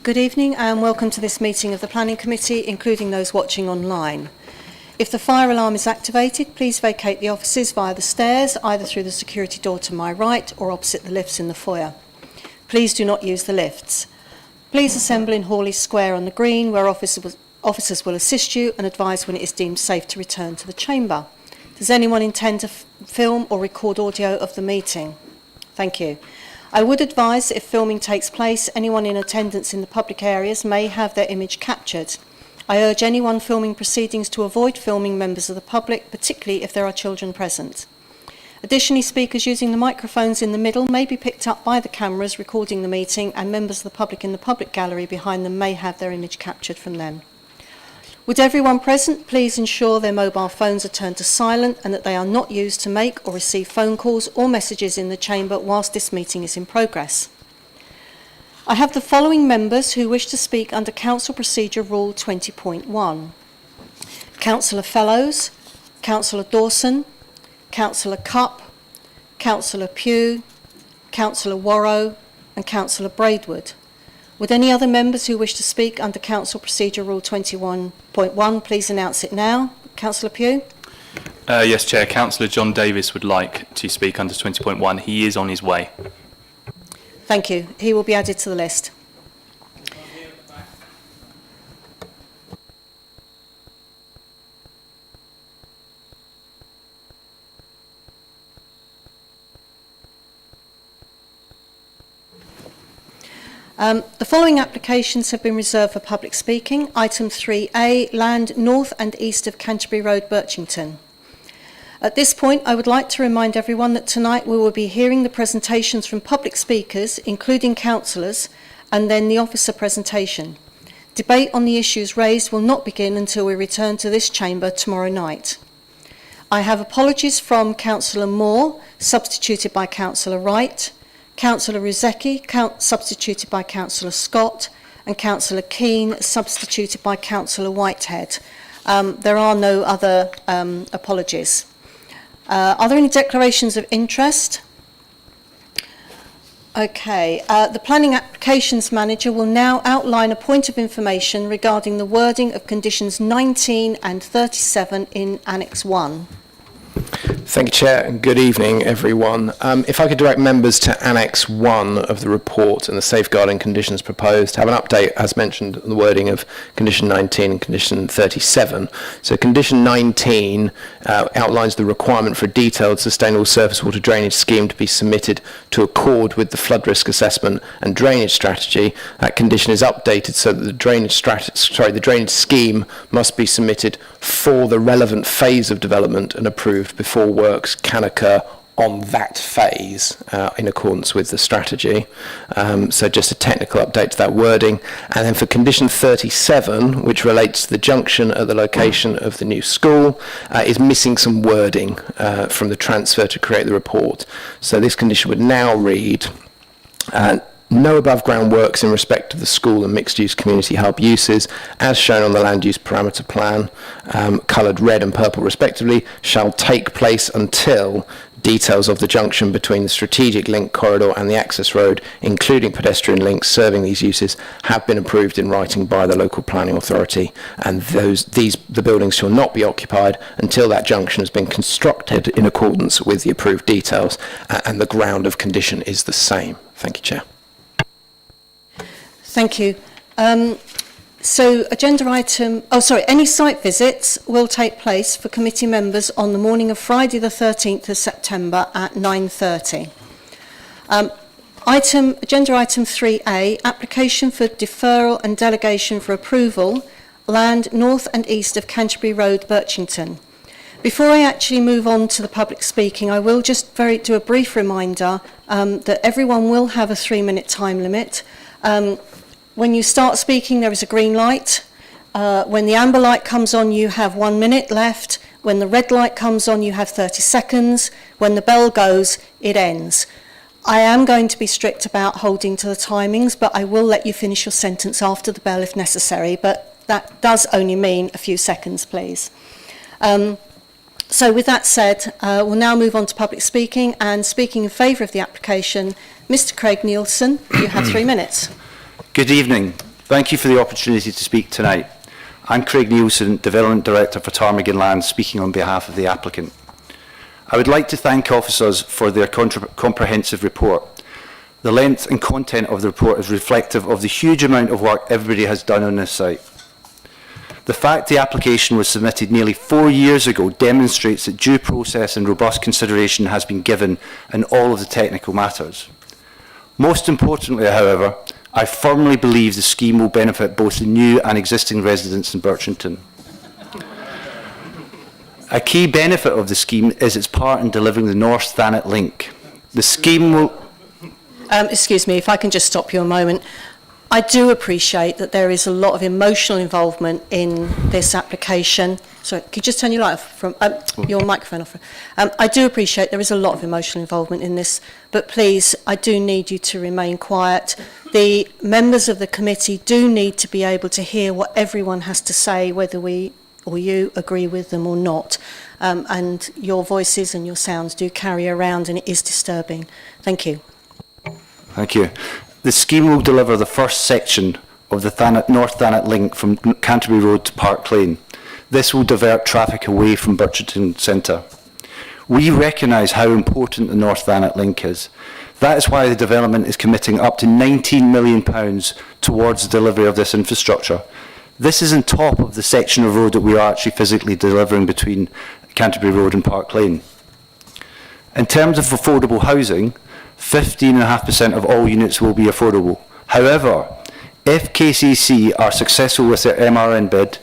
Good evening and welcome to this meeting of the Planning Committee, including those watching online. If the fire alarm is activated, please vacate the offices via the stairs, either through the security door to my right or opposite the lifts in the foyer. Please do not use the lifts. Please assemble in Hawley Square on the Green, where officers will assist you and advise when it is deemed safe to return to the chamber. Does anyone intend to film or record audio of the meeting? Thank you. I would advise that if filming takes place, anyone in attendance in the public areas may have their image captured. I urge anyone filming proceedings to avoid filming members of the public, particularly if there are children present. Additionally, speakers using the microphones in the middle may be picked up by the cameras recording the meeting, and members of the public in the public gallery behind them may have their image captured from them. Would everyone present please ensure their mobile phones are turned to silent and that they are not used to make or receive phone calls or messages in the chamber whilst this meeting is in progress. I have the following members who wish to speak under Council Procedure Rule 20.1. Councillor Fellows, Councillor Dawson, Councillor Cupp, Councillor Pugh, Councillor Worrow and Councillor Braidwood. Would any other members who wish to speak under Council Procedure Rule 21.1 please announce it now? Councillor Pugh? Yes, Chair. Councillor John Davis would like to speak under 20.1. He is on his way. Thank you. He will be added to the list. The following applications have been reserved for public speaking. Item 3A, land north and east of Canterbury Road, Birchington. At this point, I would like to remind everyone that tonight we will be hearing the presentations from public speakers, including councillors, and then the officer presentation. Debate on the issues raised will not begin until we return to this chamber tomorrow night. I have apologies from Councillor Moore, substituted by Councillor Wright, Councillor Ruzecki, substituted by Councillor Scott, and Councillor Keane, substituted by Councillor Whitehead. There are no other apologies. Are there any declarations of interest? Okay. The Planning Applications Manager will now outline a point of information regarding the wording of conditions 19 and 37 in Annex 1. Thank you, Chair, and good evening, everyone. If I could direct members to Annex 1 of the report and the safeguarding conditions proposed, have an update, as mentioned, on the wording of Condition 19 and Condition 37. So Condition 19 outlines the requirement for a detailed sustainable surface water drainage scheme to be submitted to accord with the flood risk assessment and drainage strategy. That condition is updated so that the drainage scheme must be submitted for the relevant phase of development and approved before works can occur on that phase in accordance with the strategy. So just a technical update to that wording. And then for condition 37, which relates to the junction at the location of the new school, is missing some wording from the transfer to create the report. So this condition would now read, no above ground works in respect of the school and mixed use community hub uses as shown on the land use parameter plan, coloured red and purple respectively, shall take place until details of the junction between the strategic link corridor and the access road, including pedestrian links serving these uses, have been approved in writing by the local planning authority, and the buildings shall not be occupied until that junction has been constructed in accordance with the approved details, and the ground of condition is the same. Thank you, Chair. Thank you. So agenda item, any site visits will take place for committee members on the morning of Friday the 13th of September at 9:30. Agenda item 3A, application for deferral and delegation for approval, land north and east of Canterbury Road, Birchington. Before I actually move on to the public speaking, I will just do a brief reminder that everyone will have a 3-minute time limit. When you start speaking, there is a green light. When the amber light comes on, you have 1 minute left. When the red light comes on, you have 30 seconds. When the bell goes, it ends. I am going to be strict about holding to the timings, but I will let you finish your sentence after the bell if necessary, but that does only mean a few seconds, please. So with that said, we'll now move on to public speaking, and speaking in favour of the application, Mr. Craig Nielsen, you have 3 minutes. Good evening. Thank you for the opportunity to speak tonight. I'm Craig Nielsen, Development Director for Ptarmigan Land, speaking on behalf of the applicant. I would like to thank officers for their comprehensive report. The length and content of the report is reflective of the huge amount of work everybody has done on this site. The fact the application was submitted nearly 4 years ago demonstrates that due process and robust consideration has been given in all of the technical matters. Most importantly, however, I firmly believe the scheme will benefit both the new and existing residents in Birchington. A key benefit of the scheme is its part in delivering the North Thanet link. The scheme will... Excuse me, if I can just stop you a moment. I do appreciate that there is a lot of emotional involvement in this application. Sorry, could you just turn your light off from your microphone off? I do appreciate there is a lot of emotional involvement in this, but please, I do need you to remain quiet. The members of the committee do need to be able to hear what everyone has to say, whether we or you agree with them or not. And your voices and your sounds do carry around, and it is disturbing. Thank you. Thank you. The scheme will deliver the first section of the North Thanet link from Canterbury Road to Park Lane. This will divert traffic away from Birchington Centre. We recognise how important the North Thanet link is. That is why the development is committing up to £19 million towards the delivery of this infrastructure. This is on top of the section of road that we are actually physically delivering between Canterbury Road and Park Lane. In terms of affordable housing, 15.5% of all units will be affordable. However, if KCC are successful with their MRN bid,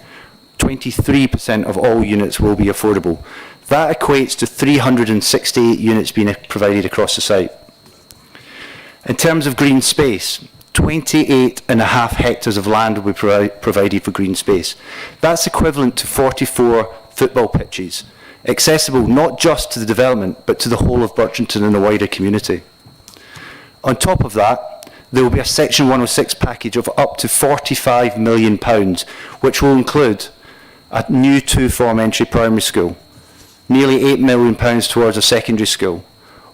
23% of all units will be affordable. That equates to 368 units being provided across the site. In terms of green space, 28.5 hectares of land will be provided for green space. That's equivalent to 44 football pitches, accessible not just to the development, but to the whole of Birchington and the wider community. On top of that, there will be a Section 106 package of up to £45 million, which will include a new two-form entry primary school, nearly £8 million towards a secondary school,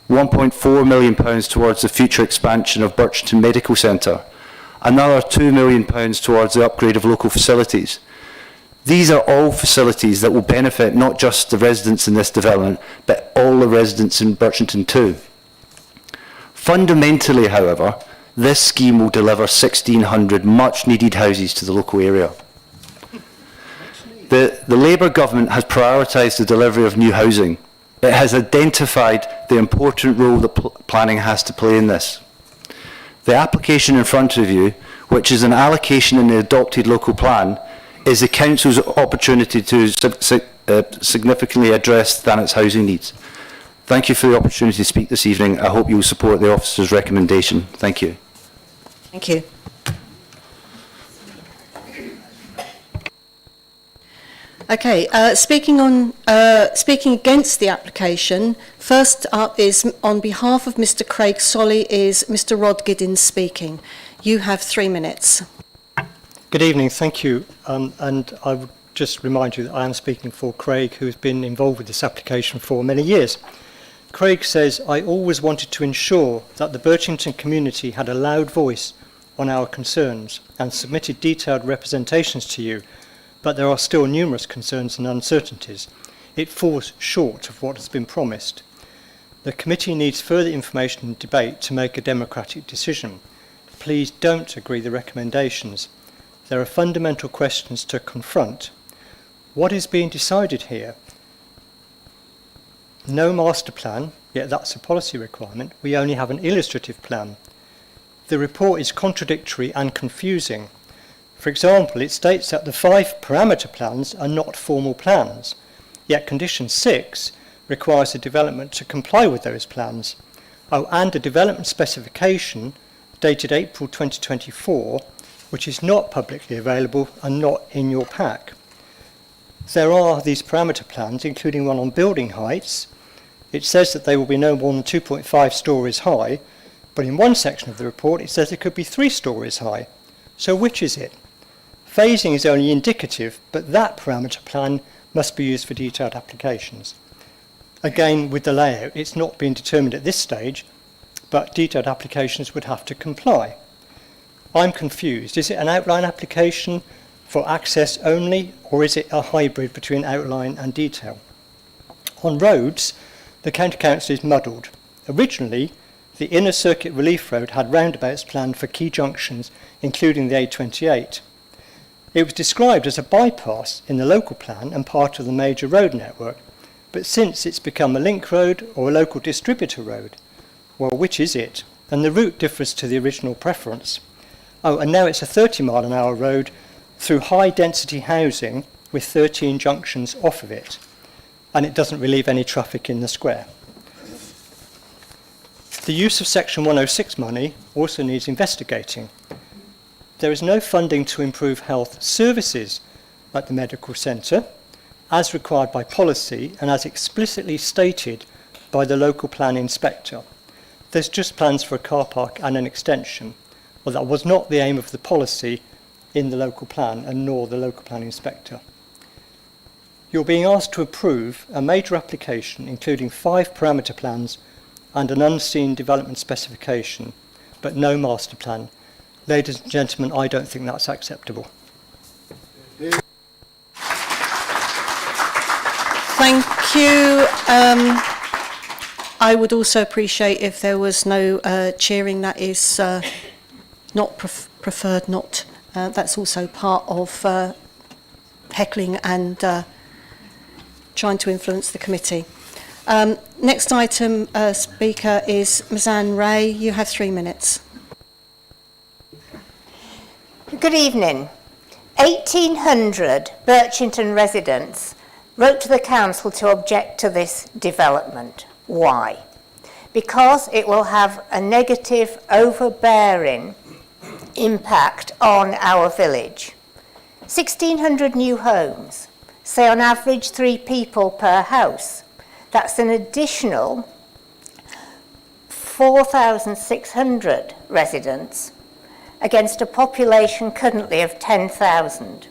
£1.4 million towards the future expansion of Birchington Medical Centre, another £2 million towards the upgrade of local facilities. These are all facilities that will benefit not just the residents in this development, but all the residents in Birchington too. Fundamentally, however, this scheme will deliver 1,600 much-needed houses to the local area. The Labour government has prioritised the delivery of new housing. It has identified the important role that planning has to play in this. The application in front of you, which is an allocation in the adopted local plan, is the Council's opportunity to significantly address Thanet's housing needs. Thank you for the opportunity to speak this evening. I hope you will support the officer's recommendation. Thank you. Thank you. Okay, speaking against the application, first up is on behalf of Mr. Craig Solly is Mr. Rod Giddins speaking. You have 3 minutes. Good evening, thank you. And I would just remind you that I am speaking for Craig, who has been involved with this application for many years. Craig says, I always wanted to ensure that the Birchington community had a loud voice on our concerns and submitted detailed representations to you, but there are still numerous concerns and uncertainties. It falls short of what has been promised. The committee needs further information and debate to make a democratic decision. Please don't agree the recommendations. There are fundamental questions to confront. What is being decided here? No master plan, yet that's a policy requirement. We only have an illustrative plan. The report is contradictory and confusing. For example, it states that the 5 parameter plans are not formal plans, yet condition 6 requires the development to comply with those plans. Oh, and a development specification dated April 2024, which is not publicly available and not in your pack. There are these parameter plans, including one on building heights. It says that they will be no more than 2.5 stories high, but in one section of the report it says it could be 3 stories high. So which is it? Phasing is only indicative, but that parameter plan must be used for detailed applications. Again, with the layout, it's not being determined at this stage, but detailed applications would have to comply. I'm confused. Is it an outline application for access only, or is it a hybrid between outline and detail? On roads, the County Council is muddled. Originally, the inner circuit relief road had roundabouts planned for key junctions, including the A28. It was described as a bypass in the local plan and part of the major road network, but since it's become a link road or a local distributor road, well, which is it? And the route differs to the original preference. Oh, and now it's a 30-mile-an-hour road through high-density housing with 13 junctions off of it, and it doesn't relieve any traffic in the square. The use of Section 106 money also needs investigating. There is no funding to improve health services at the medical centre, as required by policy and as explicitly stated by the local plan inspector. There's just plans for a car park and an extension. Well, that was not the aim of the policy in the local plan, and nor the local plan inspector. You're being asked to approve a major application including 5 parameter plans and an unseen development specification, but no master plan. Ladies and gentlemen, I don't think that's acceptable. Thank you. I would also appreciate if there was no cheering. That is not preferred, not. That's also part of heckling and trying to influence the committee. Next item, speaker is Ms Anne Ray. You have 3 minutes. Good evening. 1,800 Birchington residents wrote to the council to object to this development. Why? Because it will have a negative, overbearing impact on our village. 1,600 new homes, say on average 3 people per house. That's an additional 4,600 residents against a population currently of 10,000.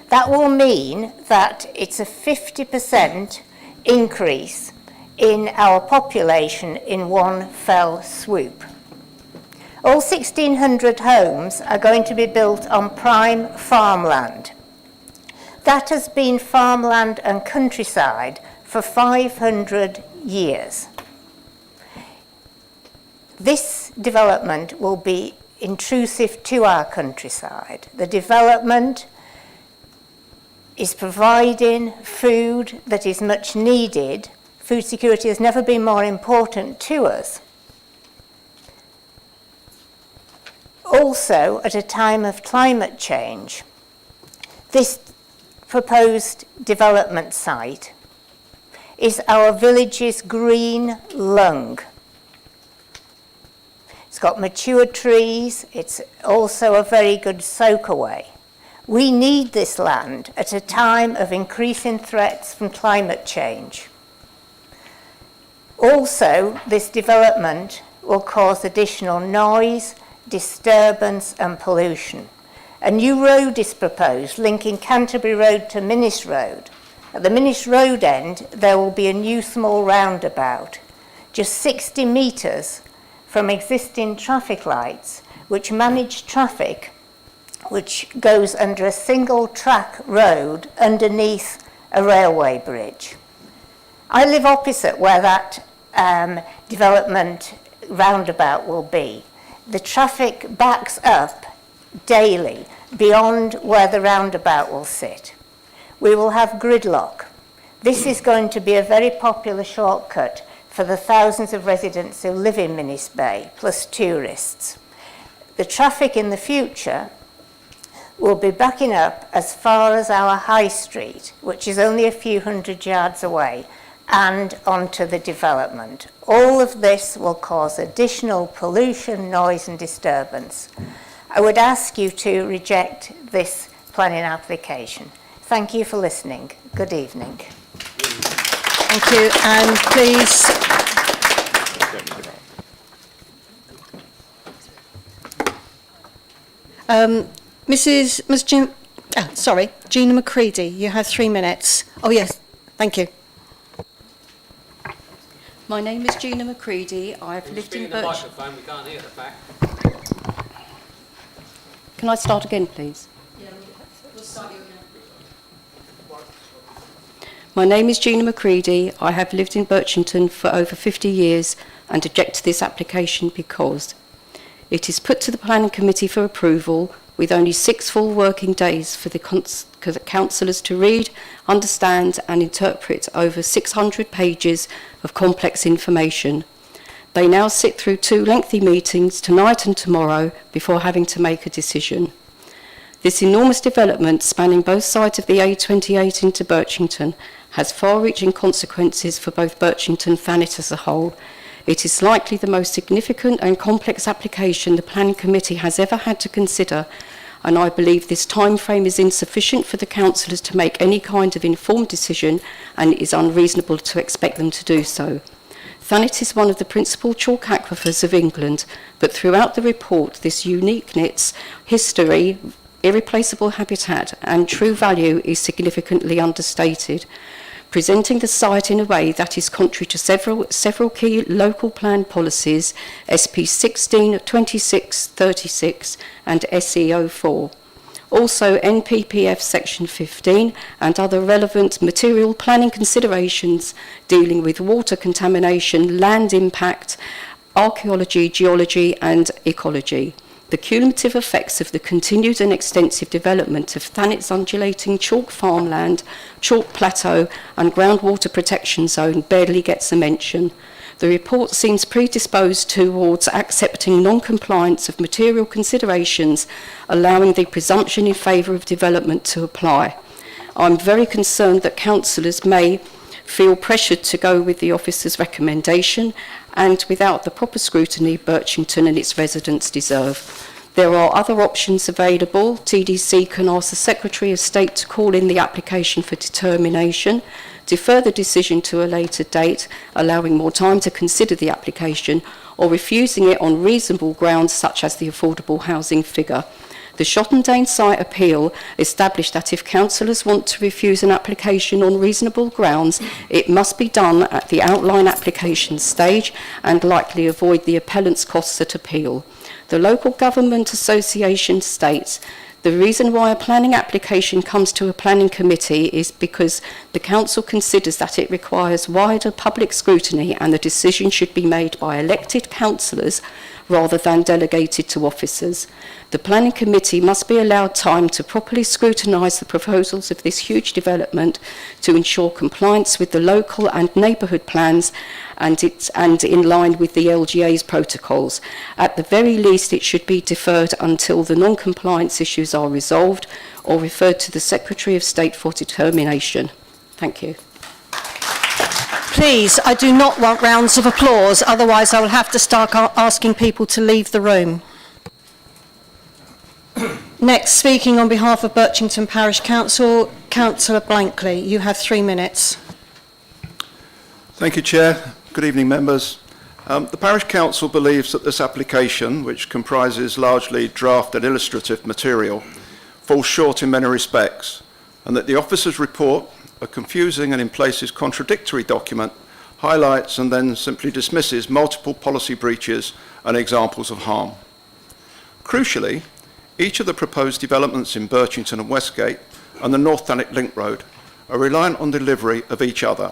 That will mean that it's a 50% increase in our population in one fell swoop. All 1,600 homes are going to be built on prime farmland. That has been farmland and countryside for 500 years. This development will be intrusive to our countryside. The development is providing food that is much needed. Food security has never been more important to us. Also, at a time of climate change, this proposed development site is our village's green lung. It's got mature trees. It's also a very good soak-away. We need this land at a time of increasing threats from climate change. Also, this development will cause additional noise, disturbance and pollution. A new road is proposed linking Canterbury Road to Minnis Road. At the Minnis Road end, there will be a new small roundabout, just 60 metres from existing traffic lights, which manage traffic, which goes under a single track road underneath a railway bridge. I live opposite where that development roundabout will be. The traffic backs up daily beyond where the roundabout will sit. We will have gridlock. This is going to be a very popular shortcut for the thousands of residents who live in Minnis Bay, plus tourists. The traffic in the future will be backing up as far as our high street, which is only a few hundred yards away, and onto the development. All of this will cause additional pollution, noise and disturbance. I would ask you to reject this planning application. Thank you for listening. Good evening. Thank you. And please, Gina McCready, you have 3 minutes. Oh yes, thank you. My name is Gina McCready. I've lived in Birch. Microphone, we can't hear the back. Can I start again, please? My name is Gina Macready. I have lived in Birchington for over 50 years and object to this application because it is put to the Planning Committee for approval with only 6 full working days for the councillors to read, understand and interpret over 600 pages of complex information. They now sit through 2 lengthy meetings tonight and tomorrow before having to make a decision. This enormous development spanning both sides of the A28 into Birchington has far-reaching consequences for both Birchington and Thanet as a whole. It is likely the most significant and complex application the Planning Committee has ever had to consider, and I believe this time frame is insufficient for the councillors to make any kind of informed decision, and it is unreasonable to expect them to do so. Thanet is one of the principal chalk aquifers of England, but throughout the report this uniqueness, history, irreplaceable habitat and true value is significantly understated, presenting the site in a way that is contrary to several key local plan policies, SP 16, 26, 36 and SE 04. Also NPPF section 15 and other relevant material planning considerations dealing with water contamination, land impact, archaeology, geology and ecology. The cumulative effects of the continued and extensive development of Thanet's undulating chalk farmland, chalk plateau and groundwater protection zone barely gets a mention. The report seems predisposed towards accepting non-compliance of material considerations, allowing the presumption in favour of development to apply. I'm very concerned that councillors may feel pressured to go with the officer's recommendation and without the proper scrutiny Birchington and its residents deserve. There are other options available. TDC can ask the Secretary of State to call in the application for determination, defer the decision to a later date, allowing more time to consider the application, or refusing it on reasonable grounds such as the affordable housing figure. The Shottendane site appeal established that if councillors want to refuse an application on reasonable grounds, it must be done at the outline application stage and likely avoid the appellant's costs at appeal. The Local Government Association states, the reason why a planning application comes to a planning committee is because the council considers that it requires wider public scrutiny and the decision should be made by elected councillors rather than delegated to officers. The planning committee must be allowed time to properly scrutinise the proposals of this huge development to ensure compliance with the local and neighbourhood plans and in line with the LGA's protocols. At the very least, it should be deferred until the non-compliance issues are resolved or referred to the Secretary of State for determination. Thank you. Please, I do not want rounds of applause, otherwise I will have to start asking people to leave the room. Next, speaking on behalf of Birchington Parish Council, Councillor Blankley. You have 3 minutes. Thank you, Chair. Good evening, members. The Parish Council believes that this application, which comprises largely draft and illustrative material, falls short in many respects, and that the officer's report, a confusing and in places contradictory document, highlights and then simply dismisses multiple policy breaches and examples of harm. Crucially, each of the proposed developments in Birchington and Westgate and the North Thanet Link Road are reliant on delivery of each other.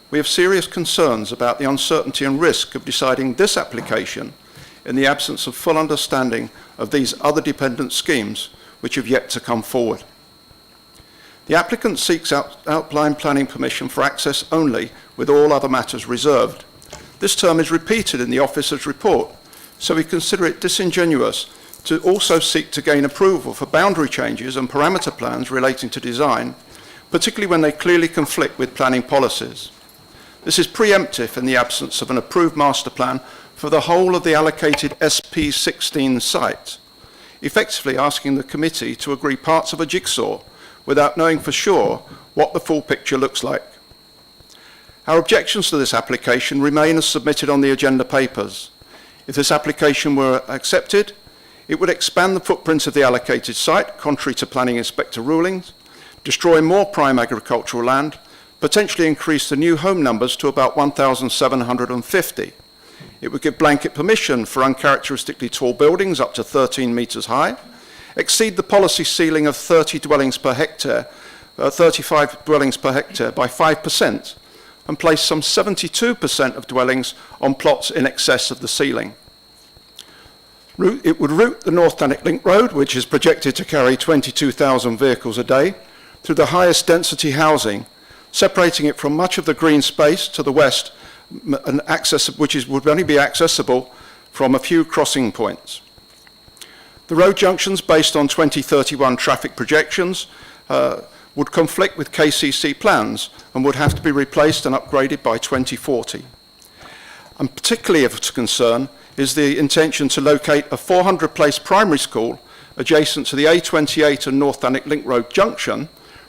We have serious concerns about the uncertainty and risk of deciding this application in the absence of full understanding of these other dependent schemes which have yet to come forward. The applicant seeks outline planning permission for access only, with all other matters reserved. This term is repeated in the officer's report, so we consider it disingenuous to also seek to gain approval for boundary changes and parameter plans relating to design, particularly when they clearly conflict with planning policies. This is preemptive in the absence of an approved master plan for the whole of the allocated SP 16 site, effectively asking the committee to agree parts of a jigsaw without knowing for sure what the full picture looks like. Our objections to this application remain as submitted on the agenda papers. If this application were accepted, it would expand the footprint of the allocated site, contrary to planning inspector rulings, destroy more prime agricultural land, potentially increase the new home numbers to about 1,750. It would give blanket permission for uncharacteristically tall buildings up to 13 metres high. exceed the policy ceiling of 30 dwellings per hectare, 35 dwellings per hectare by 5%, and place some 72% of dwellings on plots in excess of the ceiling. It would route the North Thanet Link Road, which is projected to carry 22,000 vehicles a day, through the highest density housing, separating it from much of the green space to the west, and would only be accessible from a few crossing points. The road junctions, based on 2031 traffic projections, would conflict with KCC plans and would have to be replaced and upgraded by 2040. And particularly of concern is the intention to locate a 400-place primary school adjacent to the A28 and North Thanet Link Road junction,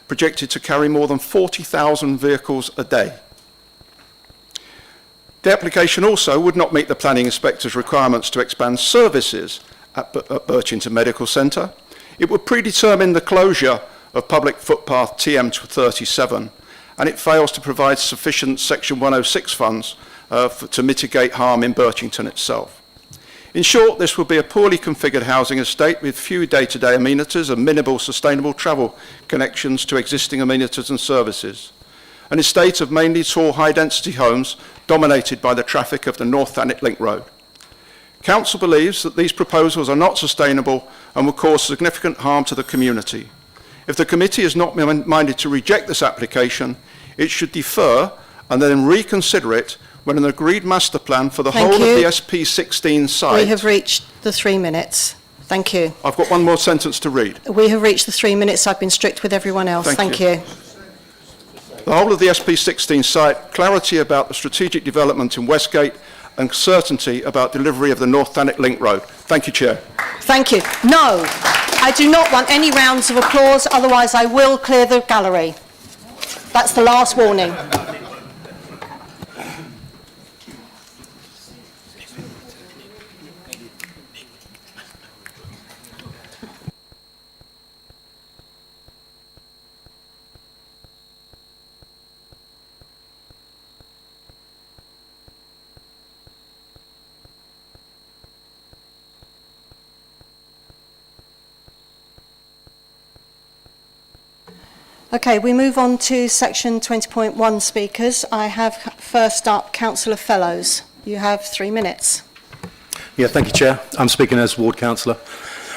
projected to carry more than 40,000 vehicles a day. The application also would not meet the planning inspector's requirements to expand services at Birchington Medical Centre. It would predetermine the closure of public footpath TM37, and it fails to provide sufficient Section 106 funds to mitigate harm in Birchington itself. In short, this would be a poorly configured housing estate with few day-to-day amenities and minimal sustainable travel connections to existing amenities and services. An estate of mainly tall, high-density homes dominated by the traffic of the North Thanet Link Road. Council believes that these proposals are not sustainable and will cause significant harm to the community. If the committee is not minded to reject this application, it should defer and then reconsider it when an agreed master plan for the whole of the SP16 site... We have reached the 3 minutes. Thank you. I've got one more sentence to read. We have reached the 3 minutes. I've been strict with everyone else. Thank you. The whole of the SP16 site, clarity about the strategic development in Westgate, and certainty about delivery of the North Thanet Link Road. Thank you, Chair. Thank you. No, I do not want any rounds of applause, otherwise I will clear the gallery. That's the last warning. Okay, we move on to section 20.1 speakers. I have first up Councillor Fellows. You have 3 minutes. Yeah, thank you, Chair. I'm speaking as Ward Councillor.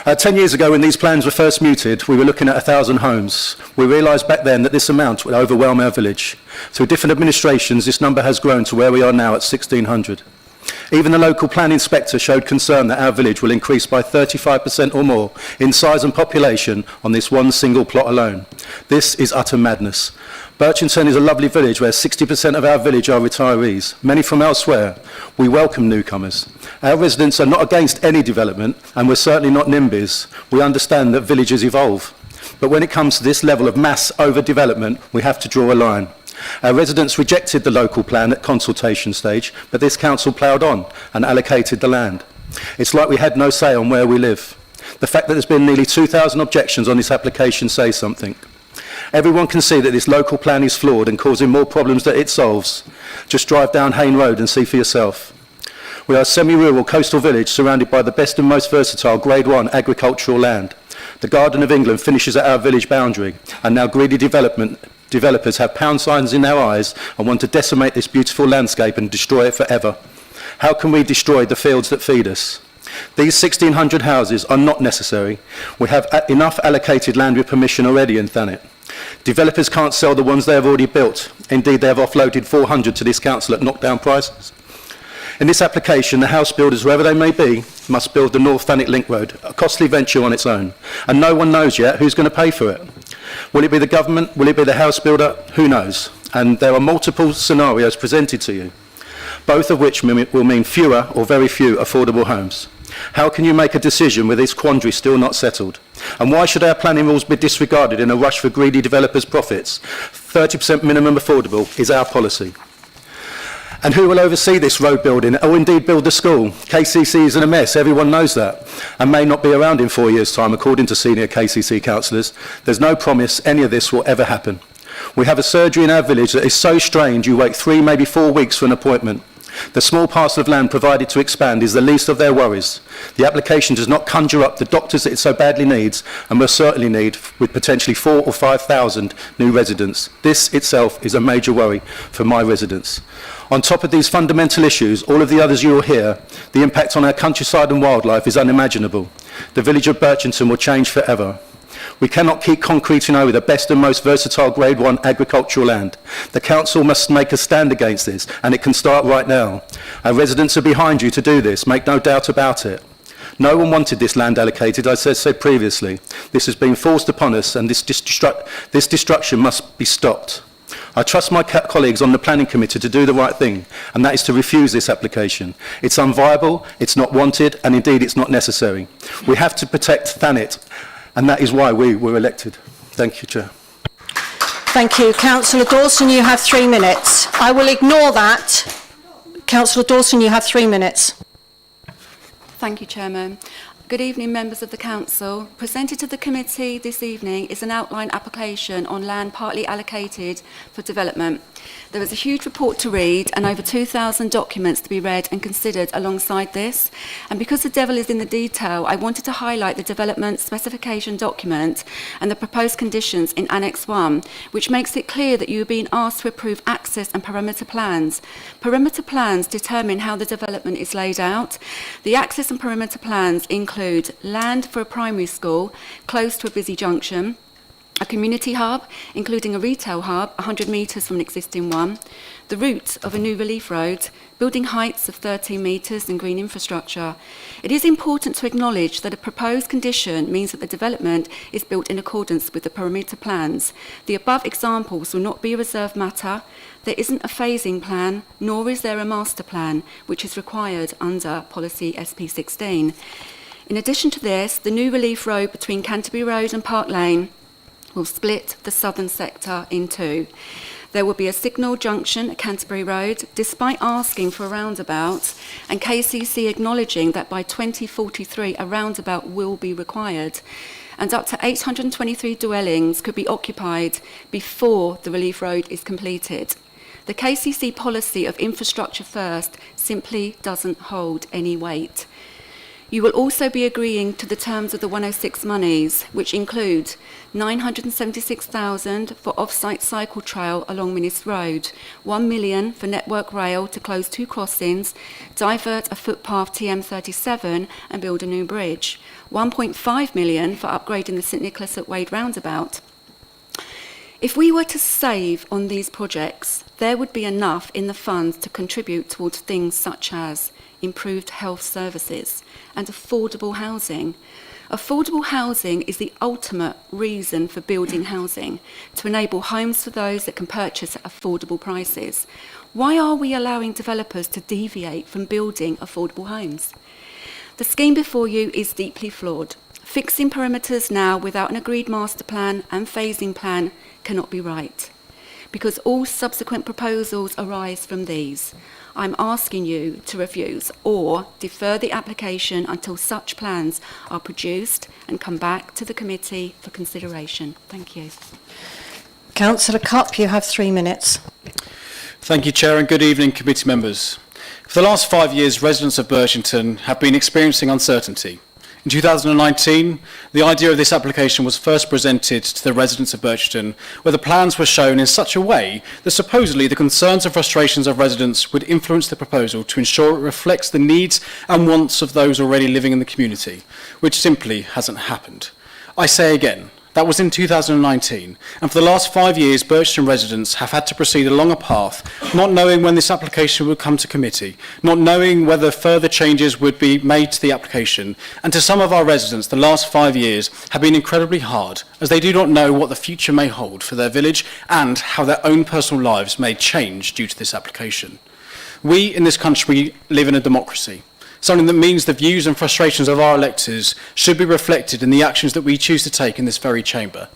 10 years ago, when these plans were first mooted, we were looking at 1,000 homes. We realised back then that this amount would overwhelm our village. Through different administrations, this number has grown to where we are now at 1,600. Even the local planning inspector showed concern that our village will increase by 35% or more in size and population on this one single plot alone. This is utter madness. Birchington is a lovely village where 60% of our village are retirees, many from elsewhere. We welcome newcomers. Our residents are not against any development, and we're certainly not NIMBYs. We understand that villages evolve. But when it comes to this level of mass overdevelopment, we have to draw a line. Our residents rejected the local plan at consultation stage, but this council ploughed on and allocated the land. It's like we had no say on where we live. The fact that there's been nearly 2,000 objections on this application says something. Everyone can see that this local plan is flawed and causing more problems than it solves. Just drive down Hayne Road and see for yourself. We are a semi-rural coastal village surrounded by the best and most versatile Grade 1 agricultural land. The Garden of England finishes at our village boundary, and now greedy developers have pound signs in their eyes and want to decimate this beautiful landscape and destroy it forever. How can we destroy the fields that feed us? These 1,600 houses are not necessary. We have enough allocated land with permission already in Thanet. Developers can't sell the ones they have already built. Indeed, they have offloaded 400 to this council at knockdown prices. In this application, the house builders, wherever they may be, must build the North Thanet Link Road, a costly venture on its own, and no one knows yet who's going to pay for it. Will it be the government? Will it be the house builder? Who knows? And there are multiple scenarios presented to you, both of which will mean fewer or very few affordable homes. How can you make a decision with this quandary still not settled? And why should our planning rules be disregarded in a rush for greedy developers' profits? 30% minimum affordable is our policy. And who will oversee this road building, or indeed build the school? KCC is in a mess, everyone knows that, and may not be around in 4 years' time, according to senior KCC councillors. There's no promise any of this will ever happen. We have a surgery in our village that is so strange you wait 3, maybe 4 weeks for an appointment. The small parcel of land provided to expand is the least of their worries. The application does not conjure up the doctors that it so badly needs and will certainly need with potentially 4,000 or 5,000 new residents. This itself is a major worry for my residents. On top of these fundamental issues, all of the others you will hear, the impact on our countryside and wildlife is unimaginable. The village of Birchington will change forever. We cannot keep concreting over the best and most versatile Grade 1 agricultural land. The council must make a stand against this, and it can start right now. Our residents are behind you to do this, make no doubt about it. No one wanted this land allocated, as I said previously. This has been forced upon us, and this destruction must be stopped. I trust my colleagues on the planning committee to do the right thing, and that is to refuse this application. It's unviable, it's not wanted, and indeed it's not necessary. We have to protect Thanet, and that is why we were elected. Thank you, Chair. Thank you. Councillor Dawson, you have 3 minutes. I will ignore that. Councillor Dawson, you have 3 minutes. Thank you, Chairman. Good evening, members of the Council. Presented to the committee this evening is an outline application on land partly allocated for development. There is a huge report to read and over 2,000 documents to be read and considered alongside this. And because the devil is in the detail, I wanted to highlight the development specification document and the proposed conditions in Annex 1, which makes it clear that you are being asked to approve access and perimeter plans. Perimeter plans determine how the development is laid out. The access and perimeter plans include land for a primary school close to a busy junction, a community hub, including a retail hub 100 metres from an existing one, the route of a new relief road, building heights of 13 metres and green infrastructure. It is important to acknowledge that a proposed condition means that the development is built in accordance with the perimeter plans. The above examples will not be a reserved matter. There isn't a phasing plan, nor is there a master plan, which is required under Policy SP16. In addition to this, the new relief road between Canterbury Road and Park Lane will split the southern sector in two. There will be a signal junction at Canterbury Road, despite asking for a roundabout, and KCC acknowledging that by 2043 a roundabout will be required, and up to 823 dwellings could be occupied before the relief road is completed. The KCC policy of infrastructure first simply doesn't hold any weight. You will also be agreeing to the terms of the 106 monies, which include 976,000 for off-site cycle trail along Minnis Road, 1 million for network rail to close 2 crossings, divert a footpath TM37 and build a new bridge, 1.5 million for upgrading the St Nicholas at Wade roundabout. If we were to save on these projects, there would be enough in the funds to contribute towards things such as improved health services and affordable housing. Affordable housing is the ultimate reason for building housing, to enable homes for those that can purchase at affordable prices. Why are we allowing developers to deviate from building affordable homes? The scheme before you is deeply flawed. Fixing perimeters now without an agreed master plan and phasing plan cannot be right, because all subsequent proposals arise from these. I'm asking you to refuse or defer the application until such plans are produced and come back to the committee for consideration. Thank you. Councillor Cupp, you have 3 minutes. Thank you, Chair, and good evening, committee members. For the last 5 years, residents of Birchington have been experiencing uncertainty. In 2019, the idea of this application was first presented to the residents of Birchington, where the plans were shown in such a way that supposedly the concerns and frustrations of residents would influence the proposal to ensure it reflects the needs and wants of those already living in the community, which simply hasn't happened. I say again, that was in 2019, and for the last 5 years, Birchington residents have had to proceed along a path, not knowing when this application would come to committee, not knowing whether further changes would be made to the application, and to some of our residents, the last 5 years have been incredibly hard, as they do not know what the future may hold for their village and how their own personal lives may change due to this application. We in this country live in a democracy, something that means the views and frustrations of our electors should be reflected in the actions that we choose to take in this very chamber.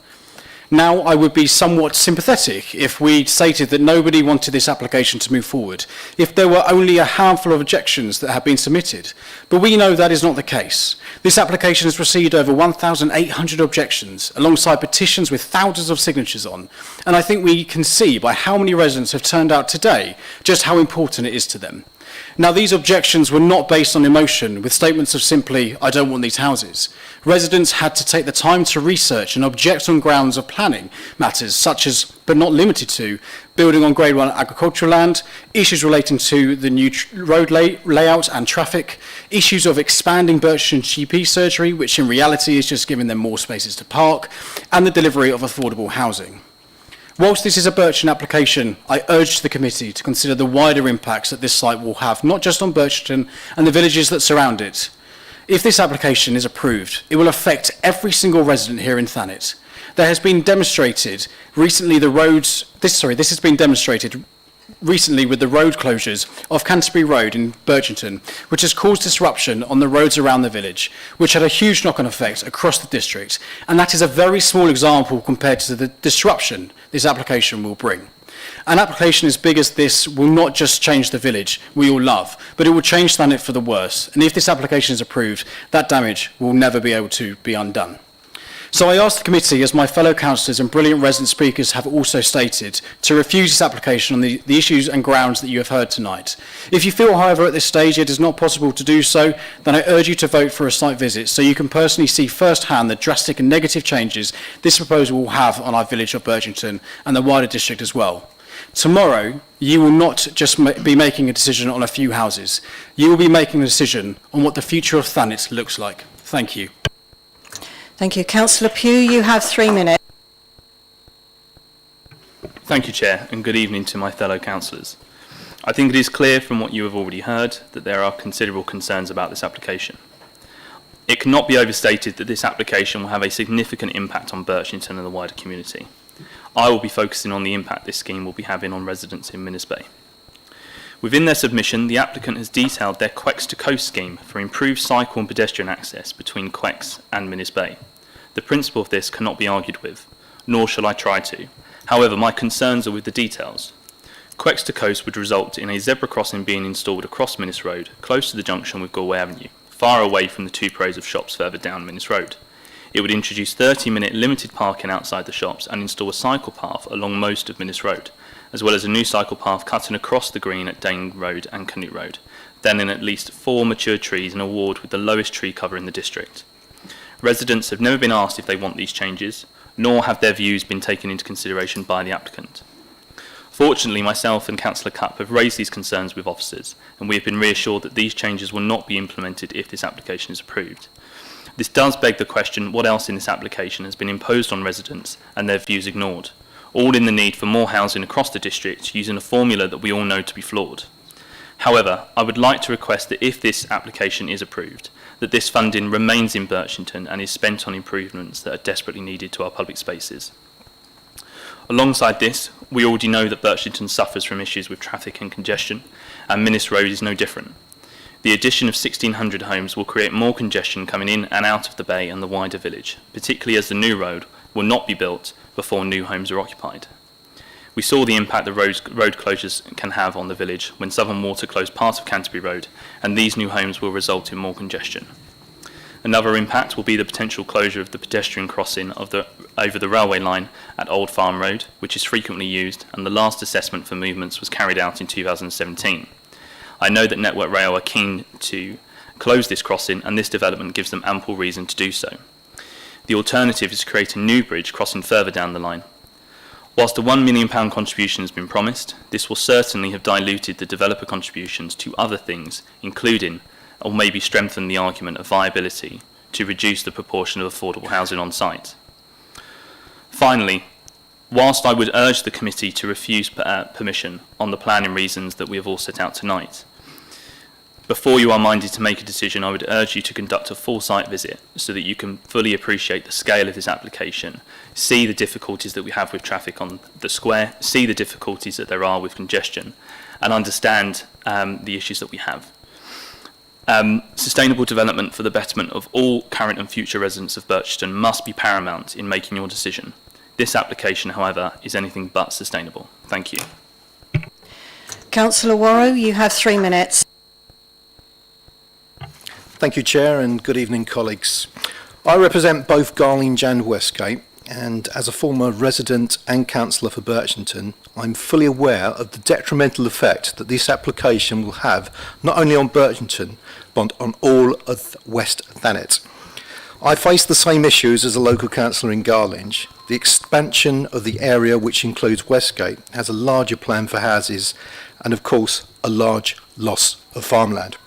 Now, I would be somewhat sympathetic if we stated that nobody wanted this application to move forward, if there were only a handful of objections that have been submitted. But we know that is not the case. This application has received over 1,800 objections, alongside petitions with thousands of signatures on. And I think we can see by how many residents have turned out today just how important it is to them. Now, these objections were not based on emotion, with statements of simply, "I don't want these houses." Residents had to take the time to research and object on grounds of planning matters, such as, but not limited to, building on Grade 1 agricultural land, issues relating to the new road layout and traffic, issues of expanding Birchton's GP surgery, which in reality is just giving them more spaces to park, and the delivery of affordable housing. Whilst this is a Birchton application, I urge the committee to consider the wider impacts that this site will have, not just on Birchton and the villages that surround it. If this application is approved, it will affect every single resident here in Thanet. There has been demonstrated recently this has been demonstrated recently with the road closures of Canterbury Road in Birchington, which has caused disruption on the roads around the village, which had a huge knock-on effect across the district, and that is a very small example compared to the disruption this application will bring. An application as big as this will not just change the village we all love, but it will change Thanet for the worse, and if this application is approved, that damage will never be able to be undone. So I ask the committee, as my fellow councillors and brilliant resident speakers have also stated, to refuse this application on the issues and grounds that you have heard tonight. If you feel, however, at this stage it is not possible to do so, then I urge you to vote for a site visit so you can personally see firsthand the drastic and negative changes this proposal will have on our village of Birchington and the wider district as well. Tomorrow, you will not just be making a decision on a few houses. You will be making a decision on what the future of Thanet looks like. Thank you. Thank you. Councillor Pugh, you have 3 minutes. Thank you, Chair, and good evening to my fellow councillors. I think it is clear from what you have already heard that there are considerable concerns about this application. It cannot be overstated that this application will have a significant impact on Birchington and the wider community. I will be focusing on the impact this scheme will be having on residents in Minnis Bay. Within their submission, the applicant has detailed their Quex to Coast scheme for improved cycle and pedestrian access between Quex and Minnis Bay. The principle of this cannot be argued with, nor shall I try to. However, my concerns are with the details. Quex to Coast would result in a zebra crossing being installed across Minnis Road, close to the junction with Galway Avenue, far away from the 2 rows of shops further down Minnis Road. It would introduce 30-minute limited parking outside the shops and install a cycle path along most of Minnis Road, as well as a new cycle path cutting across the green at Dane Road and Canute Road, then in at least 4 mature trees in a ward with the lowest tree cover in the district. Residents have never been asked if they want these changes, nor have their views been taken into consideration by the applicant. Fortunately, myself and Councillor Cupp have raised these concerns with officers, and we have been reassured that these changes will not be implemented if this application is approved. This does beg the question, what else in this application has been imposed on residents and their views ignored? All in the need for more housing across the district using a formula that we all know to be flawed. However, I would like to request that if this application is approved, that this funding remains in Birchington and is spent on improvements that are desperately needed to our public spaces. Alongside this, we already know that Birchington suffers from issues with traffic and congestion, and Minnis Road is no different. The addition of 1,600 homes will create more congestion coming in and out of the bay and the wider village, particularly as the new road will not be built before new homes are occupied. We saw the impact the road closures can have on the village when Southern Water closed part of Canterbury Road, and these new homes will result in more congestion. Another impact will be the potential closure of the pedestrian crossing over the railway line at Old Farm Road, which is frequently used, and the last assessment for movements was carried out in 2017. I know that Network Rail are keen to close this crossing, and this development gives them ample reason to do so. The alternative is to create a new bridge crossing further down the line. Whilst a £1 million contribution has been promised, this will certainly have diluted the developer contributions to other things, including, or maybe strengthen the argument of viability to reduce the proportion of affordable housing on site. Finally, whilst I would urge the committee to refuse permission on the planning reasons that we have all set out tonight, before you are minded to make a decision, I would urge you to conduct a full site visit so that you can fully appreciate the scale of this application, see the difficulties that we have with traffic on the square, see the difficulties that there are with congestion, and understand the issues that we have. Sustainable development for the betterment of all current and future residents of Birchton must be paramount in making your decision. This application, however, is anything but sustainable. Thank you. Councillor Worrow, you have 3 minutes. Thank you, Chair, and good evening, colleagues. I represent both Garlinge and Westgate, and as a former resident and councillor for Birchington, I'm fully aware of the detrimental effect that this application will have not only on Birchington, but on all of West Thanet. I face the same issues as a local councillor in Garlinge. The expansion of the area, which includes Westgate, has a larger plan for houses and, of course, a large loss of farmland.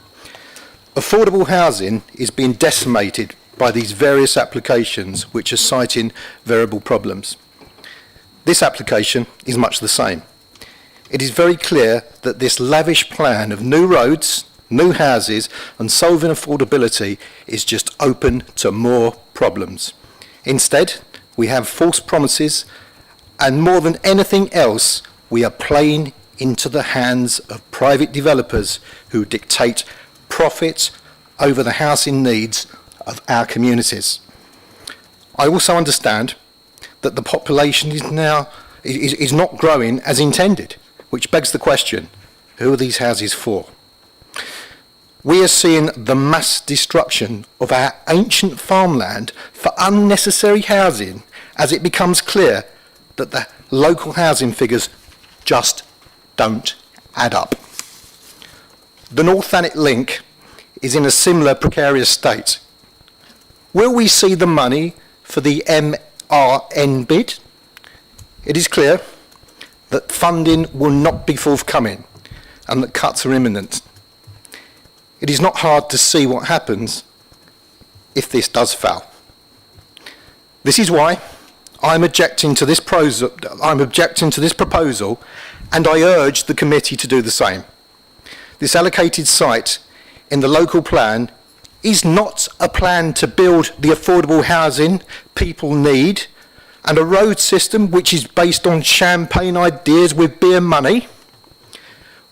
Affordable housing is being decimated by these various applications which are citing variable problems. This application is much the same. It is very clear that this lavish plan of new roads, new houses and solving affordability is just open to more problems. Instead, we have false promises, and more than anything else, we are playing into the hands of private developers who dictate profit over the housing needs of our communities. I also understand that the population is not growing as intended, which begs the question, who are these houses for? We are seeing the mass destruction of our ancient farmland for unnecessary housing as it becomes clear that the local housing figures just don't add up. The North Thanet link is in a similar precarious state. Will we see the money for the MRN bid? It is clear that funding will not be forthcoming and that cuts are imminent. It is not hard to see what happens if this does fail. This is why I'm objecting to this proposal, and I urge the committee to do the same. This allocated site in the local plan is not a plan to build the affordable housing people need and a road system which is based on champagne ideas with beer money.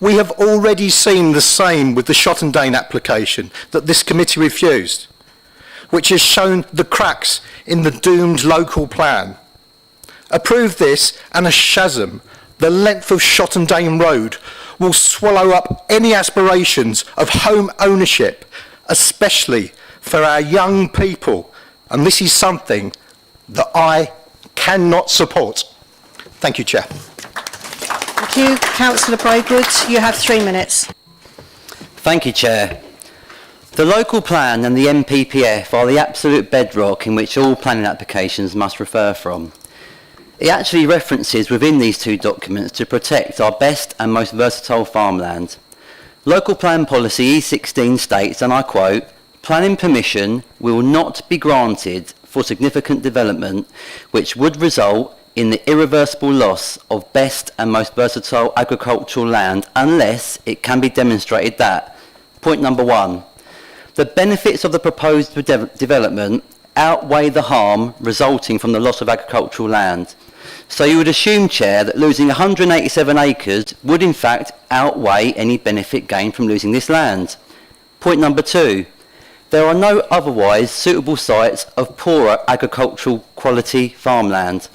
We have already seen the same with the Shottendane application that this committee refused, which has shown the cracks in the doomed local plan. Approve this and a chasm, the length of Shottendane Road, will swallow up any aspirations of home ownership, especially for our young people, and this is something that I cannot support. Thank you, Chair. Thank you. Councillor Braidwood, you have 3 minutes. Thank you, Chair. The local plan and the MPPF are the absolute bedrock in which all planning applications must refer from. It actually references within these two documents to protect our best and most versatile farmland. Local plan policy E16 states, and I quote, "Planning permission will not be granted for significant development which would result in the irreversible loss of best and most versatile agricultural land unless it can be demonstrated that," point number 1, "the benefits of the proposed development outweigh the harm resulting from the loss of agricultural land." So you would assume, Chair, that losing 187 acres would in fact outweigh any benefit gained from losing this land. Point number 2, there are no otherwise suitable sites of poorer agricultural quality farmland.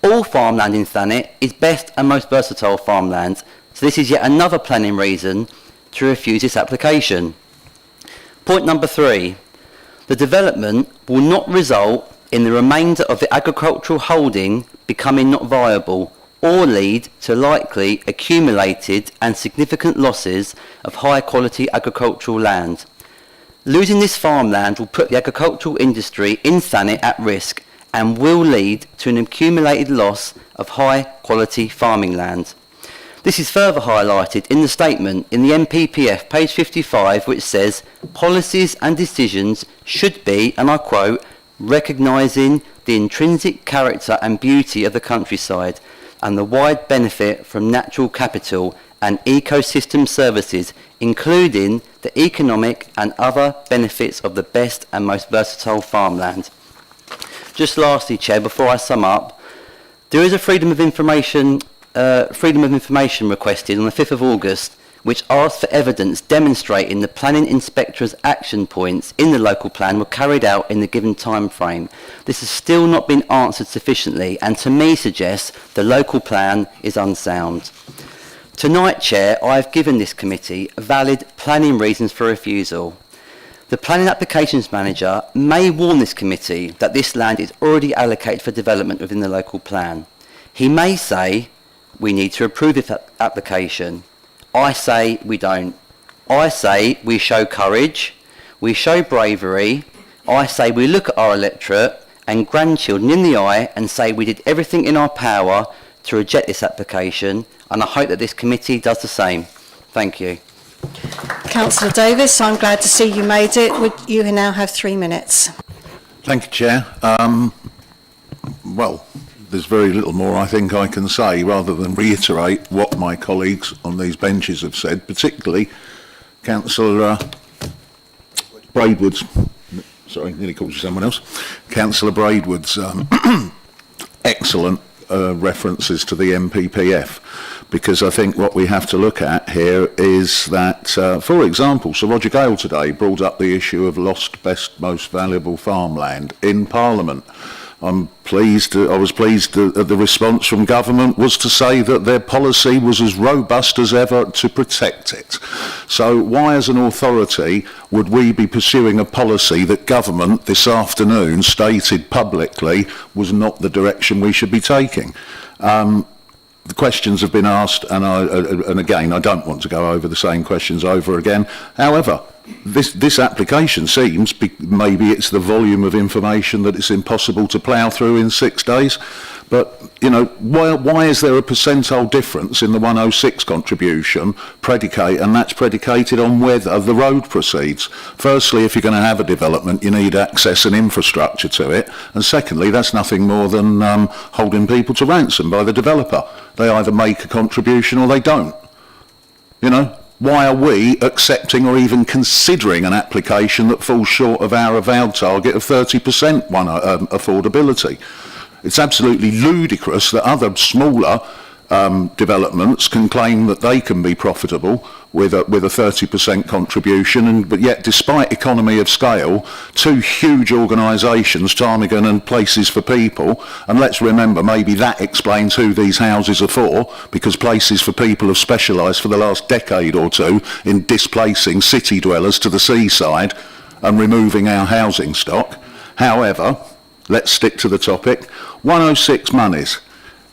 All farmland in Thanet is best and most versatile farmland, so this is yet another planning reason to refuse this application. Point number 3, the development will not result in the remainder of the agricultural holding becoming not viable or lead to likely accumulated and significant losses of high quality agricultural land. Losing this farmland will put the agricultural industry in Thanet at risk and will lead to an accumulated loss of high quality farming land. This is further highlighted in the statement in the MPPF page 55, which says policies and decisions should be, and I quote, "recognising the intrinsic character and beauty of the countryside and the wide benefit from natural capital and ecosystem services, including the economic and other benefits of the best and most versatile farmland." Just lastly, Chair, before I sum up, there is a freedom of information requested on the 5th of August, which asks for evidence demonstrating the planning inspector's action points in the local plan were carried out in the given time frame. This has still not been answered sufficiently and to me suggests the local plan is unsound. Tonight, Chair, I have given this committee valid planning reasons for refusal. The Planning Applications Manager may warn this committee that this land is already allocated for development within the local plan. He may say, we need to approve this application. I say we don't. I say we show courage, we show bravery. I say we look at our electorate and grandchildren in the eye and say we did everything in our power to reject this application, and I hope that this committee does the same. Thank you. Councillor Davis, I'm glad to see you made it. You now have 3 minutes. Thank you, Chair. Well, there's very little more I think I can say rather than reiterate what my colleagues on these benches have said, particularly Councillor Braidwood's, sorry, nearly called you someone else, Councillor Braidwood's excellent references to the MPPF, because I think what we have to look at here is that, for example, Sir Roger Gale today brought up the issue of lost, best, most valuable farmland in Parliament. I was pleased that the response from government was to say that their policy was as robust as ever to protect it. So why as an authority would we be pursuing a policy that government this afternoon stated publicly was not the direction we should be taking? The questions have been asked, and again, I don't want to go over the same questions over again. However, this application seems, maybe it's the volume of information that it's impossible to plough through in 6 days, but, you know, why is there a percentile difference in the 106 contribution and that's predicated on whether the road proceeds? Firstly, if you're going to have a development, you need access and infrastructure to it, and secondly, that's nothing more than holding people to ransom by the developer. They either make a contribution or they don't. You know, why are we accepting or even considering an application that falls short of our avowed target of 30% affordability? It's absolutely ludicrous that other smaller developments can claim that they can be profitable with a 30% contribution, but yet, despite economy of scale, two huge organisations, Ptarmigan and Places for People, and let's remember maybe that explains who these houses are for, because Places for People have specialised for the last decade or two in displacing city dwellers to the seaside and removing our housing stock. However, let's stick to the topic. 106 monies.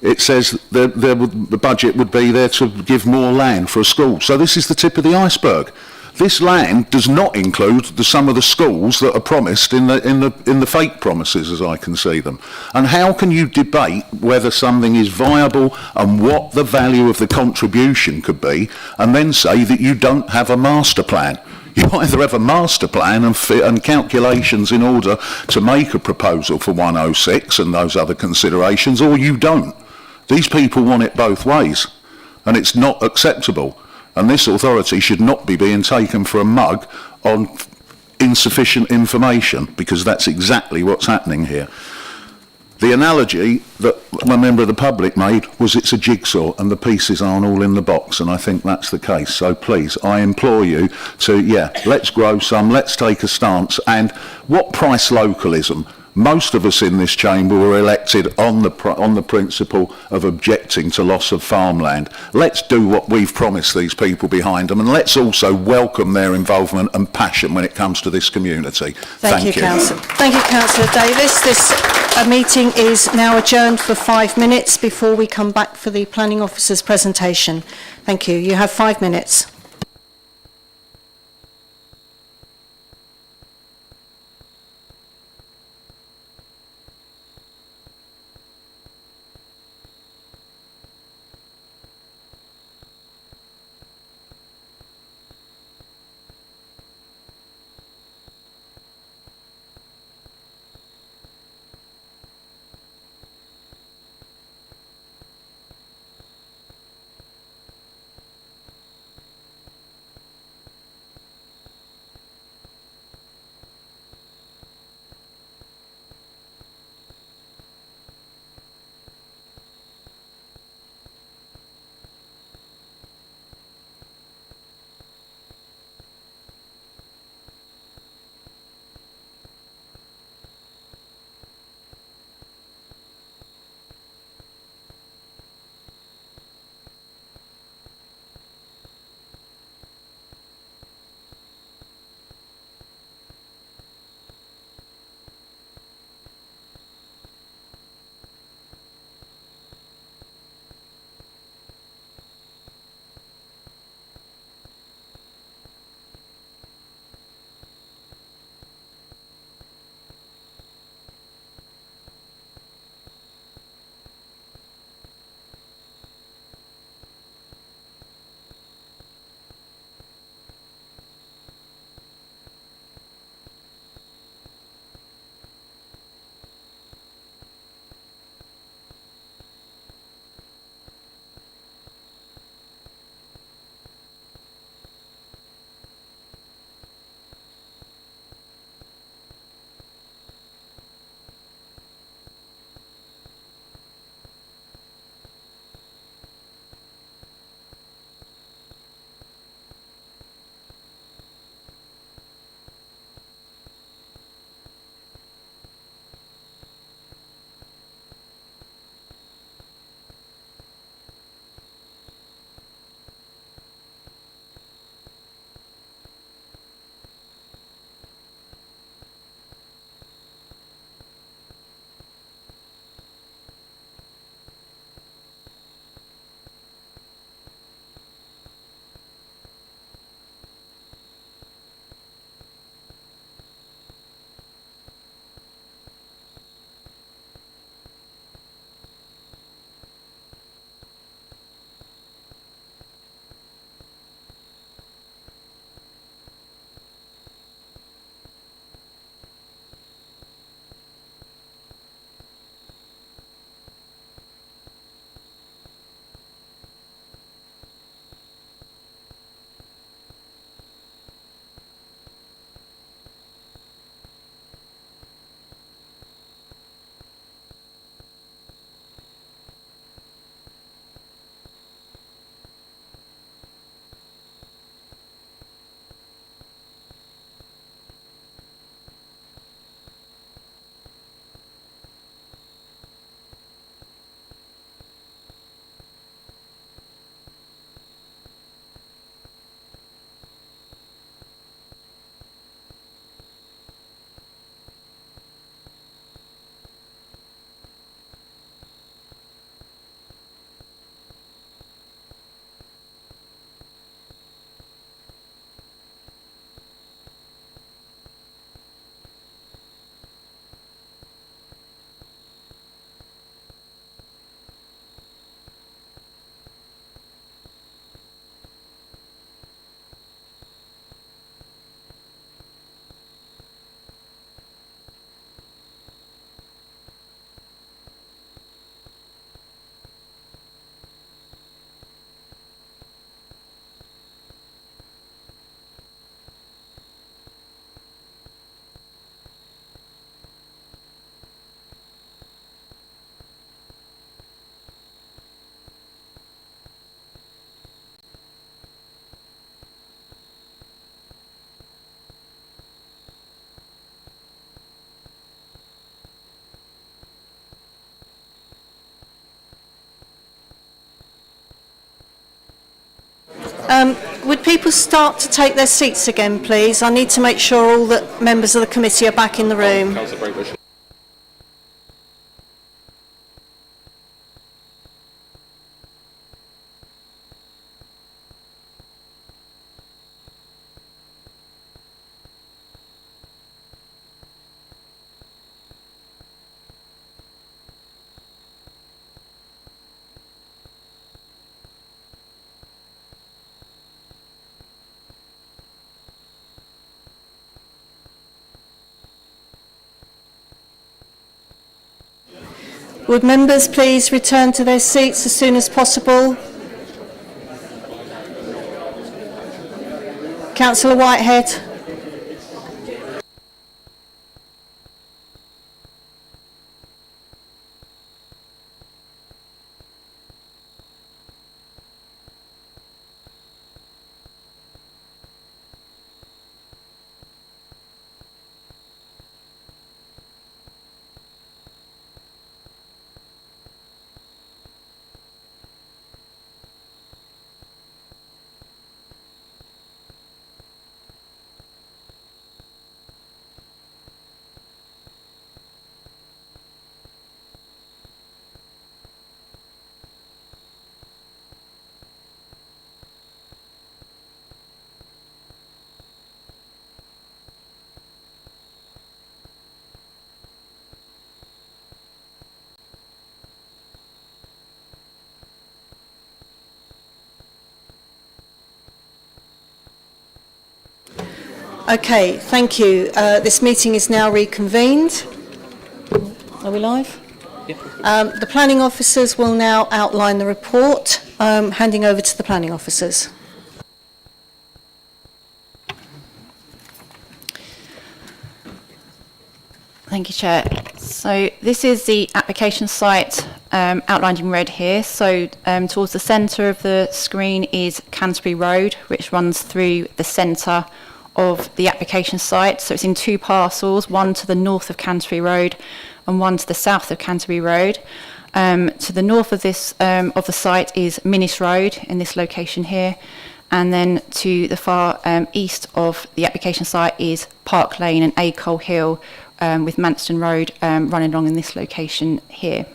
It says the budget would be there to give more land for a school. So this is the tip of the iceberg. This land does not include some of the schools that are promised in the fake promises, as I can see them. And how can you debate whether something is viable and what the value of the contribution could be, and then say that you don't have a master plan? You either have a master plan and calculations in order to make a proposal for 106 and those other considerations, or you don't. These people want it both ways, and it's not acceptable. And this authority should not be being taken for a mug on insufficient information, because that's exactly what's happening here. The analogy that a member of the public made was it's a jigsaw and the pieces aren't all in the box, and I think that's the case. So please, I implore you to, let's grow some, let's take a stance. And what price localism? Most of us in this chamber were elected on the principle of objecting to loss of farmland. Let's do what we've promised these people behind them, and let's also welcome their involvement and passion when it comes to this community. Thank you. Councillor. Thank you, Councillor Davis. This meeting is now adjourned for 5 minutes before we come back for the Planning Officer's presentation. Thank you. You have 5 minutes. Would people start to take their seats again, please? I need to make sure all the members of the committee are back in the room. Would members please return to their seats as soon as possible? Councillor Whitehead. Okay, thank you. This meeting is now reconvened. Are we live? The planning officers will now outline the report, handing over to the planning officers. Thank you, Chair. So this is the application site outlined in red here. So towards the centre of the screen is Canterbury Road, which runs through the centre of the application site. So it's in two parcels, one to the north of Canterbury Road and one to the south of Canterbury Road. To the north of this of the site is Minnis Road in this location here, and then to the far east of the application site is Park Lane and Acole Hill, with Manston Road running along in this location here.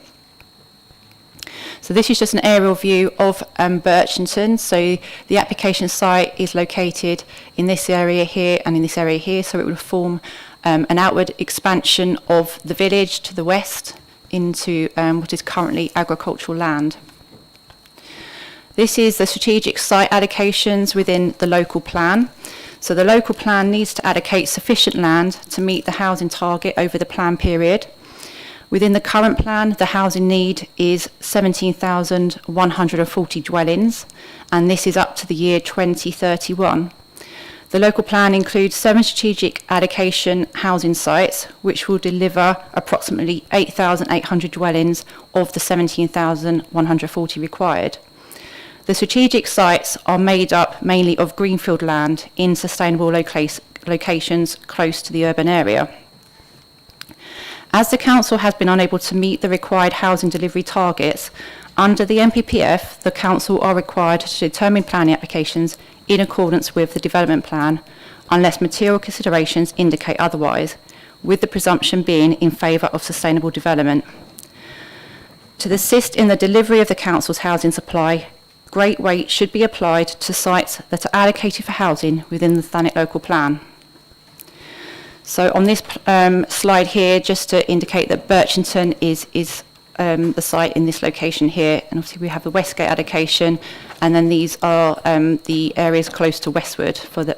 So this is just an aerial view of Birchington. So the application site is located in this area here and in this area here. So it would form an outward expansion of the village to the west into what is currently agricultural land. This is the strategic site allocations within the local plan. So the local plan needs to allocate sufficient land to meet the housing target over the plan period. Within the current plan, the housing need is 17,140 dwellings, and this is up to the year 2031. The local plan includes 7 strategic allocation housing sites, which will deliver approximately 8,800 dwellings of the 17,140 required. The strategic sites are made up mainly of greenfield land in sustainable locations close to the urban area. As the Council has been unable to meet the required housing delivery targets, under the NPPF, the Council are required to determine planning applications in accordance with the development plan, unless material considerations indicate otherwise, with the presumption being in favour of sustainable development. To assist in the delivery of the Council's housing supply, great weight should be applied to sites that are allocated for housing within the Thanet local plan. So on this slide here, just to indicate that Birchington is the site in this location here, and obviously we have the Westgate allocation, and then these are the areas close to Westwood for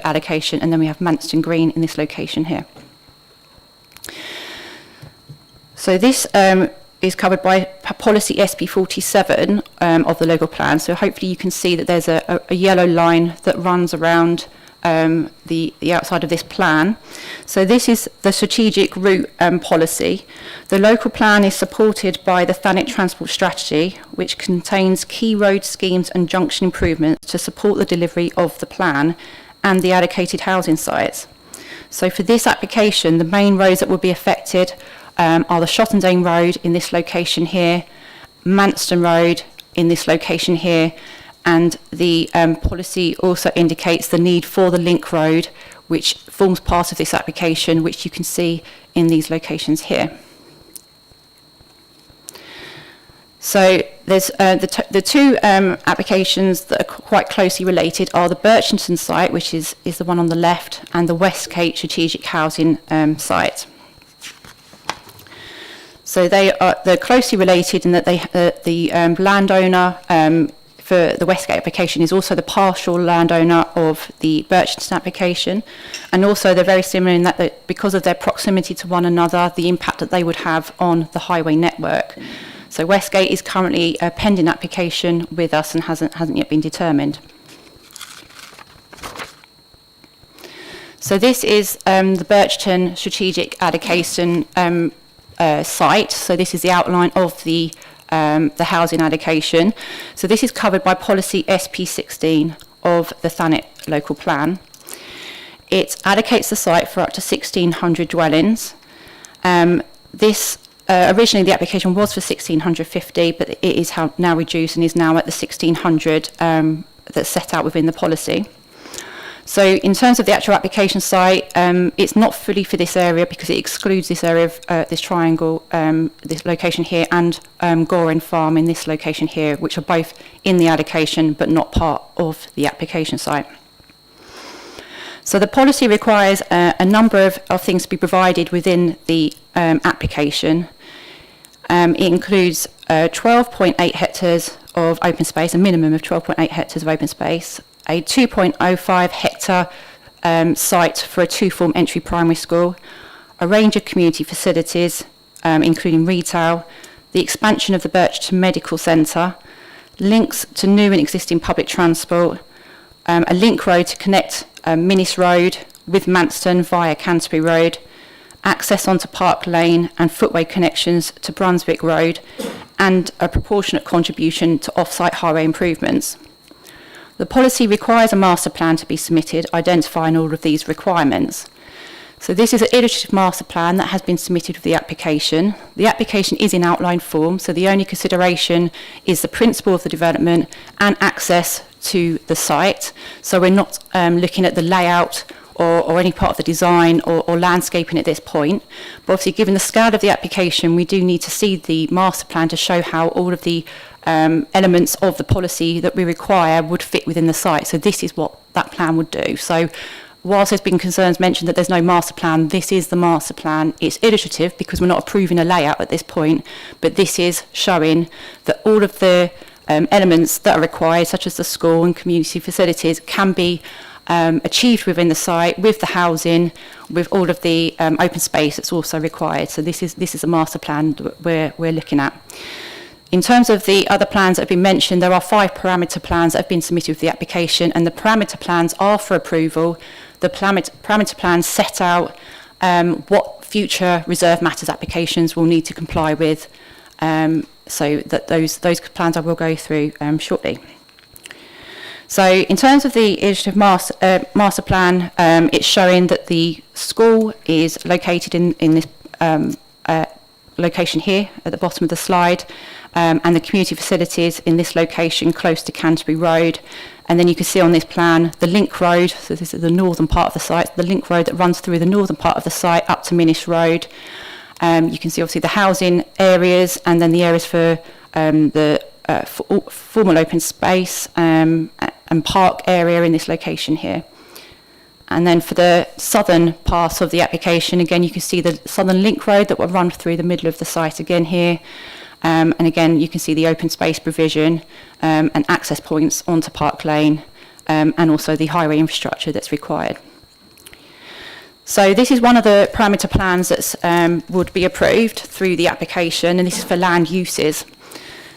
allocation, and then we have Manston Green in this location here. So this is covered by policy SP47 of the local plan. So hopefully you can see that there's a yellow line that runs around the outside of this plan. So this is the strategic route policy. The local plan is supported by the Thanet Transport Strategy, which contains key road schemes and junction improvements to support the delivery of the plan and the allocated housing sites. So for this application, the main roads that will be affected are the Shottendane Road in this location here, Manston Road in this location here, and the policy also indicates the need for the link road, which forms part of this application, which you can see in these locations here. So there's the two applications that are quite closely related are the Birchington site, which is the one on the left, and the Westgate strategic housing site. So they're closely related in that the landowner for the Westgate application is also the partial landowner of the Birchington application, and also they're very similar in that because of their proximity to one another, the impact that they would have on the highway network. So Westgate is currently a pending application with us and hasn't yet been determined. So this is the Birchton strategic allocation site. So this is the outline of the housing allocation. So this is covered by policy SP16 of the Thanet local plan. It allocates the site for up to 1,600 dwellings. Originally the application was for 1,650, but it is now reduced and is now at the 1,600 that's set out within the policy. So in terms of the actual application site, it's not fully for this area because it excludes this area of this triangle, this location here, and Gorin Farm in this location here, which are both in the allocation but not part of the application site. So the policy requires a number of things to be provided within the application. It includes 12.8 hectares of open space, a minimum of 12.8 hectares of open space, a 2.05 hectare site for a two-form entry primary school, a range of community facilities, including retail, the expansion of the Birchton Medical Centre, links to new and existing public transport, a link road to connect Minnis Road with Manston via Canterbury Road, access onto Park Lane and footway connections to Brunswick Road, and a proportionate contribution to off-site highway improvements. The policy requires a master plan to be submitted, identifying all of these requirements. So this is an illustrative master plan that has been submitted with the application. The application is in outline form, so the only consideration is the principle of the development and access to the site. So we're not looking at the layout or any part of the design or landscaping at this point. But obviously, given the scale of the application, we do need to see the master plan to show how all of the elements of the policy that we require would fit within the site. So this is what that plan would do. So whilst there's been concerns mentioned that there's no master plan, this is the master plan. It's illustrative because we're not approving a layout at this point, but this is showing that all of the elements that are required, such as the school and community facilities, can be achieved within the site with the housing, with all of the open space that's also required. So this is a master plan that we're looking at. In terms of the other plans that have been mentioned, there are 5 parameter plans that have been submitted with the application, and the parameter plans are for approval. The parameter plans set out what future reserve matters applications will need to comply with, so that those plans I will go through shortly. So in terms of the illustrative master plan, it's showing that the school is located in this location here at the bottom of the slide, and the community facilities in this location close to Canterbury Road. And then you can see on this plan the link road, so this is the northern part of the site, the link road that runs through the northern part of the site up to Minnis Road. You can see obviously the housing areas and then the areas for the formal open space and park area in this location here. And then for the southern part of the application, again, you can see the southern link road that will run through the middle of the site again here. And again, you can see the open space provision and access points onto Park Lane, and also the highway infrastructure that's required. So this is one of the parameter plans that would be approved through the application, and this is for land uses.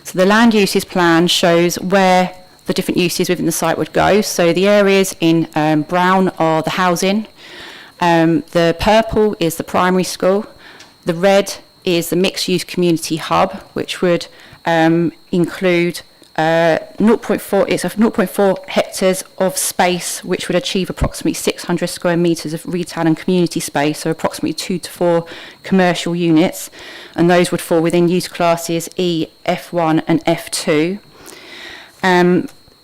So the land uses plan shows where the different uses within the site would go. So the areas in brown are the housing, the purple is the primary school, the red is the mixed-use community hub, which would include 0.4 hectares of space, which would achieve approximately 600 square metres of retail and community space, so approximately 2 to 4 commercial units, and those would fall within use classes E, F1 and F2.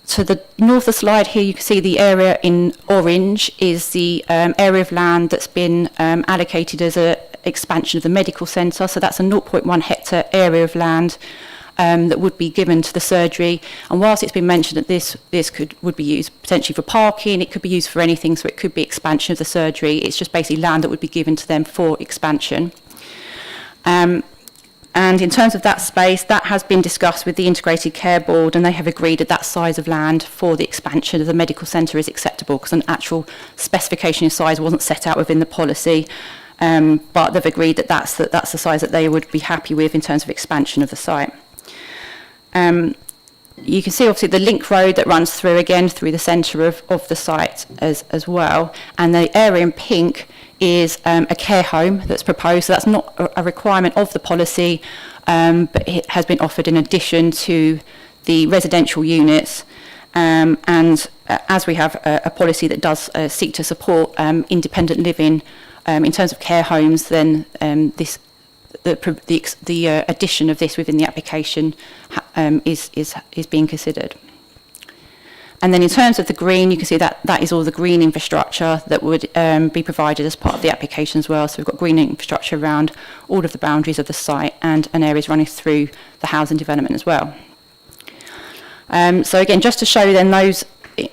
to the north of the slide here, you can see the area in orange is the area of land that's been allocated as an expansion of the medical centre. So that's a 0.1 hectare area of land that would be given to the surgery. And whilst it's been mentioned that this would be used potentially for parking, it could be used for anything, so it could be expansion of the surgery. It's just basically land that would be given to them for expansion. And in terms of that space, that has been discussed with the Integrated Care Board, and they have agreed that that size of land for the expansion of the medical centre is acceptable, because an actual specification of size wasn't set out within the policy, but they've agreed that that's the size that they would be happy with in terms of expansion of the site. You can see obviously the link road that runs through, again, through the centre of the site as well, and the area in pink is a care home that's proposed. So that's not a requirement of the policy, but it has been offered in addition to the residential units. And as we have a policy that does seek to support independent living in terms of care homes, then the addition of this within the application is being considered. And then in terms of the green, you can see that that is all the green infrastructure that would be provided as part of the application as well. So we've got green infrastructure around all of the boundaries of the site and areas running through the housing development as well. So again, just to show then those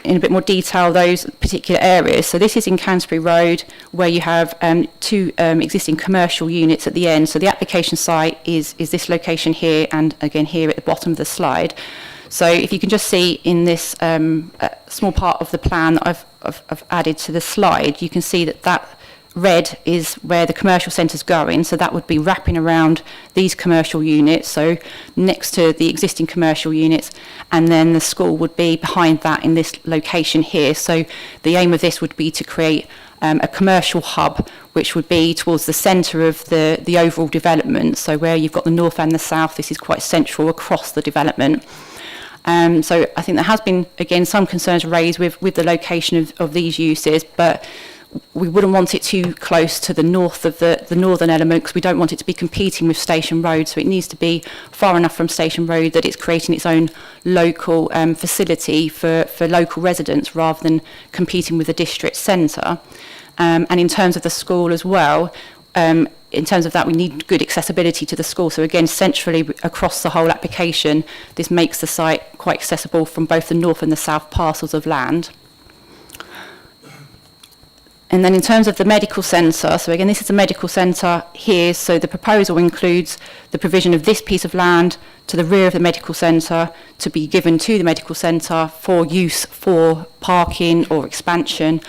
in a bit more detail, those particular areas. So this is in Canterbury Road, where you have two existing commercial units at the end. So the application site is this location here, and again here at the bottom of the slide. So if you can just see in this small part of the plan that I've added to the slide, you can see that red is where the commercial centre's going. So that would be wrapping around these commercial units, so next to the existing commercial units, and then the school would be behind that in this location here. So the aim of this would be to create a commercial hub, which would be towards the centre of the overall development. So where you've got the north and the south, this is quite central across the development. So I think there has been, again, some concerns raised with the location of these uses, but we wouldn't want it too close to the north of the northern element, because we don't want it to be competing with Station Road. So it needs to be far enough from Station Road that it's creating its own local facility for local residents, rather than competing with the district centre. And in terms of the school as well, in terms of that, we need good accessibility to the school. So again, centrally across the whole application, this makes the site quite accessible from both the north and the south parcels of land. And then in terms of the medical centre, so again, this is a medical centre here. So the proposal includes the provision of this piece of land to the rear of the medical centre to be given to the medical centre for use for parking or expansion,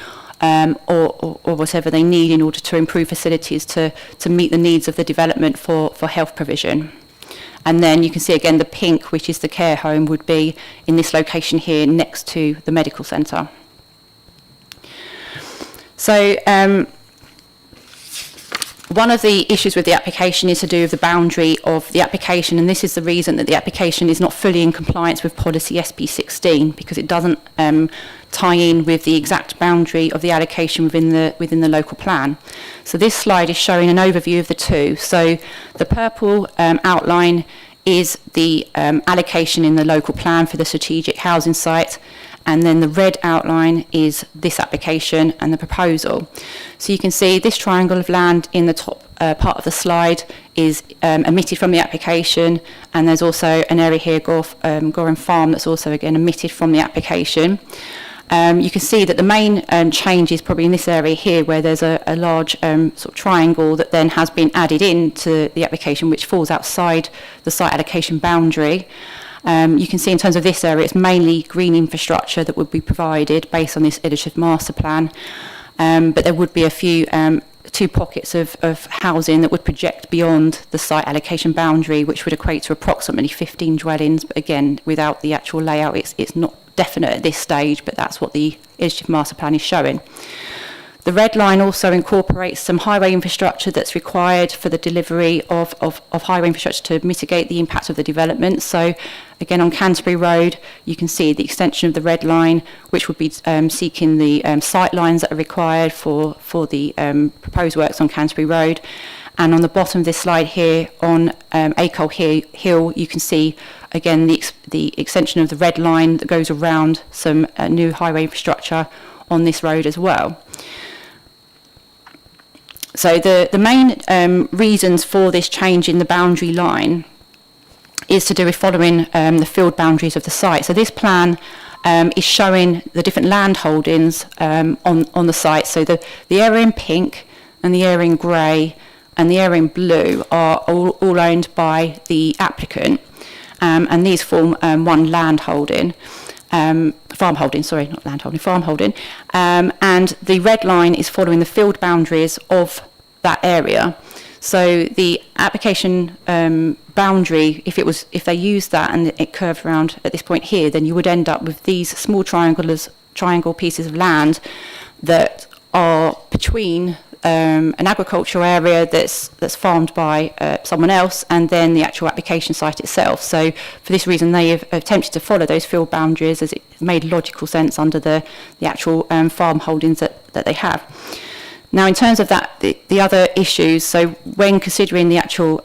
or whatever they need in order to improve facilities to meet the needs of the development for health provision. And then you can see again the pink, which is the care home, would be in this location here next to the medical centre. So one of the issues with the application is to do with the boundary of the application, and this is the reason that the application is not fully in compliance with policy SP16, because it doesn't tie in with the exact boundary of the allocation within the local plan. So this slide is showing an overview of the two. So the purple outline is the allocation in the local plan for the strategic housing site, and then the red outline is this application and the proposal. So you can see this triangle of land in the top part of the slide is omitted from the application, and there's also an area here, Gorham Farm, that's also again omitted from the application. You can see that the main change is probably in this area here, where there's a large sort of triangle that then has been added into the application, which falls outside the site allocation boundary. You can see in terms of this area, it's mainly green infrastructure that would be provided based on this illustrative master plan. But there would be a few two pockets of housing that would project beyond the site allocation boundary, which would equate to approximately 15 dwellings. But again, without the actual layout, it's not definite at this stage, but that's what the illustrative master plan is showing. The red line also incorporates some highway infrastructure that's required for the delivery of highway infrastructure to mitigate the impact of the development. So again, on Canterbury Road, you can see the extension of the red line, which would be seeking the sight lines that are required for the proposed works on Canterbury Road. And on the bottom of this slide here, on Acol Hill, you can see again the extension of the red line that goes around some new highway infrastructure on this road as well. So the main reasons for this change in the boundary line is to do with following the field boundaries of the site. So this plan is showing the different land holdings on the site. So the area in pink and the area in grey and the area in blue are all owned by the applicant, and these form one land holding. Farm holding, sorry, not land holding, farm holding, and the red line is following the field boundaries of that area. So the application boundary, if they used that and it curved around at this point here, then you would end up with these small triangle pieces of land that are between an agricultural area that's farmed by someone else and then the actual application site itself. So for this reason they have attempted to follow those field boundaries, as it made logical sense under the actual farm holdings that they have. Now in terms of that, the other issues, so when considering the actual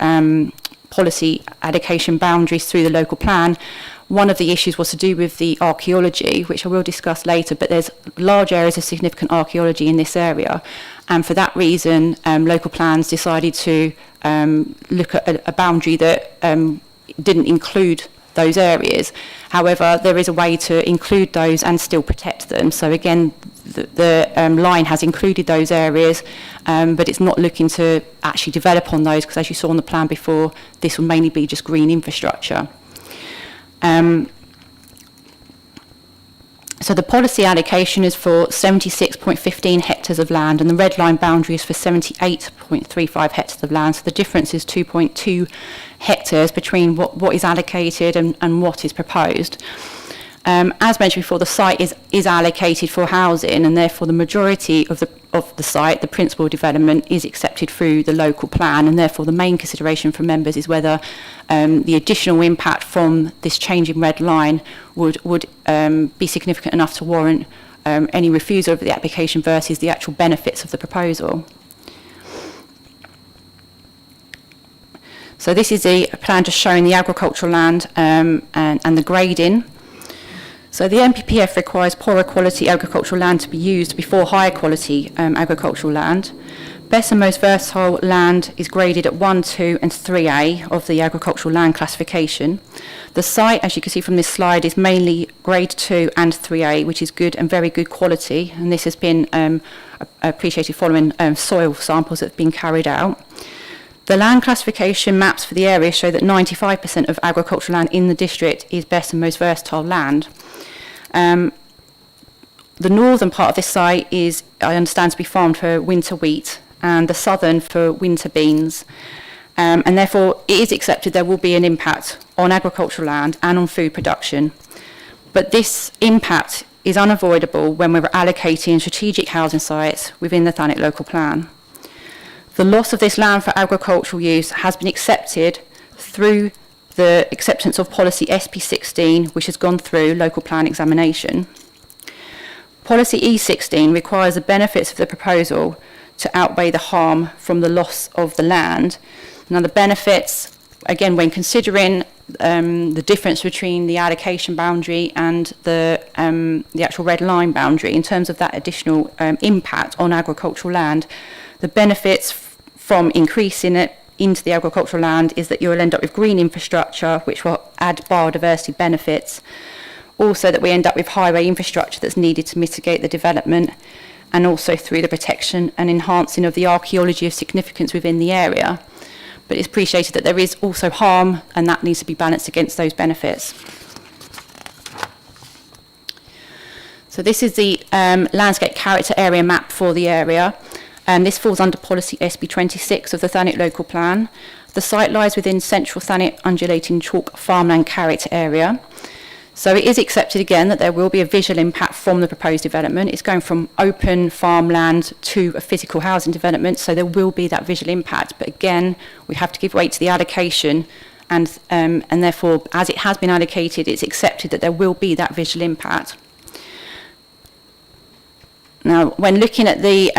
policy allocation boundaries through the local plan, one of the issues was to do with the archaeology, which I will discuss later, but there's large areas of significant archaeology in this area. And for that reason, local plans decided to look at a boundary that didn't include those areas. However, there is a way to include those and still protect them. So again, the line has included those areas, but it's not looking to actually develop on those, because as you saw on the plan before, this will mainly be just green infrastructure. So the policy allocation is for 76.15 hectares of land, and the red line boundary is for 78.35 hectares of land. So the difference is 2.2 hectares between what is allocated and what is proposed. As mentioned before, the site is allocated for housing, and therefore the majority of the site, the principal development, is accepted through the local plan, and therefore the main consideration for members is whether the additional impact from this change in red line would be significant enough to warrant any refusal of the application versus the actual benefits of the proposal. So this is a plan just showing the agricultural land and the grading. So the NPPF requires poorer quality agricultural land to be used before higher quality agricultural land. Best and most versatile land is graded at 1, 2 and 3A of the agricultural land classification. The site, as you can see from this slide, is mainly grade 2 and 3A, which is good and very good quality, and this has been appreciated following soil samples that have been carried out. The land classification maps for the area show that 95% of agricultural land in the district is best and most versatile land. The northern part of this site is, I understand, to be farmed for winter wheat, and the southern for winter beans. And therefore it is accepted there will be an impact on agricultural land and on food production. But this impact is unavoidable when we're allocating strategic housing sites within the Thanet local plan. The loss of this land for agricultural use has been accepted through the acceptance of policy SP16, which has gone through local plan examination. Policy E16 requires the benefits of the proposal to outweigh the harm from the loss of the land. Now the benefits, again, when considering the difference between the allocation boundary and the actual red line boundary, in terms of that additional impact on agricultural land, the benefits from increasing it into the agricultural land is that you'll end up with green infrastructure, which will add biodiversity benefits. Also that we end up with highway infrastructure that's needed to mitigate the development, and also through the protection and enhancing of the archaeology of significance within the area. But it's appreciated that there is also harm, and that needs to be balanced against those benefits. So this is the landscape character area map for the area. This falls under policy SB26 of the Thanet local plan. The site lies within central Thanet undulating chalk farmland character area. So it is accepted again that there will be a visual impact from the proposed development. It's going from open farmland to a physical housing development, so there will be that visual impact. But again, we have to give weight to the allocation, and therefore, as it has been allocated, it's accepted that there will be that visual impact. Now, when looking at the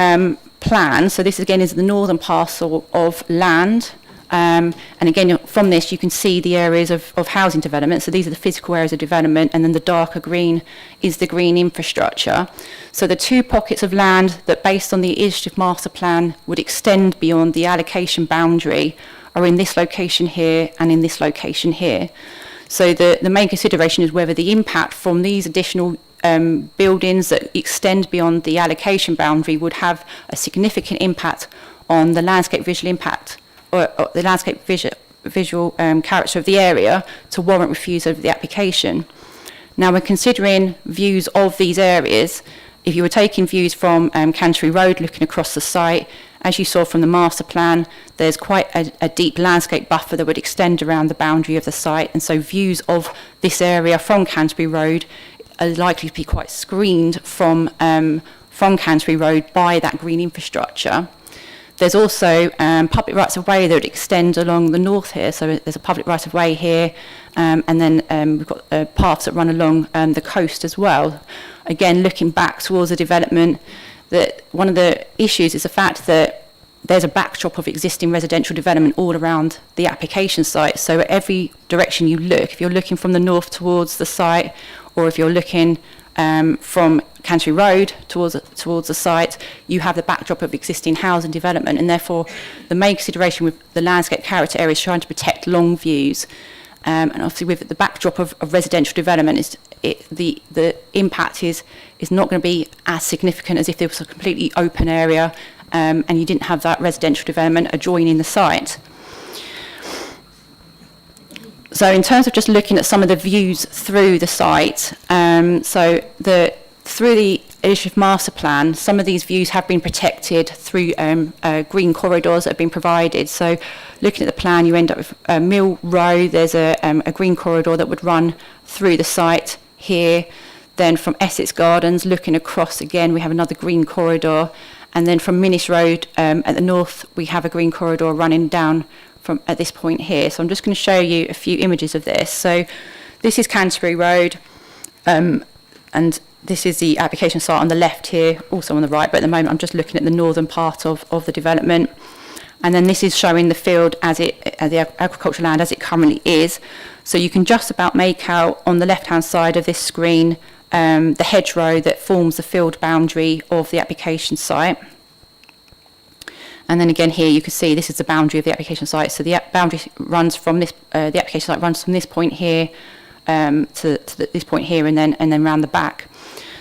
plan, so this again is the northern parcel of land. And again, from this, you can see the areas of housing development. So these are the physical areas of development, and then the darker green is the green infrastructure. So the two pockets of land that, based on the illustrative master plan, would extend beyond the allocation boundary are in this location here and in this location here. So the main consideration is whether the impact from these additional buildings that extend beyond the allocation boundary would have a significant impact on the landscape visual impact or the landscape visual character of the area to warrant refusal of the application. Now, we're considering views of these areas. If you were taking views from Canterbury Road, looking across the site, as you saw from the master plan, there's quite a deep landscape buffer that would extend around the boundary of the site, and so views of this area from Canterbury Road are likely to be quite screened from Canterbury Road by that green infrastructure. There's also public rights-of-way that would extend along the north here. So there's a public right-of-way here, and then we've got paths that run along the coast as well. Again, looking back towards the development, that one of the issues is the fact that there's a backdrop of existing residential development all around the application site. So at every direction you look, if you're looking from the north towards the site, or if you're looking from Canterbury Road towards the site, you have the backdrop of existing housing development, and therefore the main consideration with the landscape character area is trying to protect long views. And obviously with the backdrop of residential development, the impact is not going to be as significant as if there was a completely open area and you didn't have that residential development adjoining the site. So in terms of just looking at some of the views through the site, through the illustrative master plan, some of these views have been protected through green corridors that have been provided. So looking at the plan, you end up with Mill Row. There's a green corridor that would run through the site here. Then from Essex Gardens, looking across again, we have another green corridor. And then from Minnis Road at the north, we have a green corridor running down from at this point here. So I'm just going to show you a few images of this. So this is Canterbury Road, and this is the application site on the left here, also on the right, but at the moment I'm just looking at the northern part of the development. And then this is showing the field as the agricultural land as it currently is. So you can just about make out on the left-hand side of this screen the hedgerow that forms the field boundary of the application site. And then again here you can see this is the boundary of the application site. So the boundary runs from this, the application site runs from this point here to this point here, and then round the back.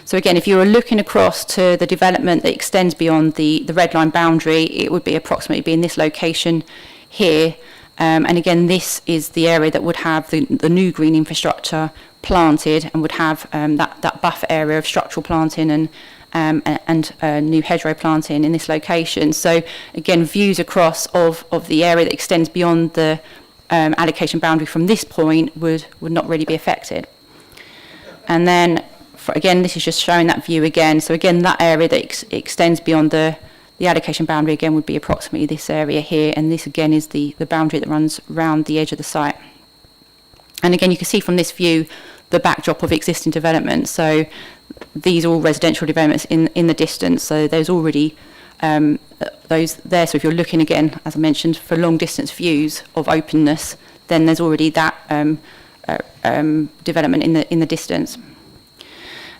So again, if you were looking across to the development that extends beyond the red line boundary, it would be approximately be in this location here. And again, this is the area that would have the new green infrastructure planted and would have that buffer area of structural planting and new hedgerow planting in this location. So again, views across of the area that extends beyond the allocation boundary from this point would not really be affected. And then again, this is just showing that view again. So again, that area that extends beyond the allocation boundary again would be approximately this area here, and this again is the boundary that runs around the edge of the site. And again, you can see from this view the backdrop of existing development. So these are all residential developments in the distance, so there's already those there. So if you're looking again, as I mentioned, for long distance views of openness, then there's already that development in the distance.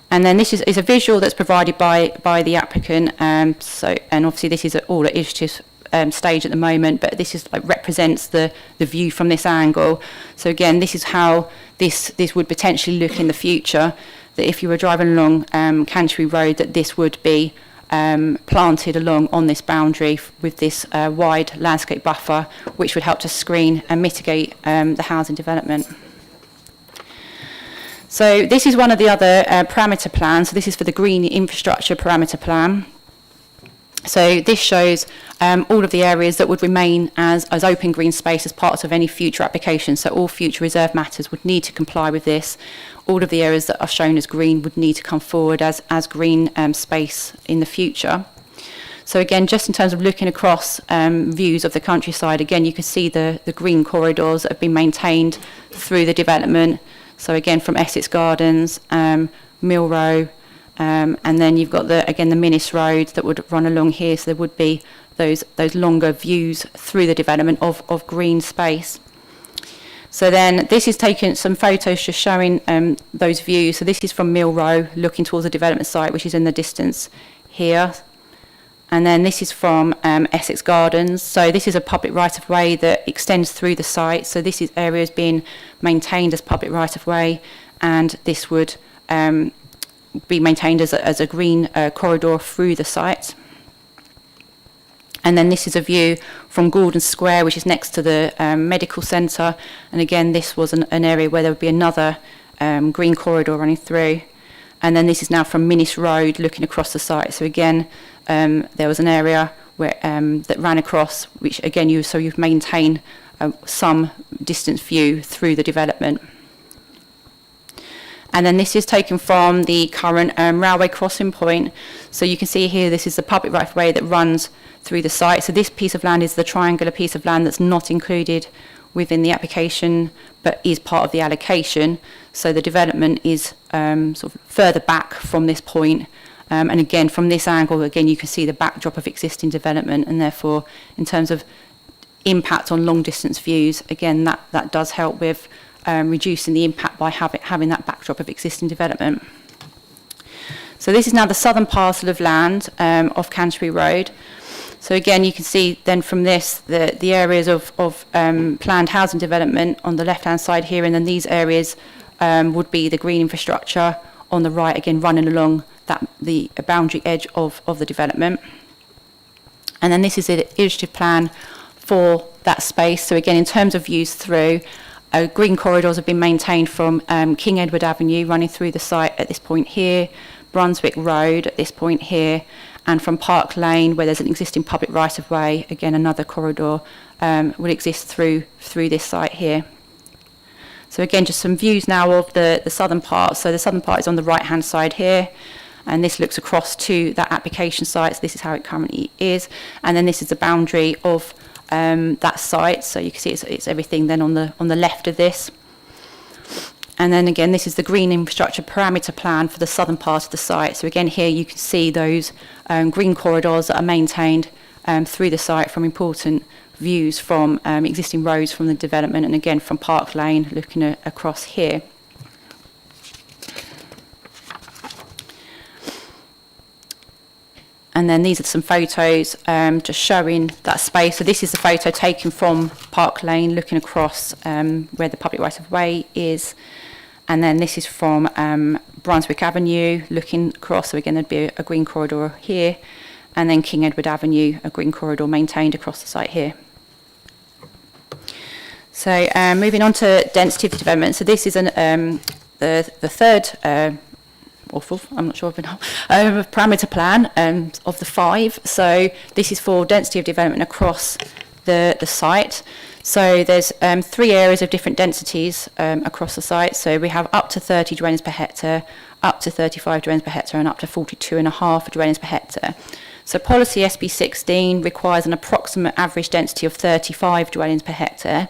And then this is a visual that's provided by the applicant. And obviously this is all at illustrative stage at the moment, but this is represents the view from this angle. So again, this is how this would potentially look in the future. That if you were driving along Canterbury Road, that this would be planted along on this boundary with this wide landscape buffer, which would help to screen and mitigate the housing development. So this is one of the other parameter plans. So this is for the green infrastructure parameter plan. So this shows all of the areas that would remain as open green space as part of any future application. So all future reserve matters would need to comply with this. All of the areas that are shown as green would need to come forward as green space in the future. So again, just in terms of looking across views of the countryside, again, you can see the green corridors that have been maintained through the development. So again, from Essex Gardens, Mill Row, And then you've got the Minnis Road that would run along here, so there would be those longer views through the development of green space. So then this is taken some photos just showing those views. So this is from Mill Row looking towards the development site, which is in the distance here. And then this is from Essex Gardens. So this is a public right-of-way that extends through the site. So this is areas being maintained as public right-of-way, and this would be maintained as a green corridor through the site. And then this is a view from Gordon Square, which is next to the medical centre. And again, this was an area where there would be another green corridor running through. And then this is now from Minnis Road looking across the site. So again, there was an area where that ran across, which again, you've maintained some distance view through the development. And then this is taken from the current railway crossing point. So you can see here, this is the public right-of-way that runs through the site. So this piece of land is the triangular piece of land that's not included within the application, but is part of the allocation. So the development is sort of further back from this point. And again, from this angle, again, you can see the backdrop of existing development, and therefore, in terms of impact on long distance views, again, that does help with reducing the impact by having that backdrop of existing development. So this is now the southern parcel of land off Canterbury Road. So again, you can see then from this the areas of planned housing development on the left-hand side here, and then these areas would be the green infrastructure on the right, again running along the boundary edge of the development. And then this is the illustrative plan for that space. So again, in terms of views through, green corridors have been maintained from King Edward Avenue running through the site at this point here, Brunswick Road at this point here, and from Park Lane, where there's an existing public right-of-way, again another corridor will exist through this site here. So again, just some views now of the southern part. So the southern part is on the right-hand side here, and this looks across to that application site. So this is how it currently is, and then this is the boundary of that site. So you can see it's everything then on the left of this. And then again, this is the green infrastructure parameter plan for the southern part of the site. So again, here you can see those green corridors that are maintained through the site from important views from existing roads from the development, and again from Park Lane looking across here. And then these are some photos just showing that space. So this is the photo taken from Park Lane looking across where the public right-of-way is. And then this is from Brunswick Avenue looking across. So again, there'd be a green corridor here. And then King Edward Avenue, a green corridor maintained across the site here. So moving on to density of the development. So this is the third or fourth, I'm not sure, parameter plan of the 5. So this is for density of development across the site. So there's 3 areas of different densities across the site. So we have up to 30 dwellings per hectare, up to 35 dwellings per hectare, and up to 42.5 dwellings per hectare. So policy SB 16 requires an approximate average density of 35 dwellings per hectare.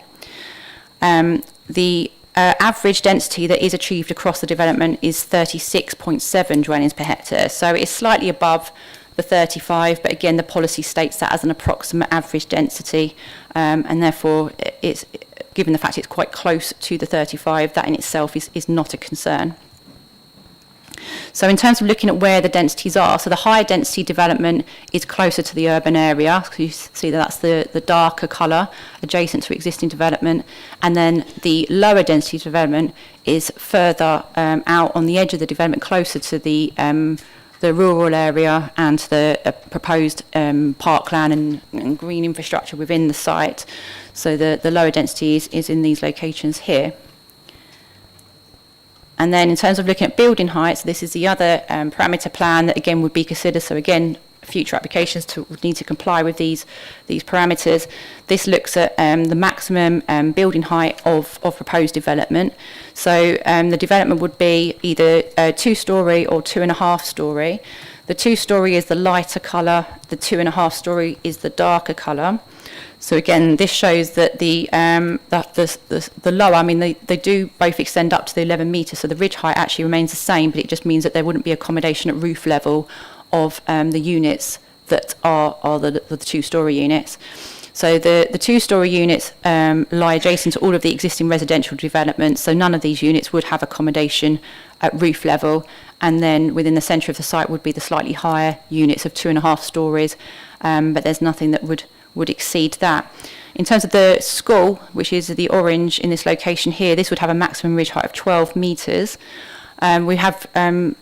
The average density that is achieved across the development is 36.7 dwellings per hectare. So it's slightly above the 35, but again, the policy states that as an approximate average density, and therefore, it's given the fact it's quite close to the 35, that in itself is not a concern. So in terms of looking at where the densities are, so the higher density development is closer to the urban area. So you see that that's the darker colour adjacent to existing development, and then the lower density development is further out on the edge of the development, closer to the rural area and the proposed parkland and green infrastructure within the site. So the lower density is in these locations here. And then in terms of looking at building heights, this is the other parameter plan that again would be considered. So again, future applications would need to comply with these parameters. This looks at the maximum building height of proposed development. So the development would be either 2-storey or 2.5-storey. The 2-storey is the lighter colour, the 2.5-storey is the darker colour. So again, this shows that the lower, I mean, they do both extend up to the 11 metres, so the ridge height actually remains the same, but it just means that there wouldn't be accommodation at roof level of the units that are the two-storey units. So the two-storey units lie adjacent to all of the existing residential developments, so none of these units would have accommodation at roof level, and then within the centre of the site would be the slightly higher units of 2.5 storeys, but there's nothing that would exceed that. In terms of the school, which is the orange in this location here, this would have a maximum ridge height of 12 metres. We have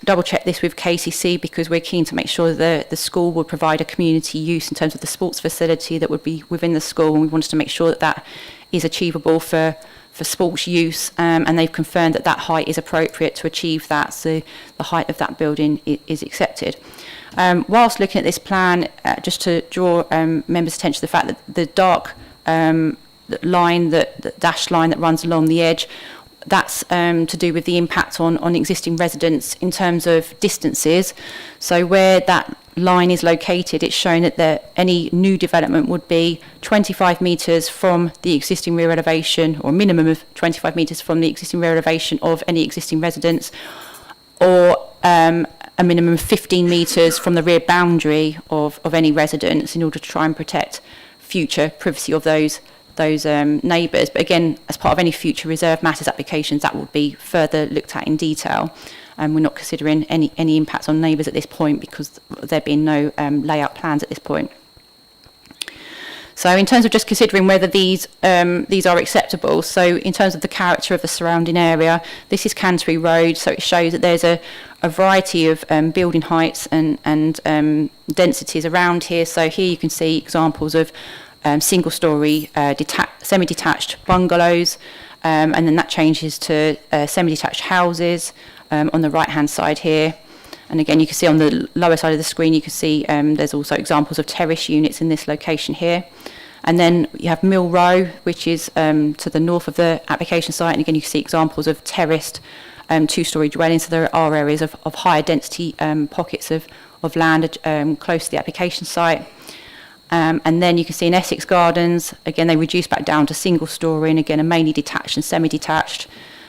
double-checked this with KCC because we're keen to make sure that the school would provide a community use in terms of the sports facility that would be within the school, and we wanted to make sure that that is achievable for sports use, and they've confirmed that that height is appropriate to achieve that, so the height of that building is accepted. Whilst looking at this plan, just to draw members' attention to the fact that the dark line, the dashed line that runs along the edge, that's to do with the impact on existing residents in terms of distances. So where that line is located, it's shown that any new development would be 25 metres from the existing rear elevation, or a minimum of 25 metres from the existing rear elevation of any existing residents, or a minimum of 15 metres from the rear boundary of any residents, in order to try and protect future privacy of those neighbours. But again, as part of any future reserve matters applications, that will be further looked at in detail. We're not considering any impacts on neighbours at this point because there being no layout plans at this point. So in terms of just considering whether these are acceptable, so in terms of the character of the surrounding area, this is Canterbury Road, so it shows that there's a variety of building heights and densities around here. So here you can see examples of single-storey semi-detached bungalows, and then that changes to semi-detached houses on the right-hand side here. And again, you can see on the lower side of the screen, you can see there's also examples of terrace units in this location here. And then you have Mill Row, which is to the north of the application site. And again, you can see examples of terraced two-storey dwellings. So there are areas of higher density pockets of land close to the application site. And then you can see in Essex Gardens, again, they reduce back down to single-storey, and again, are mainly detached and semi-detached.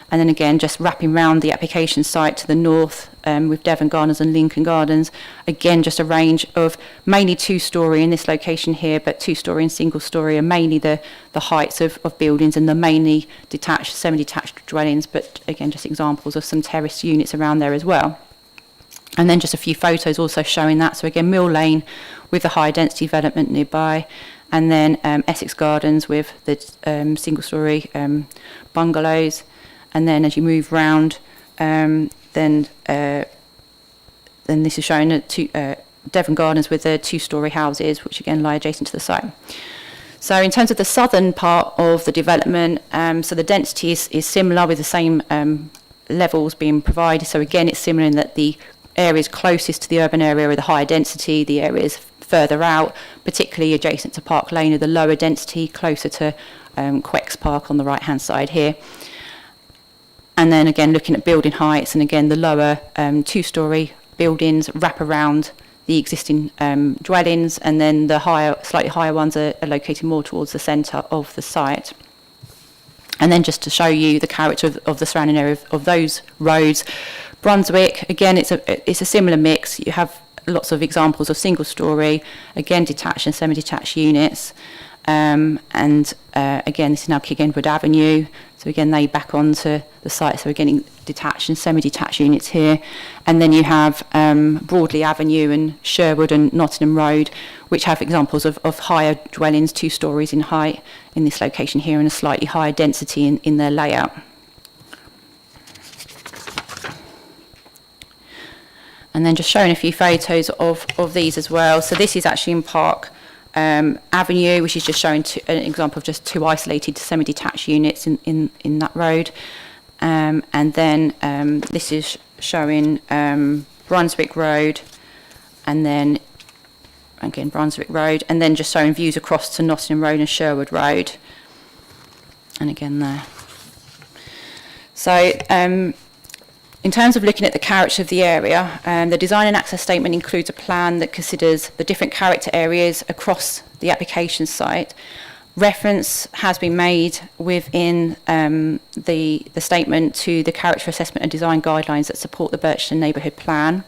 And then again, just wrapping round the application site to the north with Devon Gardens and Lincoln Gardens. Again, just a range of mainly two-storey in this location here, but two-storey and single-storey are mainly the heights of buildings, and the mainly detached, semi-detached dwellings, but again, just examples of some terraced units around there as well. And then just a few photos also showing that. So again, Mill Lane with the high density development nearby, and then Essex Gardens with the single-storey bungalows. And then as you move round, then this is showing Devon Gardens with the two-storey houses, which again lie adjacent to the site. So in terms of the southern part of the development, so the density is similar, with the same levels being provided. So again, it's similar in that the areas closest to the urban area are the higher density, the areas further out, particularly adjacent to Park Lane, are the lower density, closer to Quex Park on the right-hand side here. And then again, looking at building heights, and again, the lower two-storey buildings wrap around the existing dwellings, and then the slightly higher ones are located more towards the centre of the site. And then just to show you the character of the surrounding area of those roads, Brunswick, again, it's a similar mix. You have lots of examples of single-storey, again, detached and semi-detached units. And again, this is now Kiggenwood Avenue. So again, they back onto the site. So we're getting detached and semi-detached units here. And then you have Broadley Avenue and Sherwood and Nottingham Road, which have examples of higher dwellings, 2 stories in height in this location here, and a slightly higher density in their layout. And then just showing a few photos of these as well. So this is actually in Park Avenue, which is just showing an example of just 2 isolated semi-detached units in that road. And then this is showing Brunswick Road, and then again Brunswick Road, and then just showing views across to Nottingham Road and Sherwood Road. And again there. So in terms of looking at the character of the area, the design and access statement includes a plan that considers the different character areas across the application site. Reference has been made within the statement to the character assessment and design guidelines that support the Birchton neighbourhood plan.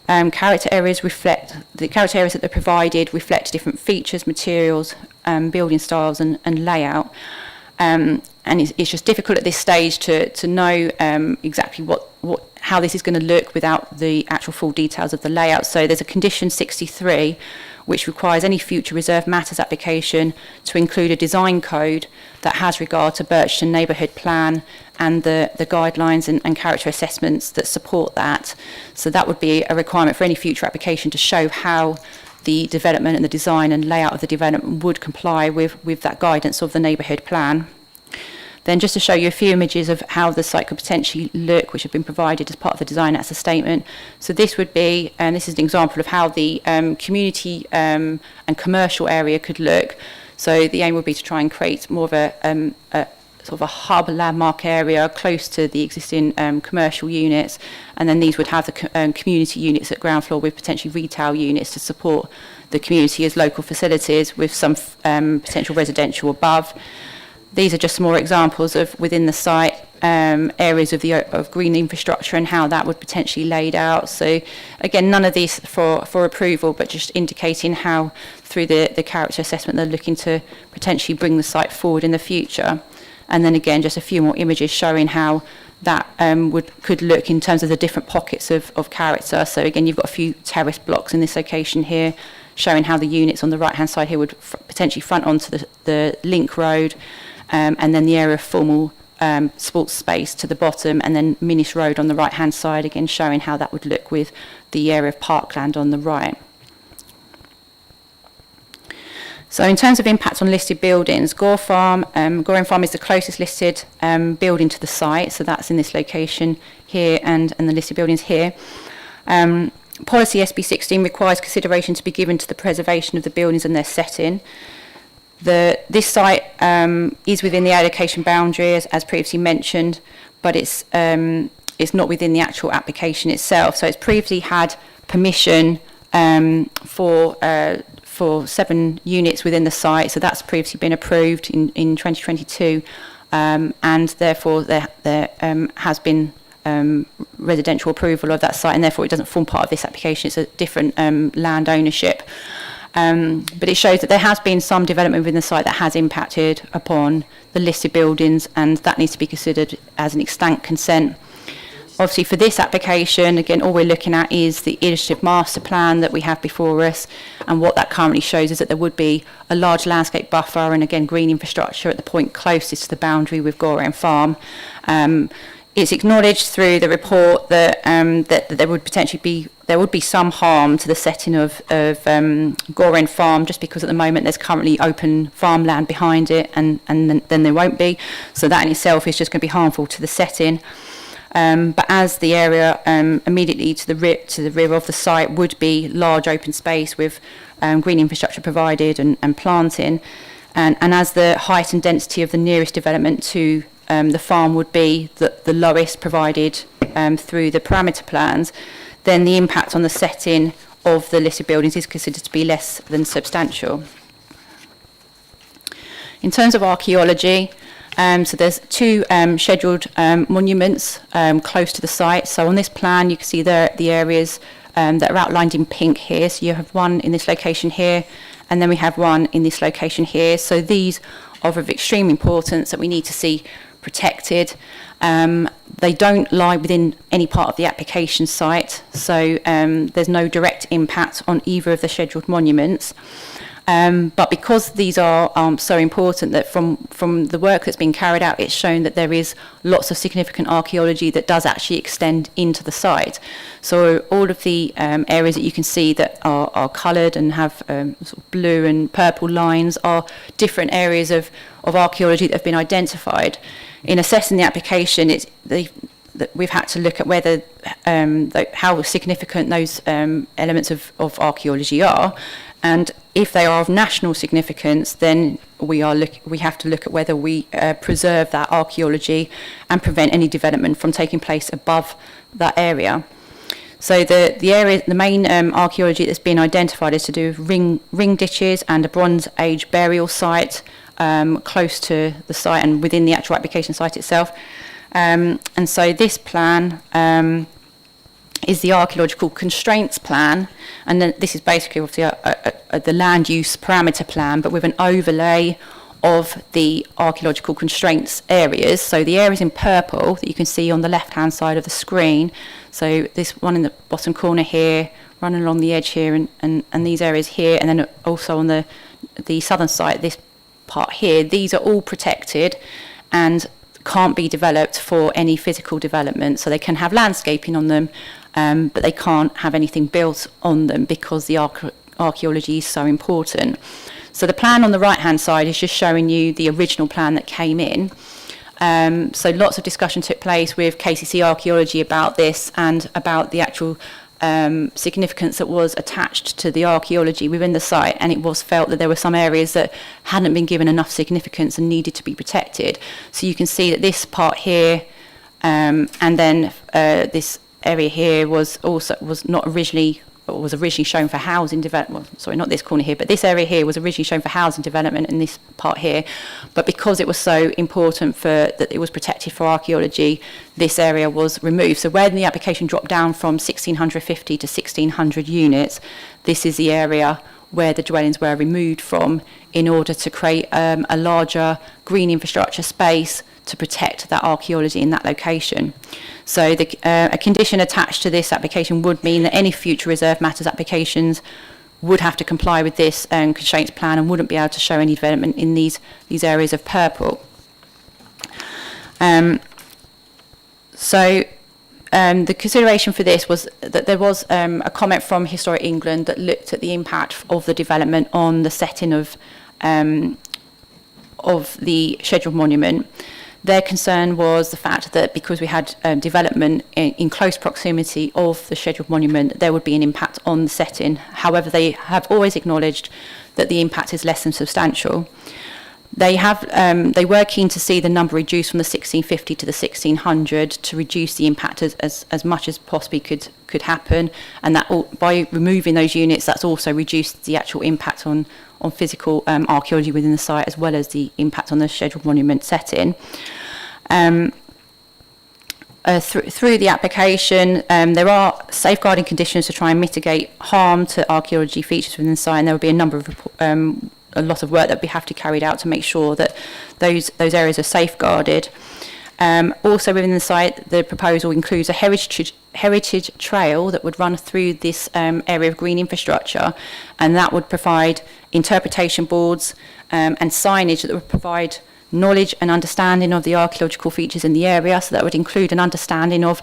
Character areas that are provided reflect different features, materials, building styles and layout. And it's just difficult at this stage to know exactly how this is going to look without the actual full details of the layout. So there's a condition 63 which requires any future reserved matters application to include a design code that has regard to Birchton neighbourhood plan and the guidelines and character assessments that support that. So that would be a requirement for any future application to show how the development and the design and layout of the development would comply with that guidance of the neighbourhood plan. Then just to show you a few images of how the site could potentially look, which have been provided as part of the design access statement. So this would be, and this is an example of how the community and commercial area could look. So the aim would be to try and create more of a sort of a hub landmark area close to the existing commercial units, and then these would have the community units at ground floor with potentially retail units to support the community as local facilities with some potential residential above. These are just some more examples of within the site areas of green infrastructure and how that would potentially laid out. So again, none of these for approval, but just indicating how through the character assessment they're looking to potentially bring the site forward in the future. And then again, just a few more images showing how that could look in terms of the different pockets of character. So again, you've got a few terrace blocks in this location here, showing how the units on the right-hand side here would potentially front onto the link road. And then the area of formal sports space to the bottom, and then Minis Road on the right-hand side, again showing how that would look with the area of parkland on the right. So in terms of impact on listed buildings, Goring Farm is the closest listed building to the site, so that's in this location here and the listed buildings here. Policy SB16 requires consideration to be given to the preservation of the buildings and their setting. This site is within the allocation boundaries, as previously mentioned, but it's not within the actual application itself. So it's previously had permission for 7 units within the site, so that's previously been approved in 2022, and therefore there has been residential approval of that site, and therefore it doesn't form part of this application. It's a different land ownership. But it shows that there has been some development within the site that has impacted upon the listed buildings, and that needs to be considered as an extant consent. Obviously for this application, again, all we're looking at is the illustrative master plan that we have before us, and what that currently shows is that there would be a large landscape buffer and again green infrastructure at the point closest to the boundary with Goring Farm. It's acknowledged through the report that that there would potentially be some harm to the setting of Goring Farm, just because at the moment there's currently open farmland behind it, and then there won't be. So that in itself is just going to be harmful to the setting. But as the area immediately to the rear of the site would be large open space with green infrastructure provided and planting, and as the height and density of the nearest development to the farm would be the lowest provided through the parameter plans, then the impact on the setting of the listed buildings is considered to be less than substantial. In terms of archaeology, so there's 2 scheduled monuments close to the site. So on this plan you can see the areas that are outlined in pink here. So you have one in this location here, and then we have one in this location here. So these are of extreme importance that we need to see protected. They don't lie within any part of the application site, so there's no direct impact on either of the scheduled monuments. But because these are so important, that from the work that's been carried out, it's shown that there is lots of significant archaeology that does actually extend into the site. So all of the areas that you can see that are coloured and have sort of blue and purple lines are different areas of archaeology that have been identified. In assessing the application, we've had to look at whether how significant those elements of archaeology are, and if they are of national significance, then we have to look at whether we preserve that archaeology and prevent any development from taking place above that area. So the main archaeology that's been identified is to do with ring ditches and a Bronze Age burial site close to the site and within the actual application site itself. And so this plan is the archaeological constraints plan, and then this is basically obviously the land use parameter plan, but with an overlay of the archaeological constraints areas. So the areas in purple that you can see on the left-hand side of the screen, so this one in the bottom corner here, running along the edge here, and these areas here, and then also on the southern side, this part here, these are all protected and can't be developed for any physical development. So they can have landscaping on them, but they can't have anything built on them because the archaeology is so important. So the plan on the right-hand side is just showing you the original plan that came in. So lots of discussion took place with KCC Archaeology about this and about the actual significance that was attached to the archaeology within the site, and it was felt that there were some areas that hadn't been given enough significance and needed to be protected. So you can see that this part here and then this area here was originally shown for housing development. Well, sorry, not this corner here, but this area here was originally shown for housing development in this part here. But because it was so important that it was protected for archaeology, this area was removed. So when the application dropped down from 1,650 to 1,600 units, this is the area where the dwellings were removed from in order to create a larger green infrastructure space to protect that archaeology in that location. So a condition attached to this application would mean that any future reserve matters applications would have to comply with this constraints plan and wouldn't be able to show any development in these areas of purple. The consideration for this was that there was a comment from Historic England that looked at the impact of the development on the setting of the scheduled monument. Their concern was the fact that because we had development in close proximity of the scheduled monument, there would be an impact on the setting. However, they have always acknowledged that the impact is less than substantial. They were keen to see the number reduced from the 1,650 to the 1,600 to reduce the impact as much as possibly could happen, and that by removing those units, that's also reduced the actual impact on physical archaeology within the site, as well as the impact on the scheduled monument setting. Through the application, there are safeguarding conditions to try and mitigate harm to archaeology features within the site, and there will be a lot of work that we have to carry out to make sure that those areas are safeguarded. Also within the site, the proposal includes a heritage trail that would run through this area of green infrastructure, and that would provide interpretation boards and signage that would provide knowledge and understanding of the archaeological features in the area. So that would include an understanding of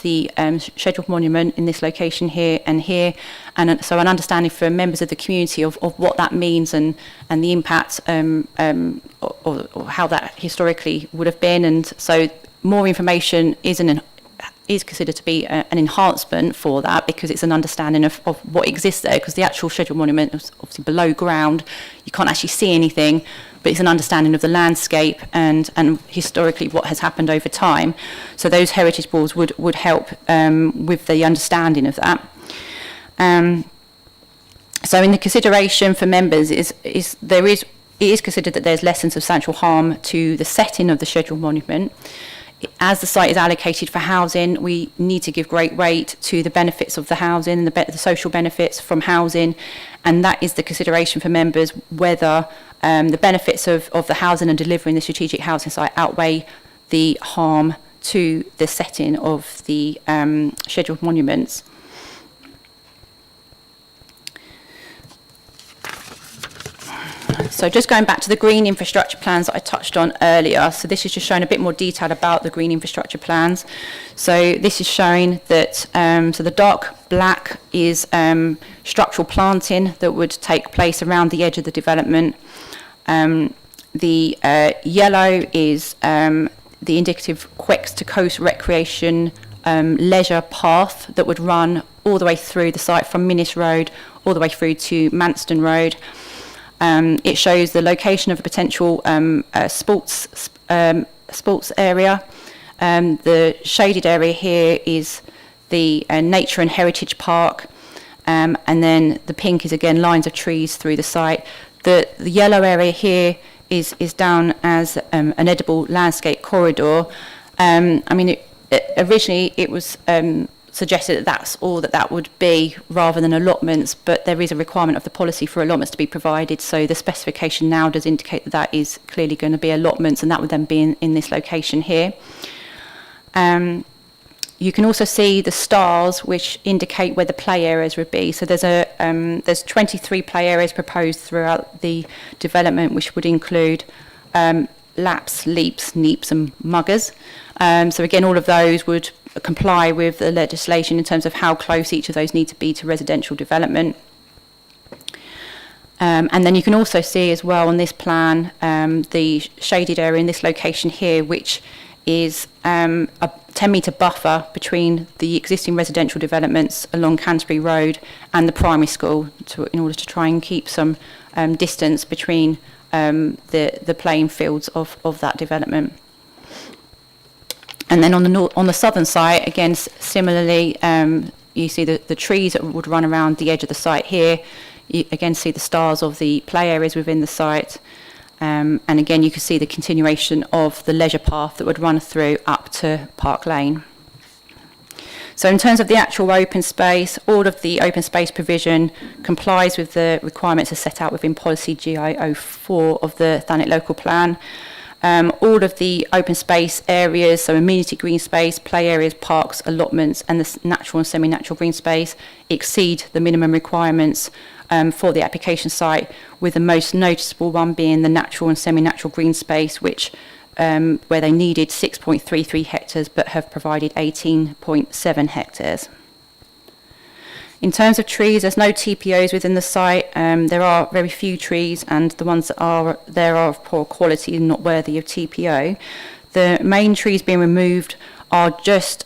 the scheduled monument in this location here, and so an understanding for members of the community of what that means and the impact or how that historically would have been. And so more information is considered to be an enhancement for that, because it's an understanding of what exists there, because the actual scheduled monument is obviously below ground. You can't actually see anything, but it's an understanding of the landscape and historically what has happened over time. So those heritage boards would help with the understanding of that. So in the consideration for members it is considered that there's less than substantial harm to the setting of the scheduled monument. As the site is allocated for housing, we need to give great weight to the benefits of the housing and the social benefits from housing, and that is the consideration for members, whether the benefits of the housing and delivering the strategic housing site outweigh the harm to the setting of the scheduled monuments. So just going back to the green infrastructure plans that I touched on earlier. So this is just showing a bit more detail about the green infrastructure plans. So this is showing that, so the dark black is structural planting that would take place around the edge of the development. The yellow is the indicative Quex to Coast recreation leisure path that would run all the way through the site from Minnis Road all the way through to Manston Road. It shows the location of a potential sports area. The shaded area here is the Nature and Heritage Park, and then the pink is again lines of trees through the site. The yellow area here is down as an edible landscape corridor. Originally it was suggested that that's all that would be rather than allotments, but there is a requirement of the policy for allotments to be provided, so the specification now does indicate that that is clearly going to be allotments, and that would then be in this location here. You can also see the stars which indicate where the play areas would be. So there's 23 play areas proposed throughout the development, which would include laps, leaps, neeps and muggers. So again, all of those would comply with the legislation in terms of how close each of those need to be to residential development. And then you can also see as well on this plan the shaded area in this location here, which is a 10-metre buffer between the existing residential developments along Canterbury Road and the primary school in order to try and keep some distance between the playing fields of that development. And then on the southern side, again, similarly, you see the trees that would run around the edge of the site here. You again see the stars of the play areas within the site. And again, you can see the continuation of the leisure path that would run through up to Park Lane. So in terms of the actual open space, all of the open space provision complies with the requirements as set out within policy GI04 of the Thanet local plan. All of the open space areas, so amenity green space, play areas, parks, allotments, and the natural and semi-natural green space exceed the minimum requirements for the application site, with the most noticeable one being the natural and semi-natural green space, which where they needed 6.33 hectares but have provided 18.7 hectares. In terms of trees, there's no TPOs within the site. There are very few trees, and the ones that are there are of poor quality and not worthy of TPO. The main trees being removed are just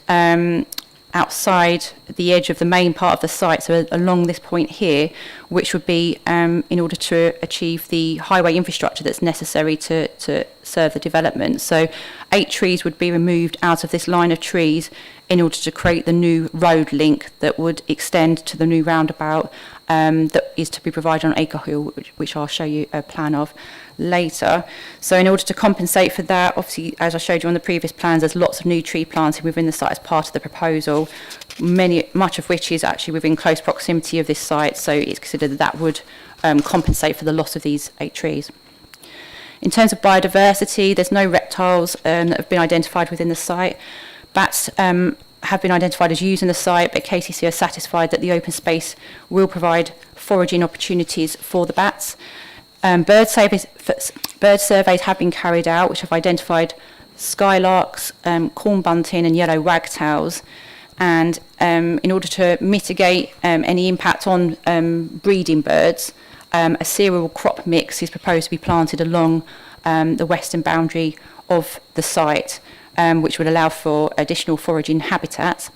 outside the edge of the main part of the site, so along this point here, which would be in order to achieve the highway infrastructure that's necessary to serve the development. So 8 trees would be removed out of this line of trees in order to create the new road link that would extend to the new roundabout that is to be provided on Acre Hill, which I'll show you a plan of later. So in order to compensate for that, obviously, as I showed you on the previous plans, there's lots of new tree planting within the site as part of the proposal, much of which is actually within close proximity of this site, so it's considered that would compensate for the loss of these 8 trees. In terms of biodiversity, there's no reptiles that have been identified within the site. Bats have been identified as using the site, but KCC are satisfied that the open space will provide foraging opportunities for the bats. Bird surveys have been carried out, which have identified skylarks, corn bunting and yellow wagtails. And in order to mitigate any impact on breeding birds, a cereal crop mix is proposed to be planted along the western boundary of the site, which would allow for additional foraging habitats.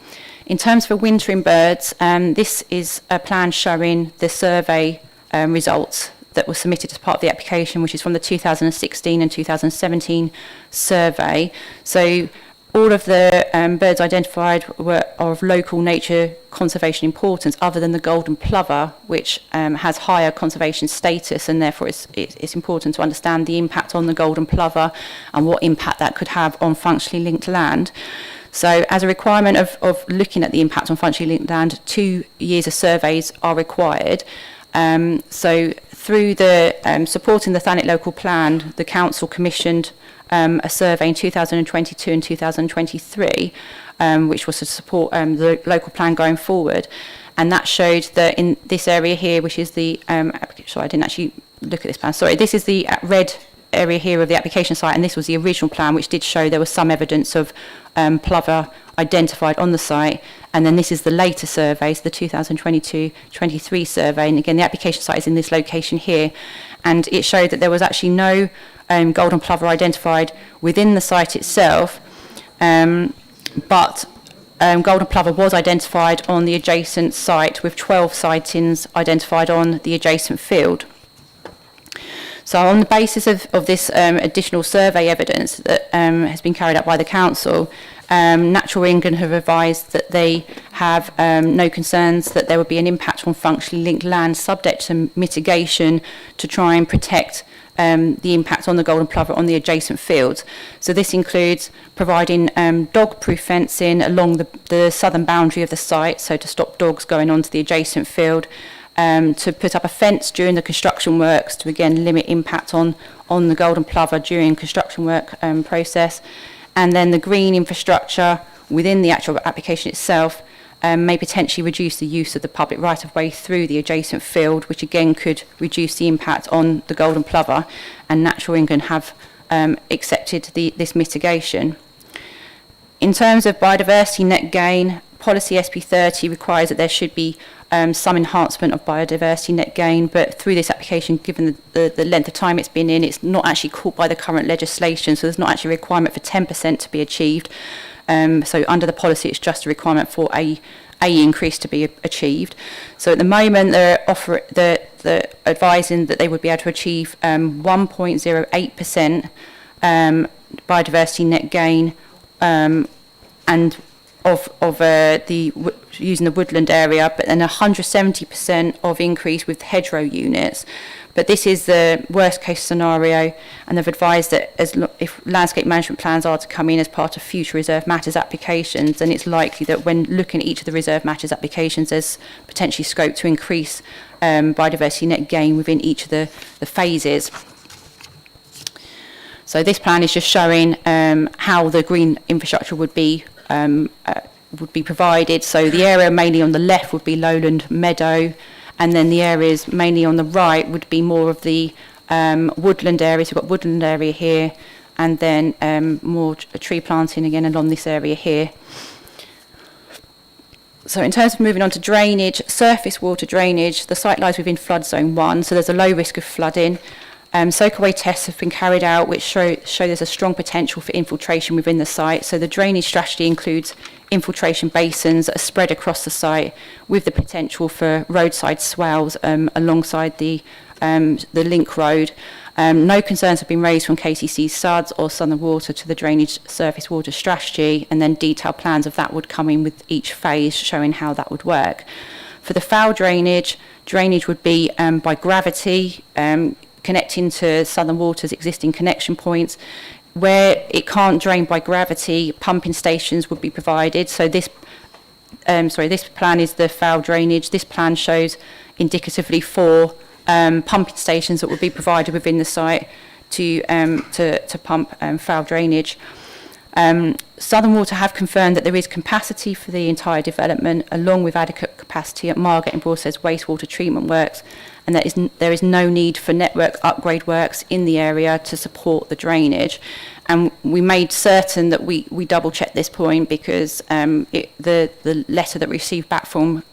In terms of wintering birds, this is a plan showing the survey results that were submitted as part of the application, which is from the 2016 and 2017 survey. So all of the birds identified are of local nature conservation importance, other than the golden plover, which has higher conservation status, and therefore it's important to understand the impact on the golden plover and what impact that could have on functionally linked land. So as a requirement of looking at the impact on functionally linked land, 2 years of surveys are required. So through the supporting the Thanet local plan, the council commissioned a survey in 2022 and 2023, which was to support the local plan going forward. And that showed that in this area here, which is the, sorry, I didn't actually look at this plan. Sorry, this is the red area here of the application site, and this was the original plan, which did show there was some evidence of plover identified on the site. And then this is the later survey, so the 2022-23 survey. And again, the application site is in this location here. And it showed that there was actually no golden plover identified within the site itself, but golden plover was identified on the adjacent site, with 12 sightings identified on the adjacent field. So on the basis of this additional survey evidence that has been carried out by the council, Natural England have advised that they have no concerns that there would be an impact on functionally linked land subject to mitigation to try and protect the impact on the golden plover on the adjacent fields. So this includes providing dog-proof fencing along the southern boundary of the site, so to stop dogs going onto the adjacent field, to put up a fence during the construction works to again limit impact on the golden plover during construction work process. And then the green infrastructure within the actual application itself may potentially reduce the use of the public right-of-way through the adjacent field, which again could reduce the impact on the golden plover, and Natural England have accepted this mitigation. In terms of biodiversity net gain, policy SP30 requires that there should be some enhancement of biodiversity net gain, but through this application, given the length of time it's been in, it's not actually caught by the current legislation, so there's not actually a requirement for 10% to be achieved. So under the policy, it's just a requirement for a increase to be achieved. So at the moment, they're advising that they would be able to achieve 1.08% biodiversity net gain, and using the woodland area, but then 170% of increase with hedgerow units. But this is the worst case scenario, and they've advised that if landscape management plans are to come in as part of future reserve matters applications, then it's likely that when looking at each of the reserve matters applications, there's potentially scope to increase biodiversity net gain within each of the phases. So this plan is just showing how the green infrastructure would be provided. So the area mainly on the left would be lowland meadow, and then the areas mainly on the right would be more of the woodland areas. We've got woodland area here, and then more tree planting again along this area here. So in terms of moving on to drainage, surface water drainage, the site lies within flood zone 1, so there's a low risk of flooding. Soakaway tests have been carried out which show there's a strong potential for infiltration within the site. So the drainage strategy includes infiltration basins that are spread across the site with the potential for roadside swales alongside the link road. No concerns have been raised from KCC SUDS or Southern Water to the drainage surface water strategy, and then detailed plans of that would come in with each phase showing how that would work. For the foul drainage would be by gravity, connecting to Southern Water's existing connection points. Where it can't drain by gravity, pumping stations would be provided. So this plan is the foul drainage. This plan shows indicatively 4 pumping stations that would be provided within the site to pump foul drainage. Southern Water have confirmed that there is capacity for the entire development, along with adequate capacity at Margate and Broadstairs wastewater treatment works, and there is no need for network upgrade works in the area to support the drainage. And we made certain that we double-checked this point because the letter that we received back from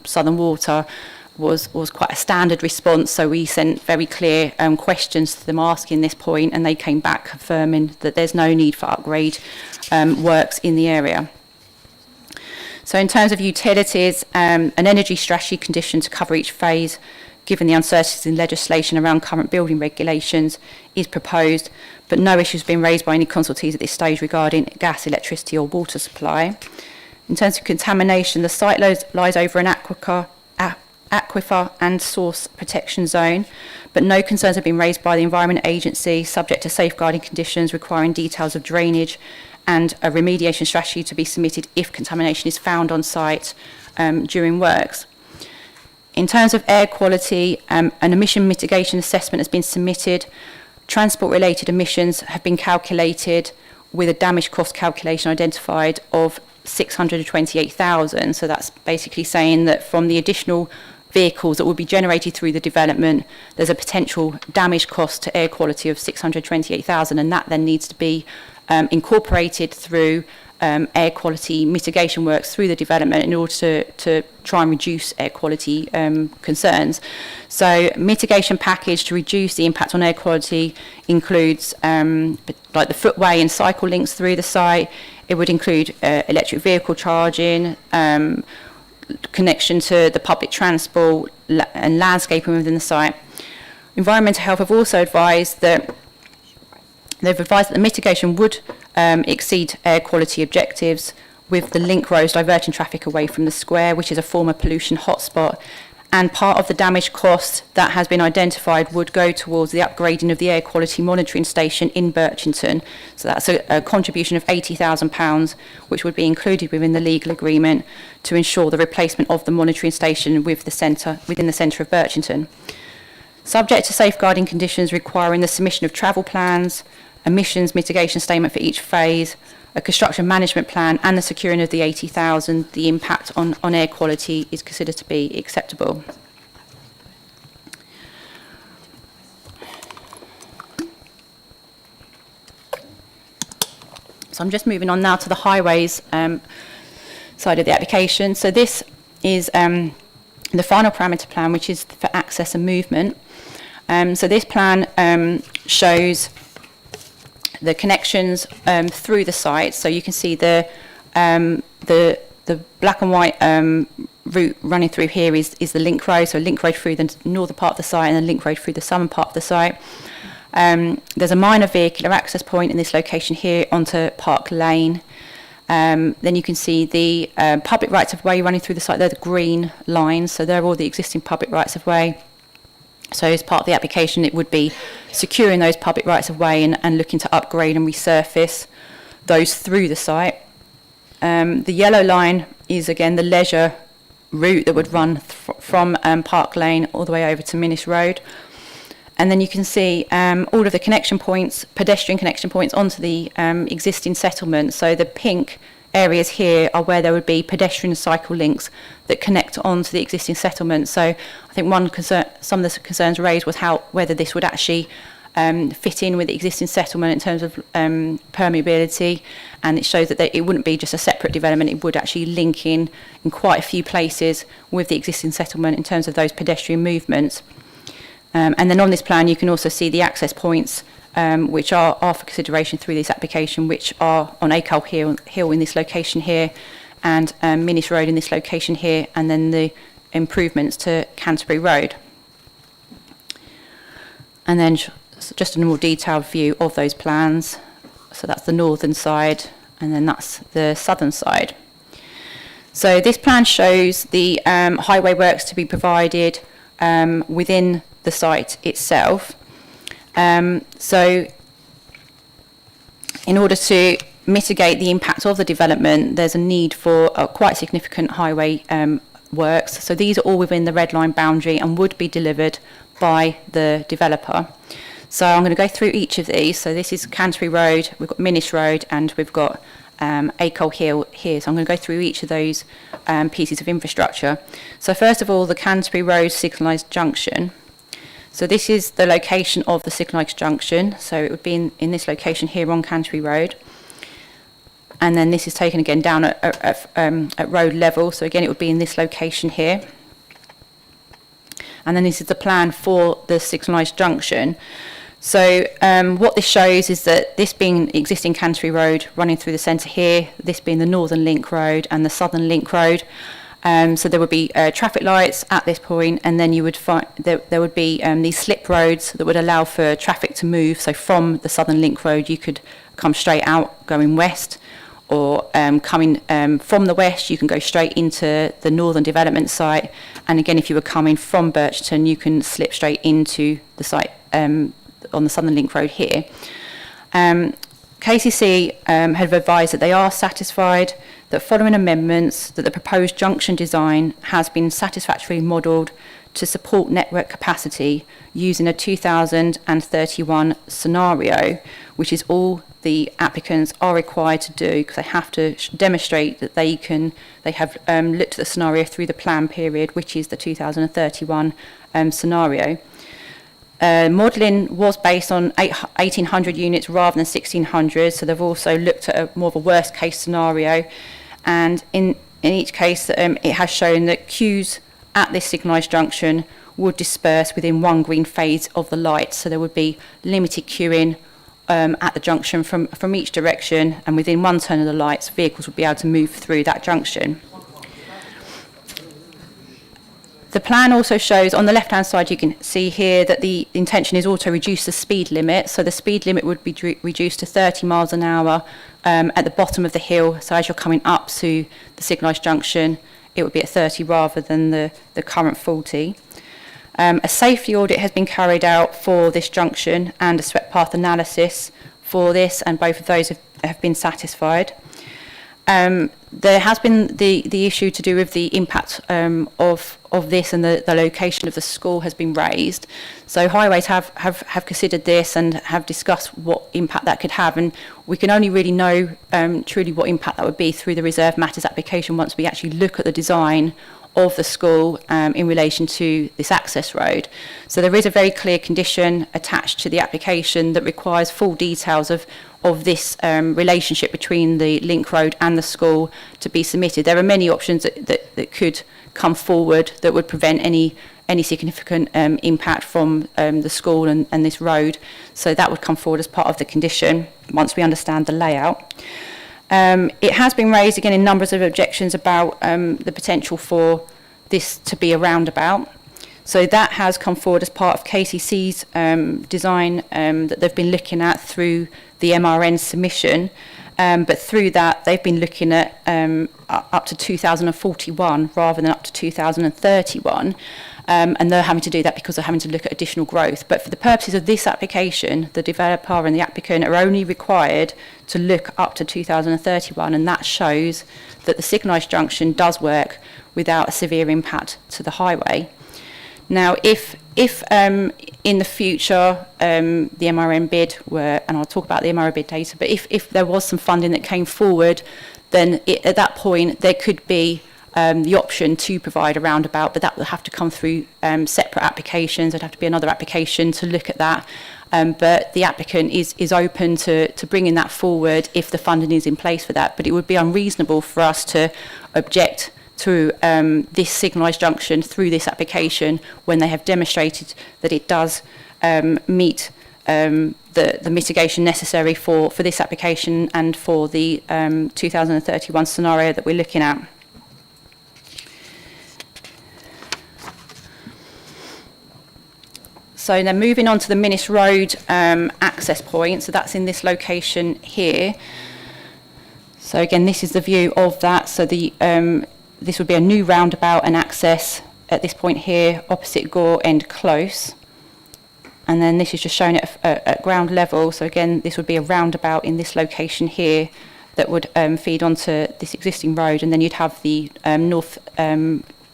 Southern Water was quite a standard response, so we sent very clear questions to them asking this point, and they came back confirming that there's no need for upgrade works in the area. So in terms of utilities, an energy strategy condition to cover each phase, given the uncertainties in legislation around current building regulations, is proposed, but no issues have been raised by any consultees at this stage regarding gas, electricity or water supply. In terms of contamination, the site lies over an aquifer and source protection zone, but no concerns have been raised by the Environment Agency, subject to safeguarding conditions requiring details of drainage and a remediation strategy to be submitted if contamination is found on site during works. In terms of air quality, an emission mitigation assessment has been submitted. Transport-related emissions have been calculated with a damage cost calculation identified of 628,000. So that's basically saying that from the additional vehicles that will be generated through the development, there's a potential damage cost to air quality of 628,000, and that then needs to be incorporated through air quality mitigation works through the development in order to try and reduce air quality concerns. So mitigation package to reduce the impact on air quality includes like the footway and cycle links through the site. It would include electric vehicle charging, connection to the public transport and landscaping within the site. Environmental Health have also advised that the mitigation would exceed air quality objectives, with the link roads diverting traffic away from the square, which is a former pollution hotspot. And part of the damage cost that has been identified would go towards the upgrading of the air quality monitoring station in Birchington. So that's a contribution of £80,000, which would be included within the legal agreement to ensure the replacement of the monitoring station within the centre of Birchington. Subject to safeguarding conditions requiring the submission of travel plans, emissions mitigation statement for each phase, a construction management plan and the securing of the 80,000, the impact on air quality is considered to be acceptable. So I'm just moving on now to the highways side of the application. So this is the final parameter plan, which is for access and movement. So this plan shows the connections through the site. So you can see the black and white route running through here is the link road. So a link road through the northern part of the site and a link road through the southern part of the site. There's a minor vehicular access point in this location here onto Park Lane. Then you can see the public rights of way running through the site. They're the green lines. So they're all the existing public rights of way. So as part of the application, it would be securing those public rights of way and looking to upgrade and resurface those through the site. The yellow line is, again, the leisure route that would run from Park Lane all the way over to Minnis Road. And then you can see all of the connection points, pedestrian connection points onto the existing settlement. So the pink areas here are where there would be pedestrian and cycle links that connect onto the existing settlement. So I think some of the concerns raised was whether this would actually fit in with the existing settlement in terms of permeability, and it shows that it wouldn't be just a separate development, it would actually link in quite a few places with the existing settlement in terms of those pedestrian movements. And then on this plan you can also see the access points which are for consideration through this application, which are on Acol Hill in this location here, and Minnis Road in this location here, and then the improvements to Canterbury Road. And then just a more detailed view of those plans. So that's the northern side, and then that's the southern side. So this plan shows the highway works to be provided within the site itself. So in order to mitigate the impact of the development, there's a need for quite significant highway works. So these are all within the red line boundary and would be delivered by the developer. So I'm going to go through each of these. So this is Canterbury Road, we've got Minnis Road, and we've got Acol Hill here. So I'm going to go through each of those pieces of infrastructure. So first of all, the Canterbury Road signalised junction. So this is the location of the signalised junction. So it would be in this location here on Canterbury Road. And then this is taken again down at road level. So again, it would be in this location here. And then this is the plan for the signalised junction. So what this shows is that this being existing Canterbury Road running through the centre here, this being the northern link road and the southern link road. So there would be traffic lights at this point, and then you would find there would be these slip roads that would allow for traffic to move. So from the southern link road, you could come straight out going west, or coming from the west, you can go straight into the northern development site. And again, if you were coming from Birchton, you can slip straight into the site on the southern link road here. KCC have advised that they are satisfied that following amendments that the proposed junction design has been satisfactorily modelled to support network capacity using a 2031 scenario, which is all the applicants are required to do, because they have to demonstrate that they have looked at the scenario through the plan period, which is the 2031 scenario. Modelling was based on 1,800 units rather than 1,600, so they've also looked at more of a worst case scenario, and in each case it has shown that queues at this signalised junction would disperse within one green phase of the light, so there would be limited queuing at the junction from each direction, and within one turn of the lights vehicles would be able to move through that junction. The plan also shows, on the left-hand side, you can see here that the intention is also reduce the speed limit. So the speed limit would be reduced to 30 miles an hour at the bottom of the hill. So as you're coming up to the signalised junction, it would be at 30 rather than the current 40. A safety audit has been carried out for this junction and a swept path analysis for this, and both of those have been satisfied. There has been the issue to do with the impact of this, and the location of the school has been raised. So Highways have considered this and have discussed what impact that could have, and we can only really know truly what impact that would be through the reserve matters application once we actually look at the design of the school in relation to this access road. So there is a very clear condition attached to the application that requires full details of this relationship between the link road and the school to be submitted. There are many options that could come forward that would prevent any significant impact from the school and this road. So that would come forward as part of the condition once we understand the layout. It has been raised again in numbers of objections about the potential for this to be a roundabout. So that has come forward as part of KCC's design that they've been looking at through the MRN submission. But through that, they've been looking at up to 2041 rather than up to 2031. And they're having to do that because they're having to look at additional growth. But for the purposes of this application, the developer and the applicant are only required to look up to 2031, and that shows that the signalised junction does work without a severe impact to the highway. Now, if in the future the MRN bid were, and I'll talk about the MRN bid data, but if there was some funding that came forward, then at that point there could be the option to provide a roundabout, but that will have to come through separate applications. There'd have to be another application to look at that. But the applicant is open to bringing that forward if the funding is in place for that. But it would be unreasonable for us to object to this signalised junction through this application when they have demonstrated that it does meet the mitigation necessary for this application and for the 2031 scenario that we're looking at. So then moving on to the Minnis Road access point, so that's in this location here. So again, this is the view of that. So this would be a new roundabout and access at this point here, opposite Gore End Close. And then this is just shown at ground level. So again, this would be a roundabout in this location here that would feed onto this existing road, and then you'd have the North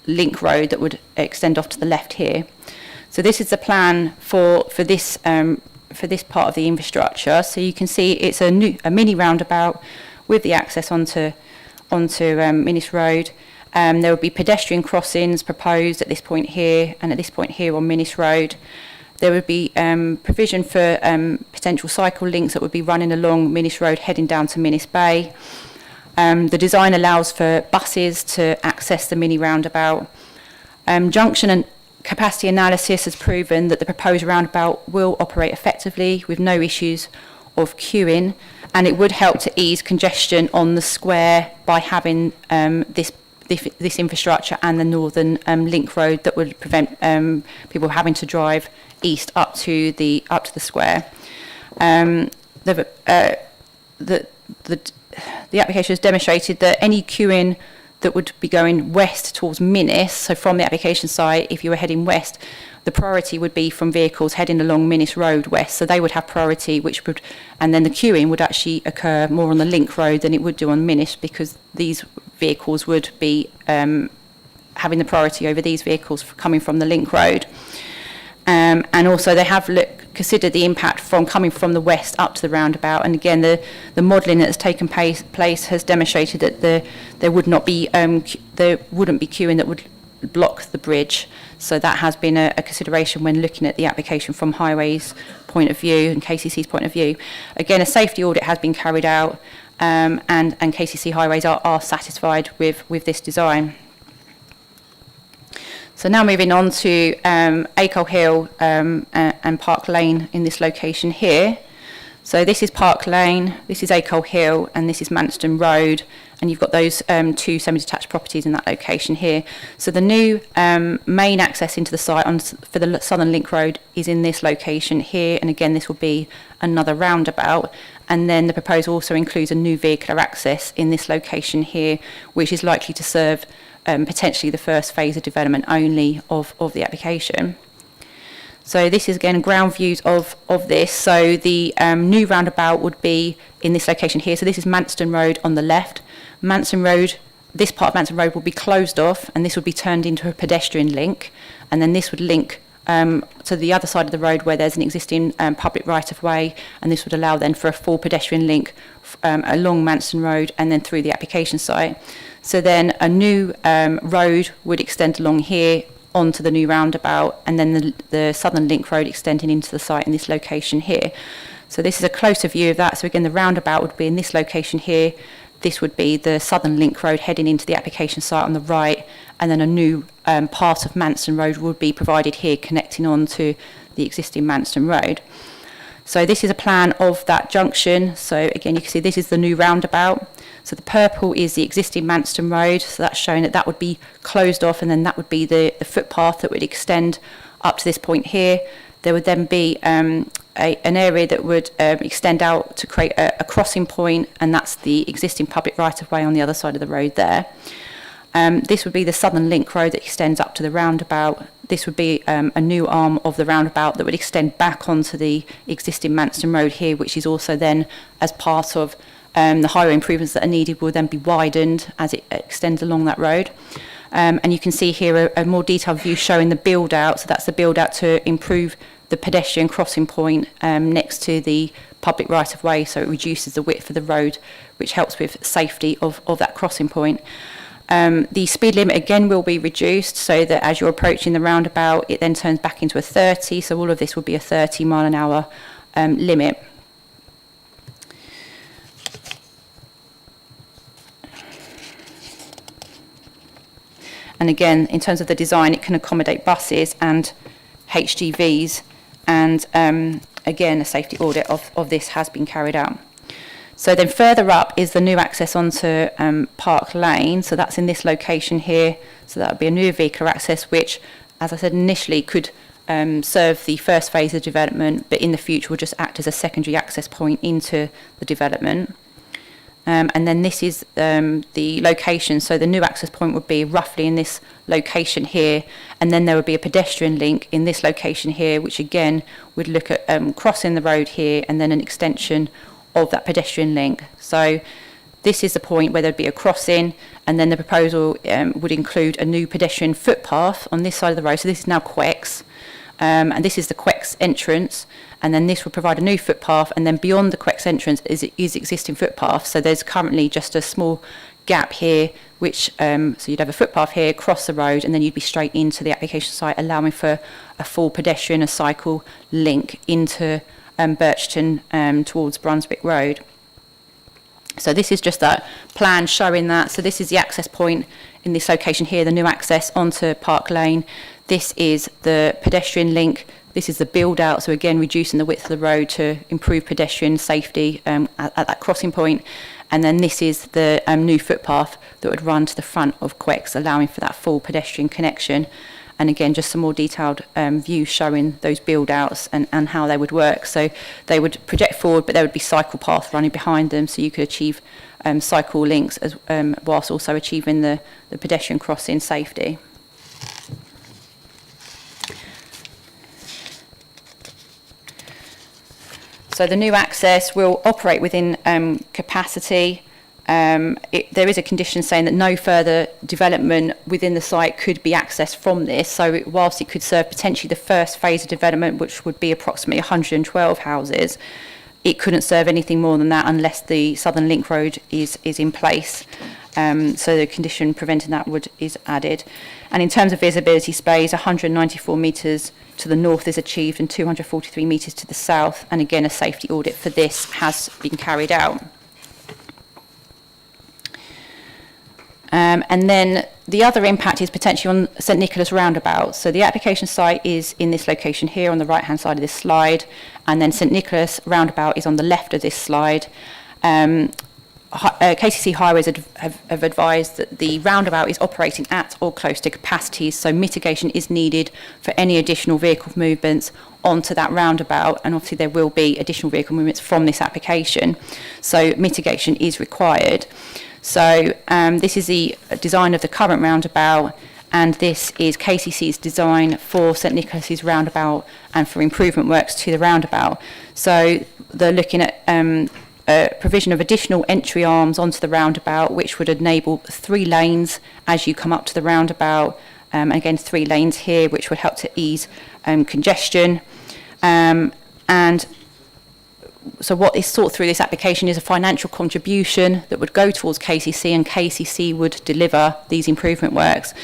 Link Road that would extend off to the left here. So this is the plan for this part of the infrastructure. So you can see it's a mini roundabout with the access onto Minnis Road. There will be pedestrian crossings proposed at this point here and at this point here on Minnis Road. There would be provision for potential cycle links that would be running along Minnis Road heading down to Minnis Bay. The design allows for buses to access the mini roundabout. Junction and capacity analysis has proven that the proposed roundabout will operate effectively with no issues of queuing, and it would help to ease congestion on the square by having this infrastructure and the Northern Link Road that would prevent people having to drive east up to the square. The application has demonstrated that any queuing that would be going west towards Minnis, so from the application site, if you were heading west, the priority would be from vehicles heading along Minnis Road west, so they would have priority, and then the queuing would actually occur more on the Link Road than it would do on Minnis, because these vehicles would be having the priority over these vehicles coming from the Link Road. And also they have considered the impact from coming from the west up to the roundabout, and again the modelling that has taken place has demonstrated that there wouldn't be queuing that would block the bridge. So that has been a consideration when looking at the application from Highways' point of view and KCC's point of view. Again, a safety audit has been carried out, and KCC Highways are satisfied with this design. So now moving on to Acol Hill and Park Lane in this location here. So this is Park Lane, this is Acole Hill, and this is Manston Road, and you've got those two semi-detached properties in that location here. So the new main access into the site for the Southern Link Road is in this location here, and again this will be another roundabout. And then the proposal also includes a new vehicular access in this location here, which is likely to serve potentially the first phase of development only of the application. So this is again ground views of this. So the new roundabout would be in this location here. So this is Manston Road on the left. Manston Road, this part of Manston Road will be closed off, and this would be turned into a pedestrian link. And then this would link to the other side of the road where there's an existing public right-of-way, and this would allow then for a full pedestrian link along Manston Road and then through the application site. So then a new road would extend along here onto the new roundabout, and then the Southern Link Road extending into the site in this location here. So this is a closer view of that. So again, the roundabout would be in this location here. This would be the Southern Link Road heading into the application site on the right, and then a new part of Manston Road would be provided here connecting on to the existing Manston Road. So this is a plan of that junction. So again, you can see this is the new roundabout. So the purple is the existing Manston Road, so that's showing that would be closed off, and then that would be the footpath that would extend up to this point here. There would then be an area that would extend out to create a crossing point, and that's the existing public right-of-way on the other side of the road there. This would be the Southern Link Road that extends up to the roundabout. This would be a new arm of the roundabout that would extend back onto the existing Manston Road here, which is also then, as part of the highway improvements that are needed, will then be widened as it extends along that road. And you can see here a more detailed view showing the build out. So that's the build out to improve the pedestrian crossing point next to the public right of way. So it reduces the width of the road, which helps with safety of that crossing point. The speed limit again will be reduced so that as you're approaching the roundabout, it then turns back into a 30. So all of this will be a 30 mile an hour limit. And again, in terms of the design, it can accommodate buses and HGVs. And again, a safety audit of this has been carried out. So then further up is the new access onto Park Lane. So that's in this location here. So that would be a new vehicular access, which, as I said initially, could serve the first phase of development, but in the future will just act as a secondary access point into the development. And then this is the location. So the new access point would be roughly in this location here. And then there would be a pedestrian link in this location here, which again would look at crossing the road here and then an extension of that pedestrian link. So this is the point where there'd be a crossing, and then the proposal would include a new pedestrian footpath on this side of the road. So this is now Quex, and this is the Quex entrance, and then this will provide a new footpath, and then beyond the Quex entrance is existing footpath. So there's currently just a small gap here, which so you'd have a footpath here, cross the road, and then you'd be straight into the application site, allowing for a full pedestrian and cycle link into Birchton towards Brunswick Road. So this is just that plan showing that. So this is the access point in this location here, the new access onto Park Lane. This is the pedestrian link. This is the build out. So again, reducing the width of the road to improve pedestrian safety at that crossing point. And then this is the new footpath that would run to the front of Quex, allowing for that full pedestrian connection. And again, just some more detailed views showing those build outs and how they would work. So they would project forward, but there would be cycle paths running behind them, so you could achieve cycle links as whilst also achieving the pedestrian crossing safety. So the new access will operate within capacity. There is a condition saying that no further development within the site could be accessed from this. So whilst it could serve potentially the first phase of development, which would be approximately 112 houses, it couldn't serve anything more than that unless the Southern Link Road is in place. So the condition preventing that is added. And in terms of visibility space, 194 metres to the north is achieved and 243 metres to the south. And again, a safety audit for this has been carried out. And then The other impact is potentially on St Nicholas roundabout. So the application site is in this location here on the right-hand side of this slide, and then St Nicholas roundabout is on the left of this slide. KCC Highways have advised that the roundabout is operating at or close to capacity, so mitigation is needed for any additional vehicle movements onto that roundabout, and obviously there will be additional vehicle movements from this application, so mitigation is required. So this is the design of the current roundabout, and this is KCC's design for St Nicholas's roundabout and for improvement works to the roundabout. So they're looking at provision of additional entry arms onto the roundabout, which would enable 3 lanes as you come up to the roundabout. Again, 3 lanes here, which would help to ease congestion. And so what is sought through this application is a financial contribution that would go towards KCC, and KCC would deliver these improvement works.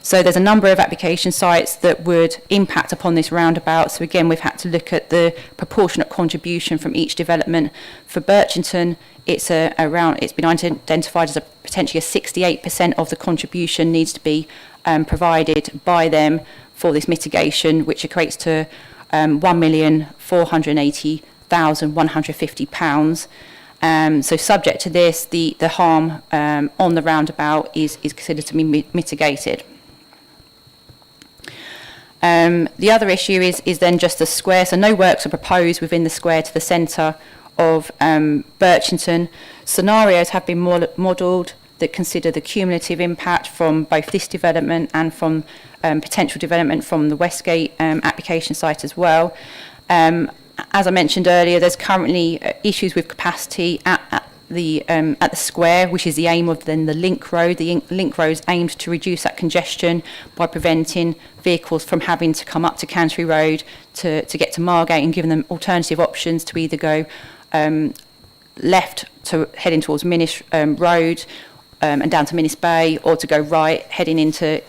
So there's a number of application sites that would impact upon this roundabout. So again, we've had to look at the proportionate contribution from each development. For Birchington, it's been identified as potentially a 68% of the contribution needs to be provided by them for this mitigation, which equates to £1,480,150. So subject to this, the harm on the roundabout is considered to be mitigated. The other issue is then just the square. So no works are proposed within the square to the centre of Birchington. Scenarios have been modelled that consider the cumulative impact from both this development and from potential development from the Westgate application site as well. As I mentioned earlier, there's currently issues with capacity at the square, which is the aim of then the link road. The link road is aimed to reduce that congestion by preventing vehicles from having to come up to Canterbury Road to get to Margate, and giving them alternative options to either go left to heading towards Minnis Road and down to Minnis Bay, or to go right heading into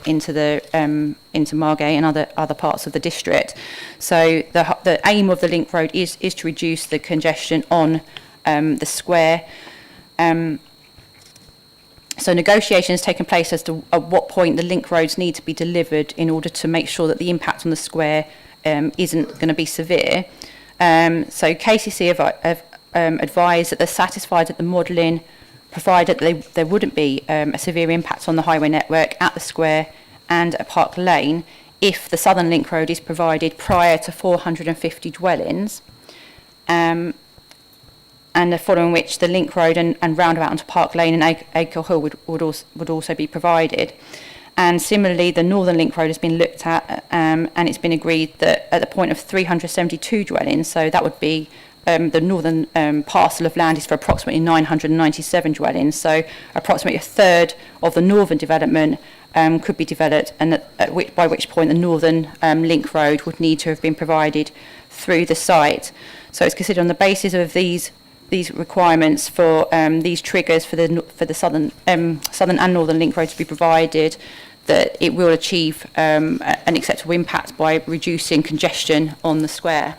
Margate and other parts of the district. So the aim of the link road is to reduce the congestion on the square. So negotiations taking place as to at what point the link roads need to be delivered in order to make sure that the impact on the square isn't going to be severe. So KCC have advised that they're satisfied that the modelling provided that there wouldn't be a severe impact on the highway network at the square and at Park Lane if the southern link road is provided prior to 450 dwellings, and following which the link road and roundabout onto Park Lane and Acre Hill would also be provided. And similarly, the northern link road has been looked at, and it's been agreed that at the point of 372 dwellings, so that would be the northern parcel of land is for approximately 997 dwellings, so approximately a third of the northern development could be developed, and by which point the northern link road would need to have been provided through the site. So it's considered on the basis of these requirements for these triggers for the southern and northern link road to be provided, that it will achieve an acceptable impact by reducing congestion on the square.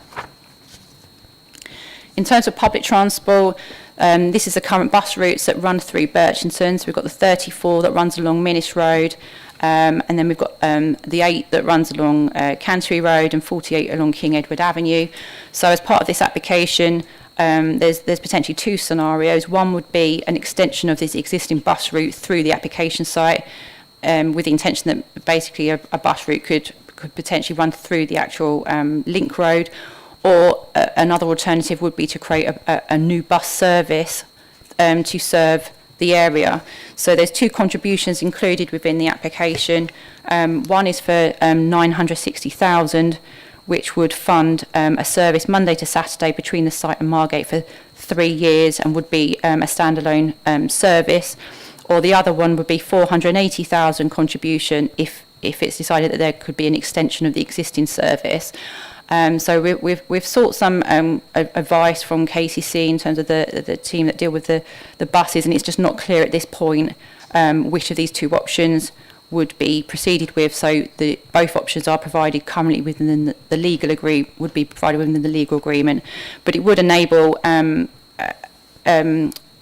In terms of public transport, this is the current bus routes that run through Birchington. So we've got the 34 that runs along Minnis Road, and then we've got the 8 that runs along Canterbury Road and 48 along King Edward Avenue. So as part of this application, there's potentially 2 scenarios. One would be an extension of this existing bus route through the application site, with the intention that basically a bus route could potentially run through the actual link road. Or another alternative would be to create a new bus service to serve the area. So there's 2 contributions included within the application. One is for 960,000, which would fund a service Monday to Saturday between the site and Margate for 3 years, and would be a standalone service. Or the other one would be 480,000 contribution if it's decided that there could be an extension of the existing service. So we've sought some advice from KCC in terms of the team that deal with the buses, and it's just not clear at this point which of these 2 options would be proceeded with. So both options are provided currently within the legal would be provided within the legal agreement, but it would enable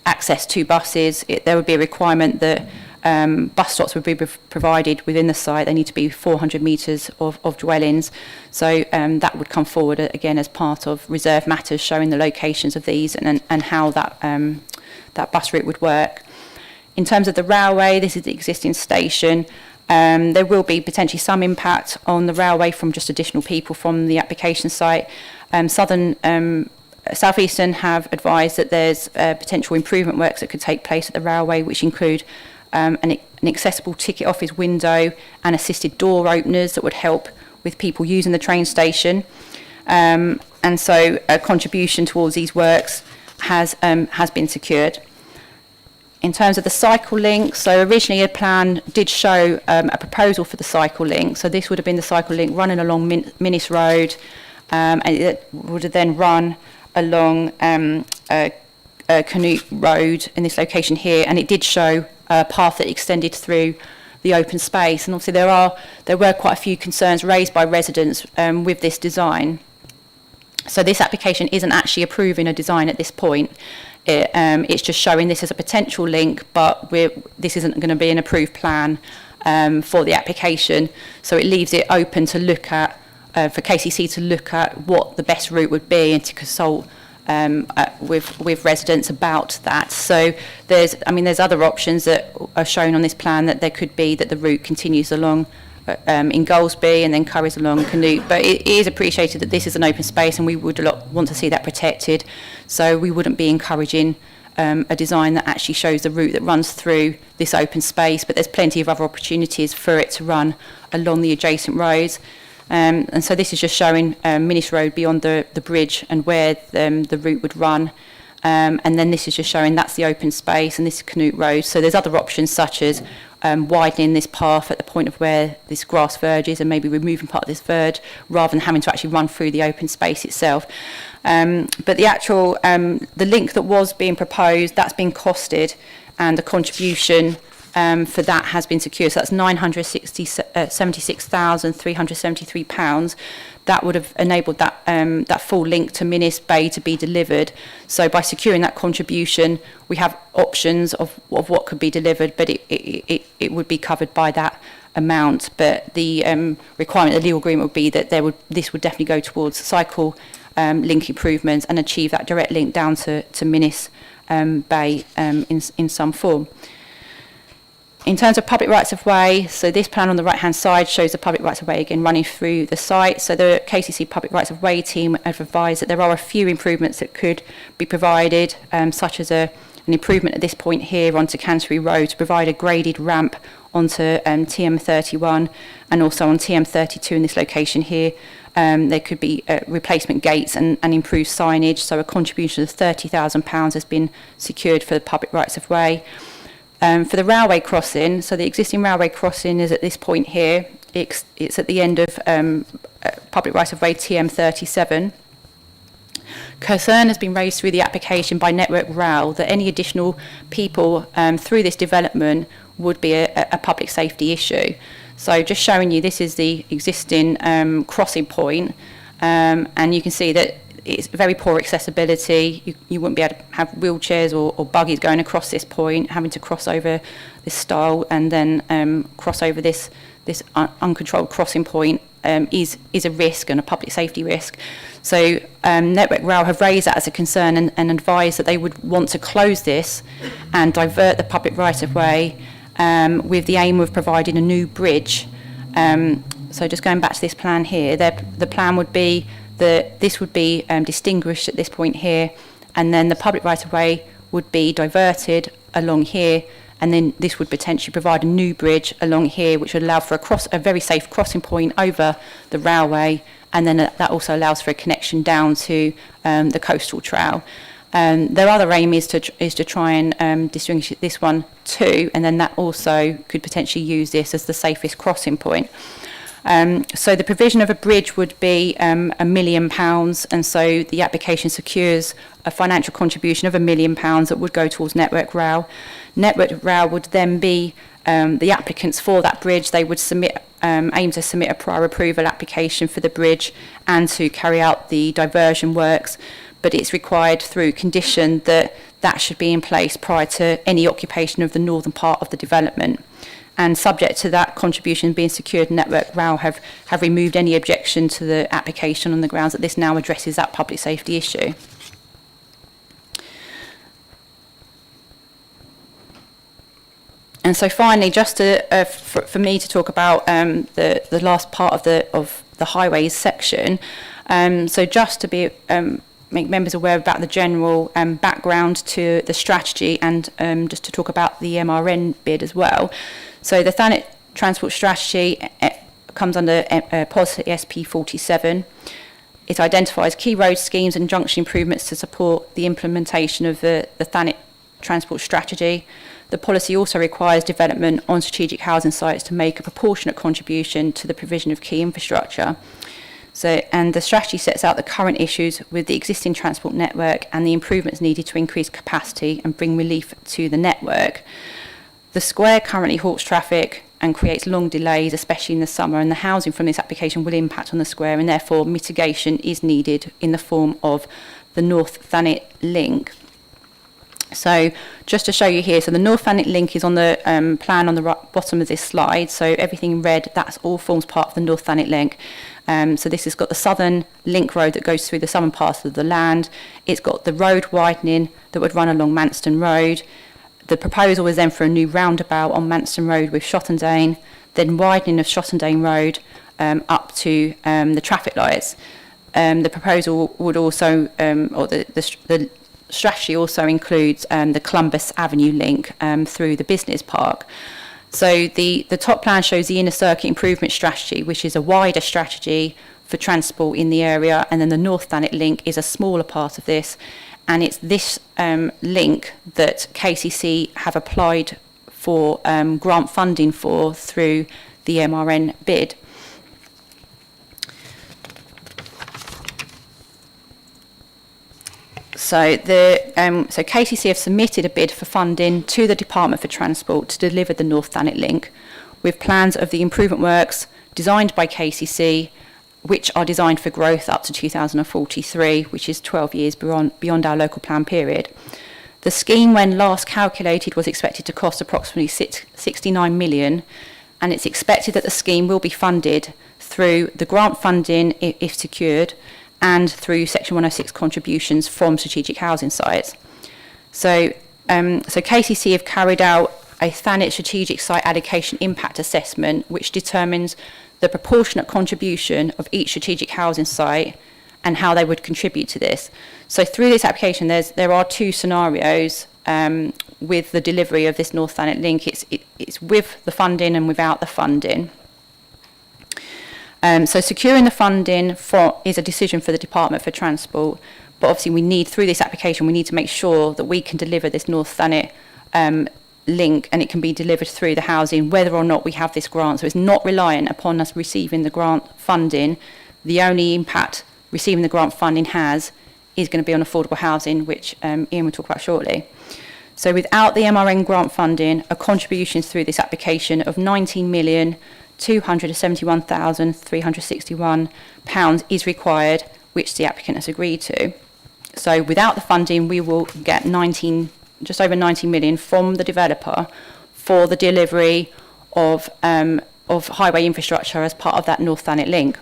access to buses. There would be a requirement that bus stops would be provided within the site. They need to be 400 metres of dwellings. So that would come forward again as part of reserve matters, showing the locations of these and how that bus route would work. In terms of the railway, this is the existing station. There will be potentially some impact on the railway from just additional people from the application site. South Eastern have advised that there's potential improvement works that could take place at the railway, which include an accessible ticket office window and assisted door openers that would help with people using the train station. And so a contribution towards these works has been secured. In terms of the cycle link, so originally a plan did show a proposal for the cycle link. So this would have been the cycle link running along Minnis Road, and it would have then run along Canute Road in this location here, and it did show a path that extended through the open space. And obviously there were quite a few concerns raised by residents with this design. So this application isn't actually approving a design at this point. It's just showing this as a potential link, but this isn't going to be an approved plan for the application. So it leaves it open to look at, for KCC to look at what the best route would be and to consult with residents about that. So there's other options that are shown on this plan, that there could be that the route continues along in Goldsby and then carries along Canute, but it is appreciated that this is an open space and we would want to see that protected, so we wouldn't be encouraging a design that actually shows the route that runs through this open space, but there's plenty of other opportunities for it to run along the adjacent roads. And so this is just showing Minnis Road beyond the bridge and where the route would run. And then this is just showing that's the open space and this is Canute Road. So there's other options such as widening this path at the point of where this grass verges and maybe removing part of this verge rather than having to actually run through the open space itself. But the actual, the link that was being proposed, that's been costed, and the contribution for that has been secured. So that's £976,373. That would have enabled that full link to Minnis Bay to be delivered. So by securing that contribution, we have options of what could be delivered, but it would be covered by that amount. But the requirement of the legal agreement would be that this would definitely go towards cycle link improvements and achieve that direct link down to Minnis Bay in some form. In terms of public rights of way, so this plan on the right hand side shows the public rights of way again running through the site. So the KCC public rights of way team have advised that there are a few improvements that could be provided, such as an improvement at this point here onto Canterbury Road to provide a graded ramp onto TM31 and also on TM32 in this location here. There could be replacement gates and improved signage. So a contribution of £30,000 has been secured for the public rights of way. For the railway crossing, so the existing railway crossing is at this point here. It's at the end of public right of way TM37. Concern has been raised through the application by Network Rail that any additional people through this development would be a public safety issue. So just showing you, this is the existing crossing point, and you can see that it's very poor accessibility. You wouldn't be able to have wheelchairs or buggies going across this point, having to cross over this stile and then cross over this uncontrolled crossing point is a risk and a public safety risk. So Network Rail have raised that as a concern and advised that they would want to close this and divert the public right-of-way with the aim of providing a new bridge. So just going back to this plan here, the plan would be that this would be distinguished at this point here, and then the public right-of-way would be diverted along here, and then this would potentially provide a new bridge along here, which would allow for a very safe crossing point over the railway, and then that also allows for a connection down to the coastal trail. Their other aim is to try and distinguish this one too, and then that also could potentially use this as the safest crossing point. So the provision of a bridge would be £1 million, and so the application secures a financial contribution of £1 million that would go towards Network Rail. Network Rail would then be the applicants for that bridge. They would aim to submit a prior approval application for the bridge and to carry out the diversion works, but it's required through condition that that should be in place prior to any occupation of the northern part of the development. And subject to that contribution being secured, Network Rail have removed any objection to the application on the grounds that this now addresses that public safety issue. And so finally, just for me to talk about the last part of the highways section, so just to make members aware about the general background to the strategy, and just to talk about the MRN bid as well. So the Thanet Transport Strategy comes under policy SP 47. It identifies key road schemes and junction improvements to support the implementation of the Thanet Transport Strategy. The policy also requires development on strategic housing sites to make a proportionate contribution to the provision of key infrastructure. And the strategy sets out the current issues with the existing transport network and the improvements needed to increase capacity and bring relief to the network. The square currently halts traffic and creates long delays, especially in the summer, and the housing from this application will impact on the square, and therefore mitigation is needed in the form of the North Thanet link. So just to show you here, so the North Thanet link is on the plan on the bottom of this slide. So everything in red, that's all forms part of the North Thanet link. So this has got the southern link road that goes through the southern part of the land. It's got the road widening that would run along Manston Road. The proposal was then for a new roundabout on Manston Road with Shottendane, then widening of Shottendane Road up to the traffic lights. The proposal would also, or the strategy also includes the Columbus Avenue link through the business park. So the top plan shows the inner circuit improvement strategy, which is a wider strategy for transport in the area, and then the North Thanet link is a smaller part of this, and it's this link that KCC have applied for grant funding for through the MRN bid. So KCC have submitted a bid for funding to the Department for Transport to deliver the North Thanet link, with plans of the improvement works designed by KCC, which are designed for growth up to 2043, which is 12 years beyond our local plan period. The scheme, when last calculated, was expected to cost approximately 69 million, and it's expected that the scheme will be funded through the grant funding, if secured, and through Section 106 contributions from strategic housing sites. So KCC have carried out a Thanet strategic site allocation impact assessment, which determines the proportionate contribution of each strategic housing site and how they would contribute to this. So through this application, there are two scenarios with the delivery of this North Thanet link. It's with the funding and without the funding. So securing the funding is a decision for the Department for Transport, but obviously we need, through this application, we need to make sure that we can deliver this North Thanet link, and it can be delivered through the housing, whether or not we have this grant. So it's not reliant upon us receiving the grant funding. The only impact receiving the grant funding has is going to be on affordable housing, which Ian will talk about shortly. So without the MRN grant funding, a contribution through this application of £19,271,361 is required, which the applicant has agreed to. So without the funding, we will get just over 19 million from the developer for the delivery of highway infrastructure as part of that North Thanet link.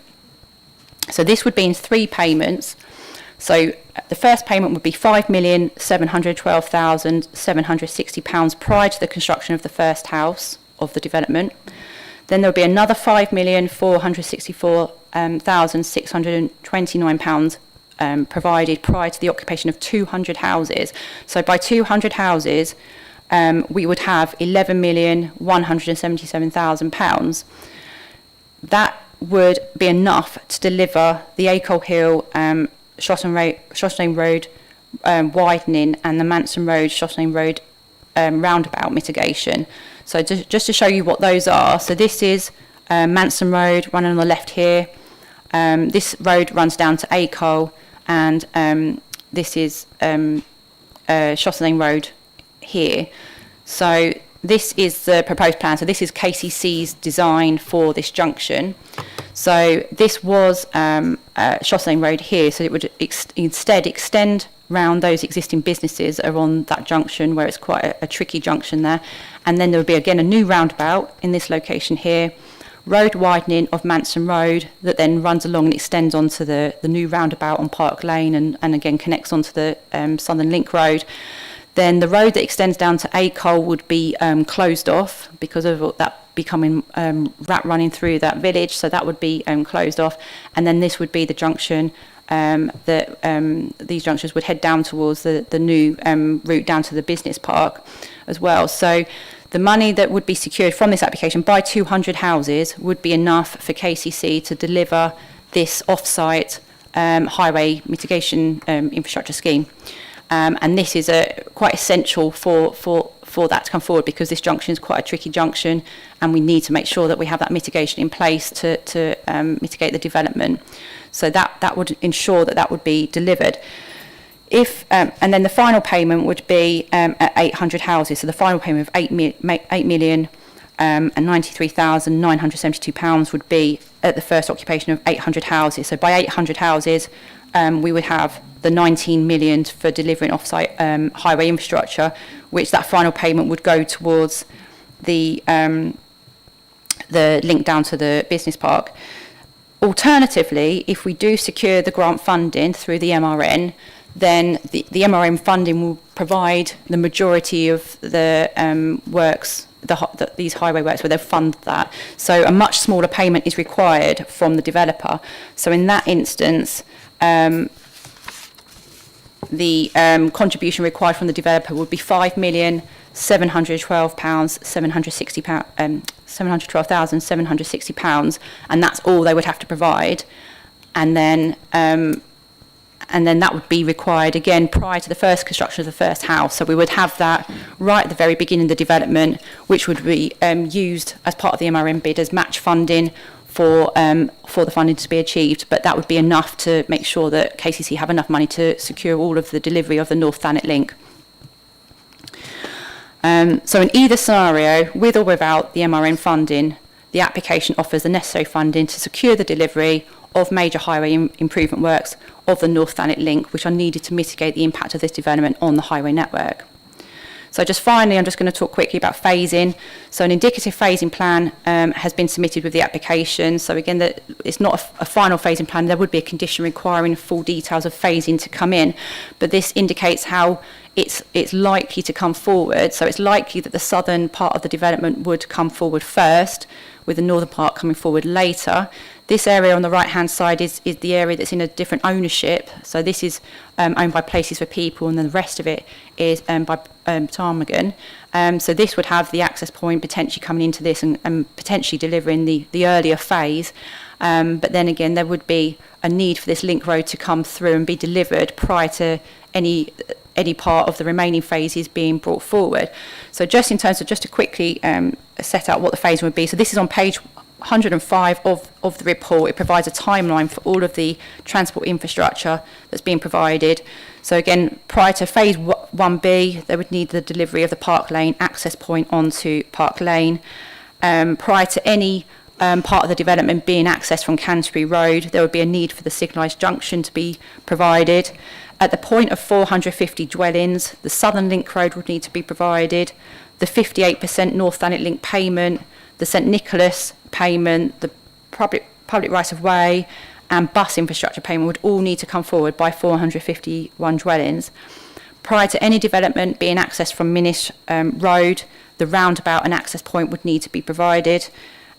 So this would be in 3 payments. So the first payment would be £5,712,760 prior to the construction of the first house of the development. Then there will be another £5,464,629 provided prior to the occupation of 200 houses. So by 200 houses, we would have £11,177,000. That would be enough to deliver the Acol Hill Shottendane Road widening and the Manston Road Shottendane Road roundabout mitigation. So just to show you what those are, so this is Manston Road running on the left here. This road runs down to Acol, and this is Shottendane Road here. So this is the proposed plan. So this is KCC's design for this junction. So this was Chaussee Road here, so it would instead extend round those existing businesses that are on that junction, where it's quite a tricky junction there. And then there would be, again, a new roundabout in this location here, road widening of Manson Road that then runs along and extends onto the new roundabout on Park Lane and again connects onto the Southern Link Road. Then the road that extends down to Acol would be closed off because of that becoming rat running through that village, so that would be closed off. And then this would be the junction that these junctions would head down towards the new route down to the business park as well. So the money that would be secured from this application by 200 houses would be enough for KCC to deliver this off-site highway mitigation infrastructure scheme. And this is quite essential for that to come forward, because this junction is quite a tricky junction and we need to make sure that we have that mitigation in place to mitigate the development. So that would ensure that would be delivered. And then the final payment would be at 800 houses. So the final payment of £8,093,972 would be at the first occupation of 800 houses. So by 800 houses, we would have the 19 million for delivering off-site highway infrastructure, which that final payment would go towards the link down to the business park. Alternatively, if we do secure the grant funding through the MRN, then the MRN funding will provide the majority of the works, these highway works, where they'll fund that. So a much smaller payment is required from the developer. So in that instance, the contribution required from the developer would be £712,760, and that's all they would have to provide. And then that would be required again prior to the first construction of the first house. So we would have that right at the very beginning of the development, which would be used as part of the MRM bid as match funding for the funding to be achieved. But that would be enough to make sure that KCC have enough money to secure all of the delivery of the North Thanet link. So in either scenario, with or without the MRN funding, the application offers the necessary funding to secure the delivery of major highway improvement works of the North Thanet link, which are needed to mitigate the impact of this development on the highway network. So just finally, I'm just going to talk quickly about phasing. So an indicative phasing plan has been submitted with the application. So again, it's not a final phasing plan. There would be a condition requiring full details of phasing to come in, but this indicates how it's likely to come forward. So it's likely that the southern part of the development would come forward first, with the northern part coming forward later. This area on the right-hand side is the area that's in a different ownership. So this is owned by Places for People, and then the rest of it is owned by Ptarmigan. So this would have the access point potentially coming into this and potentially delivering the earlier phase. But then again, there would be a need for this link road to come through and be delivered prior to any part of the remaining phases being brought forward. So just in terms of just to quickly set out what the phase would be. So this is on page 105 of the report. It provides a timeline for all of the transport infrastructure that's being provided. So again, prior to phase 1B, they would need the delivery of the Park Lane access point onto Park Lane. Prior to any part of the development being accessed from Canterbury Road, there would be a need for the signalised junction to be provided. At the point of 450 dwellings, the Southern Link Road would need to be provided, the 58% North Thanet Link payment, the St Nicholas payment, the public right-of-way and bus infrastructure payment would all need to come forward by 451 dwellings. Prior to any development being accessed from Minish Road, the roundabout and access point would need to be provided,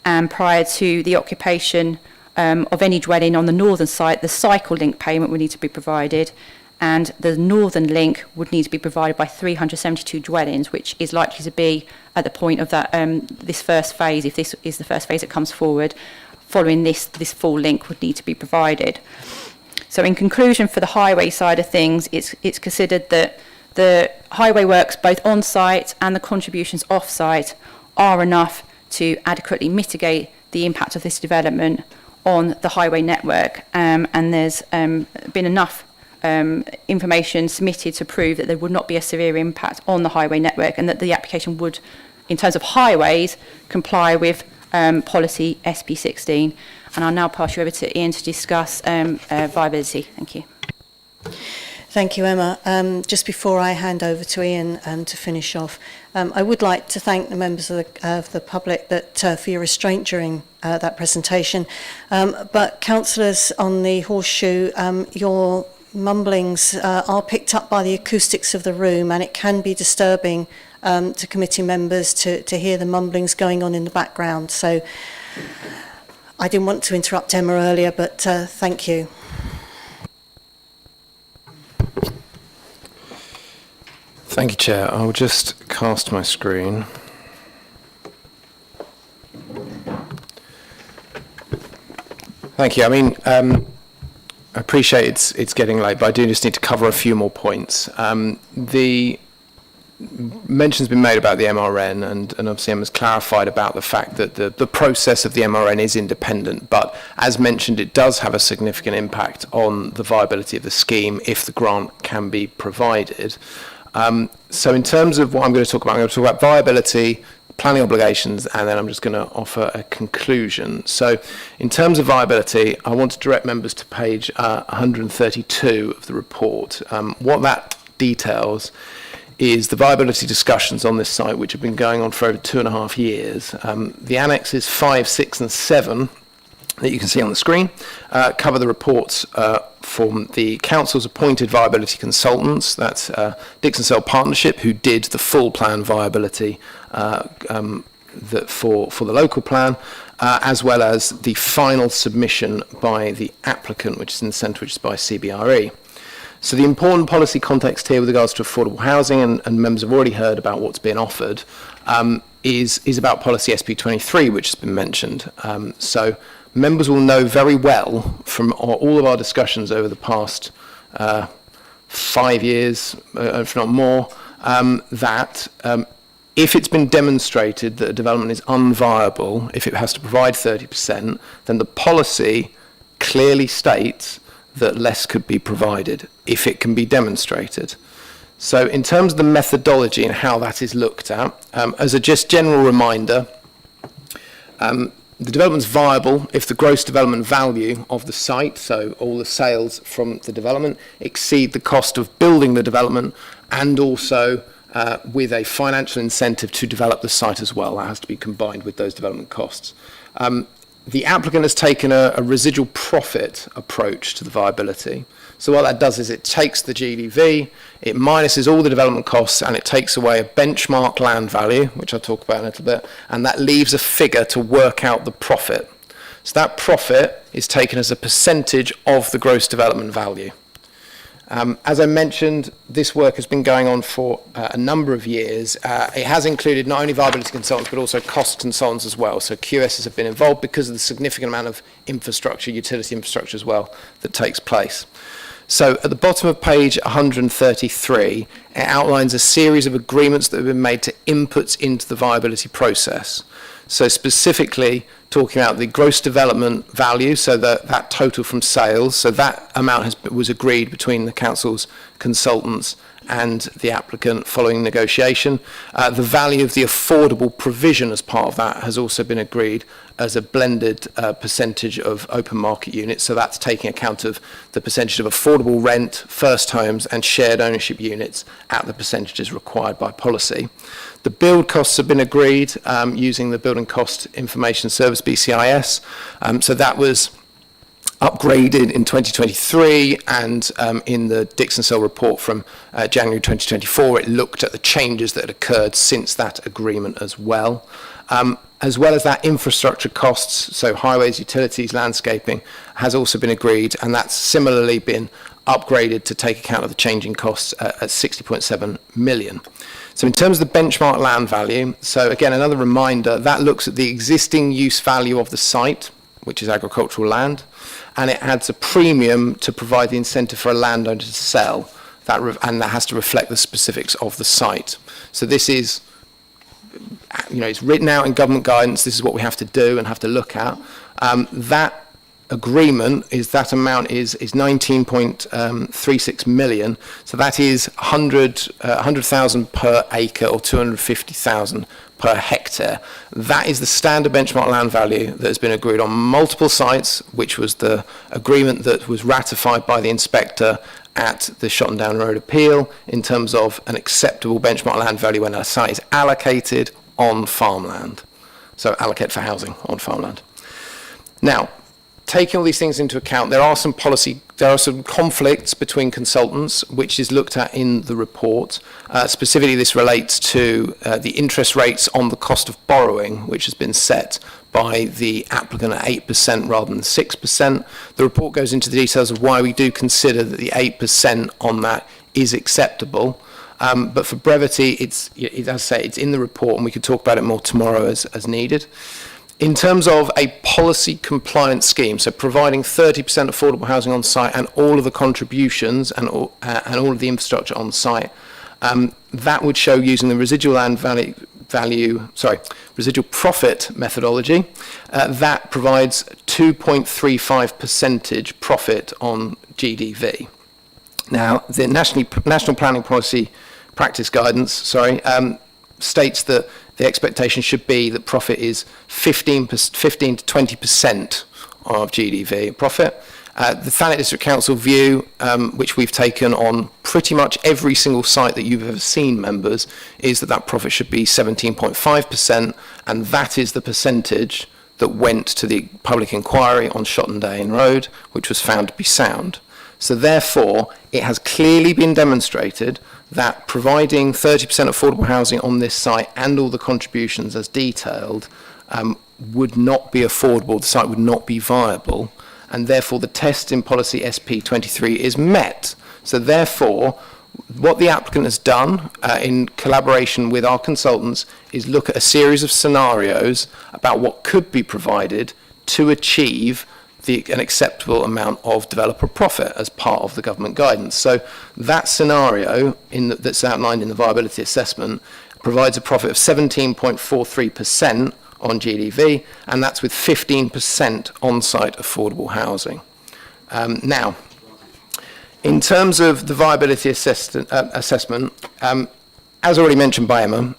and prior to the occupation of any dwelling on the northern site, the cycle link payment would need to be provided, and the northern link would need to be provided by 372 dwellings, which is likely to be at the point of that this first phase, if this is the first phase that comes forward. Following this full link would need to be provided. So in conclusion, for the highway side of things, it's considered that the highway works both on-site and the contributions off-site are enough to adequately mitigate the impact of this development on the highway network, and there's been enough information submitted to prove that there would not be a severe impact on the highway network, and that the application would in terms of highways, comply with policy SP16. And I'll now pass you over to Ian to discuss viability. Thank you. Thank you, Emma. Just before I hand over to Ian to finish off, I would like to thank the members of the public for your restraint during that presentation. But councillors on the horseshoe, your mumblings are picked up by the acoustics of the room, and it can be disturbing to committee members to hear the mumblings going on in the background. So I didn't want to interrupt Emma earlier, but thank you. Thank you, Chair. I'll just cast my screen. Thank you. I mean, I appreciate it's getting late, but I do just need to cover a few more points. The mention's been made about the MRN, and obviously Emma's clarified about the fact that the process of the MRN is independent, but as mentioned, it does have a significant impact on the viability of the scheme if the grant can be provided. So in terms of what I'm going to talk about viability, planning obligations, and then I'm just going to offer a conclusion. So in terms of viability, I want to direct members to page 132 of the report. What that details is the viability discussions on this site, which have been going on for over 2.5 years. The annexes 5, 6 and 7 that you can see on the screen cover the reports from the council's appointed viability consultants. That's Dixon Cell Partnership, who did the full plan viability for the local plan, as well as the final submission by the applicant, which is in the centre, which is by CBRE. So the important policy context here with regards to affordable housing, and members have already heard about what's been offered, is about policy SP23, which has been mentioned. So members will know very well from all of our discussions over the past 5 years, if not more, that if it's been demonstrated that a development is unviable, if it has to provide 30%, then the policy clearly states that less could be provided if it can be demonstrated. So in terms of the methodology and how that is looked at, as a just general reminder, the development's viable if the gross development value of the site, so all the sales from the development, exceed the cost of building the development, and also with a financial incentive to develop the site as well. That has to be combined with those development costs. The applicant has taken a residual profit approach to the viability. So what that does is it takes the GDV, it minuses all the development costs, and it takes away a benchmark land value, which I'll talk about in a little bit, and that leaves a figure to work out the profit. So that profit is taken as a percentage of the gross development value. As I mentioned, this work has been going on for a number of years. It has included not only viability consultants, but also cost consultants as well. So QSs have been involved because of the significant amount of infrastructure, utility infrastructure as well, that takes place. So at the bottom of page 133, it outlines a series of agreements that have been made to inputs into the viability process. So specifically talking about the gross development value, so that total from sales, so that amount was agreed between the council's consultants and the applicant following negotiation. The value of the affordable provision as part of that has also been agreed as a blended percentage of open market units. So that's taking account of the percentage of affordable rent, first homes and shared ownership units at the percentages required by policy. The build costs have been agreed using the Building Cost Information Service, BCIS. So that was upgraded in 2023, and in the Dixon Cell report from January 2024, it looked at the changes that had occurred since that agreement as well. As well as that, infrastructure costs, so highways, utilities, landscaping, has also been agreed, and that's similarly been upgraded to take account of the changing costs at 60.7 million. So in terms of the benchmark land value, so again, another reminder, that looks at the existing use value of the site, which is agricultural land, and it adds a premium to provide the incentive for a landowner to sell, and that has to reflect the specifics of the site. So this is, it's written out in government guidance, this is what we have to do and have to look at. That agreement that amount is 19.36 million, so that is 100,000 per acre or 250,000 per hectare. That is the standard benchmark land value that has been agreed on multiple sites, which was the agreement that was ratified by the inspector at the Shotton Down Road appeal in terms of an acceptable benchmark land value when a site is allocated on farmland. So allocate for housing on farmland. Now, taking all these things into account, there are some conflicts between consultants, which is looked at in the report. Specifically, this relates to the interest rates on the cost of borrowing, which has been set by the applicant at 8% rather than 6%. The report goes into the details of why we do consider that the 8% on that is acceptable. But for brevity, as I say, it's in the report, and we could talk about it more tomorrow as needed. In terms of a policy compliance scheme, so providing 30% affordable housing on site and all of the contributions and all of the infrastructure on site, that would show using the residual residual profit methodology, that provides 2.35% profit on GDV. Now, the National Planning Policy Practice Guidance, states that the expectation should be that profit is 15 to 20% of GDV profit. The Thanet District Council view, which we've taken on pretty much every single site that you've ever seen, members, is that profit should be 17.5%, and that is the percentage that went to the public inquiry on Shotton Down Road, which was found to be sound. So therefore, it has clearly been demonstrated that providing 30% affordable housing on this site and all the contributions as detailed would not be affordable, the site would not be viable, and therefore the test in policy SP23 is met. So therefore, what the applicant has done in collaboration with our consultants is look at a series of scenarios about what could be provided to achieve an acceptable amount of developer profit as part of the government guidance. So that scenario that's outlined in the viability assessment provides a profit of 17.43% on GDV, and that's with 15% on-site affordable housing. Now, in terms of the viability assessment, as already mentioned by Emma,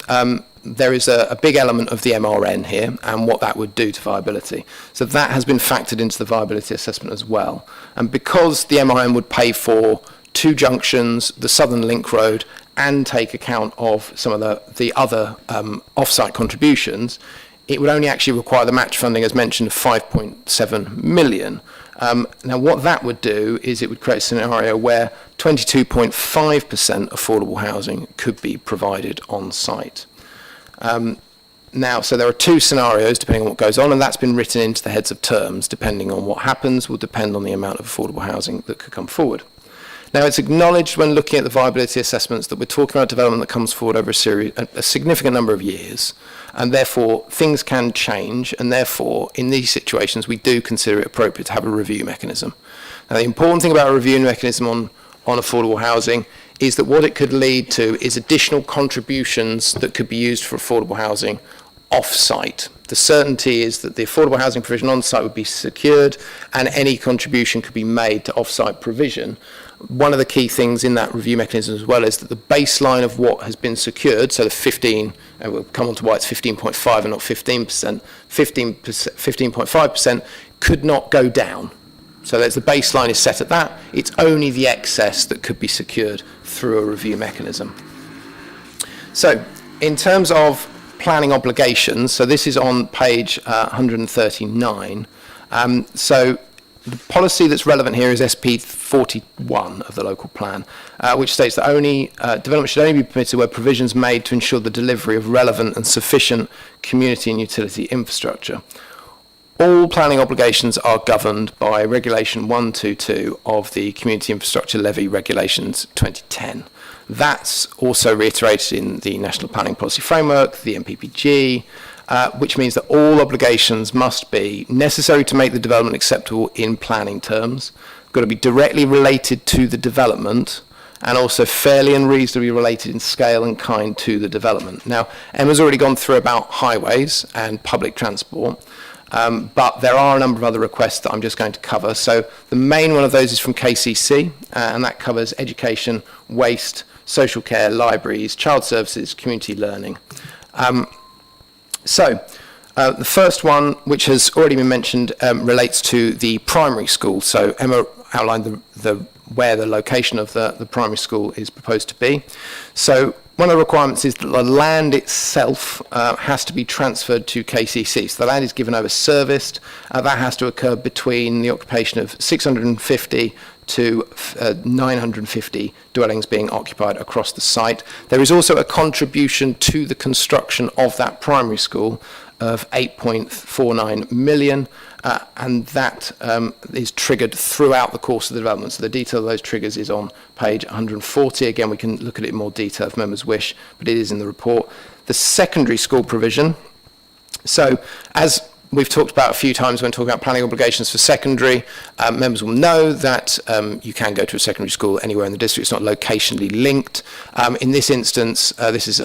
there is a big element of the MRN here and what that would do to viability. So that has been factored into the viability assessment as well. And because the MRN would pay for 2 junctions, the Southern Link Road, and take account of some of the other off-site contributions, it would only actually require the match funding, as mentioned, of 5.7 million. Now, what that would do is it would create a scenario where 22.5% affordable housing could be provided on site. Now, so there are 2 scenarios depending on what goes on, and that's been written into the heads of terms. Depending on what happens will depend on the amount of affordable housing that could come forward. Now, it's acknowledged when looking at the viability assessments that we're talking about development that comes forward over a significant number of years, and therefore things can change, and therefore in these situations we do consider it appropriate to have a review mechanism. Now, the important thing about a review mechanism on affordable housing is that what it could lead to is additional contributions that could be used for affordable housing off-site. The certainty is that the affordable housing provision on-site would be secured and any contribution could be made to off-site provision. One of the key things in that review mechanism as well is that the baseline of what has been secured, so the 15, and we'll come on to why it's 15.5 and not 15%, 15.5% could not go down. So there's the baseline is set at that. It's only the excess that could be secured through a review mechanism. So in terms of planning obligations, so this is on page 139. So the policy that's relevant here is SP 41 of the local plan, which states that development should only be permitted where provisions made to ensure the delivery of relevant and sufficient community and utility infrastructure. All planning obligations are governed by Regulation 122 of the Community Infrastructure Levy Regulations 2010. That's also reiterated in the National Planning Policy Framework, the NPPG, which means that all obligations must be necessary to make the development acceptable in planning terms, got to be directly related to the development, and also fairly and reasonably related in scale and kind to the development. Now, Emma's already gone through about highways and public transport. But there are a number of other requests that I'm just going to cover. So the main one of those is from KCC, and that covers education, waste, social care, libraries, child services, community learning. So, the first one, which has already been mentioned, relates to the primary school. So Emma outlined where the location of the primary school is proposed to be. So one of the requirements is that the land itself has to be transferred to KCC. So the land is given over serviced. That has to occur between the occupation of 650 to 950 dwellings being occupied across the site. There is also a contribution to the construction of that primary school of 8.49 million, and that is triggered throughout the course of the development. So the detail of those triggers is on page 140. Again, we can look at it in more detail if members wish, but it is in the report. The secondary school provision. So as we've talked about a few times when talking about planning obligations for secondary, members will know that you can go to a secondary school anywhere in the district. It's not locationally linked. In this instance, this is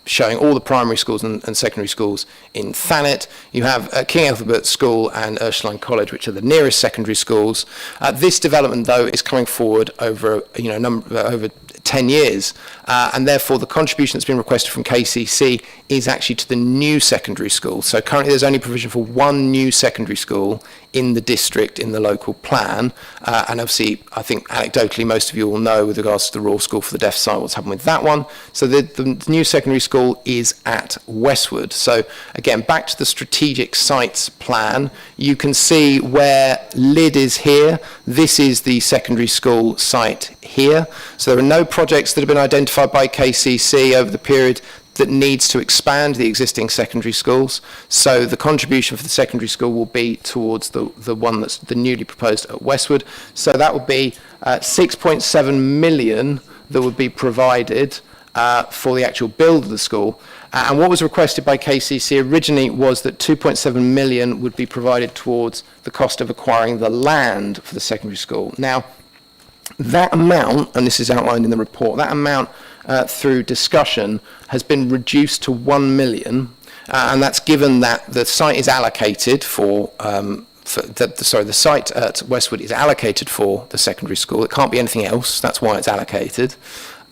showing all the primary schools and secondary schools in Thanet. You have King Ethelbert School and Ursuline College, which are the nearest secondary schools. This development, though, is coming forward over over 10 years, and therefore the contribution that's been requested from KCC is actually to the new secondary school. So currently there's only provision for one new secondary school in the district in the local plan, and obviously I think anecdotally most of you will know with regards to the Royal School for the Deaf site what's happened with that one. So the new secondary school is at Westwood. So again, back to the strategic sites plan, you can see where Lyd is here. This is the secondary school site here. So there are no projects that have been identified by KCC over the period that needs to expand the existing secondary schools. So the contribution for the secondary school will be towards the one that's the newly proposed at Westwood. So that would be 6.7 million that would be provided for the actual build of the school. And what was requested by KCC originally was that 2.7 million would be provided towards the cost of acquiring the land for the secondary school. Now, that amount, and this is outlined in the report, that amount through discussion has been reduced to 1 million, and that's given that the site is allocated the site at Westwood is allocated for the secondary school. It can't be anything else. That's why it's allocated.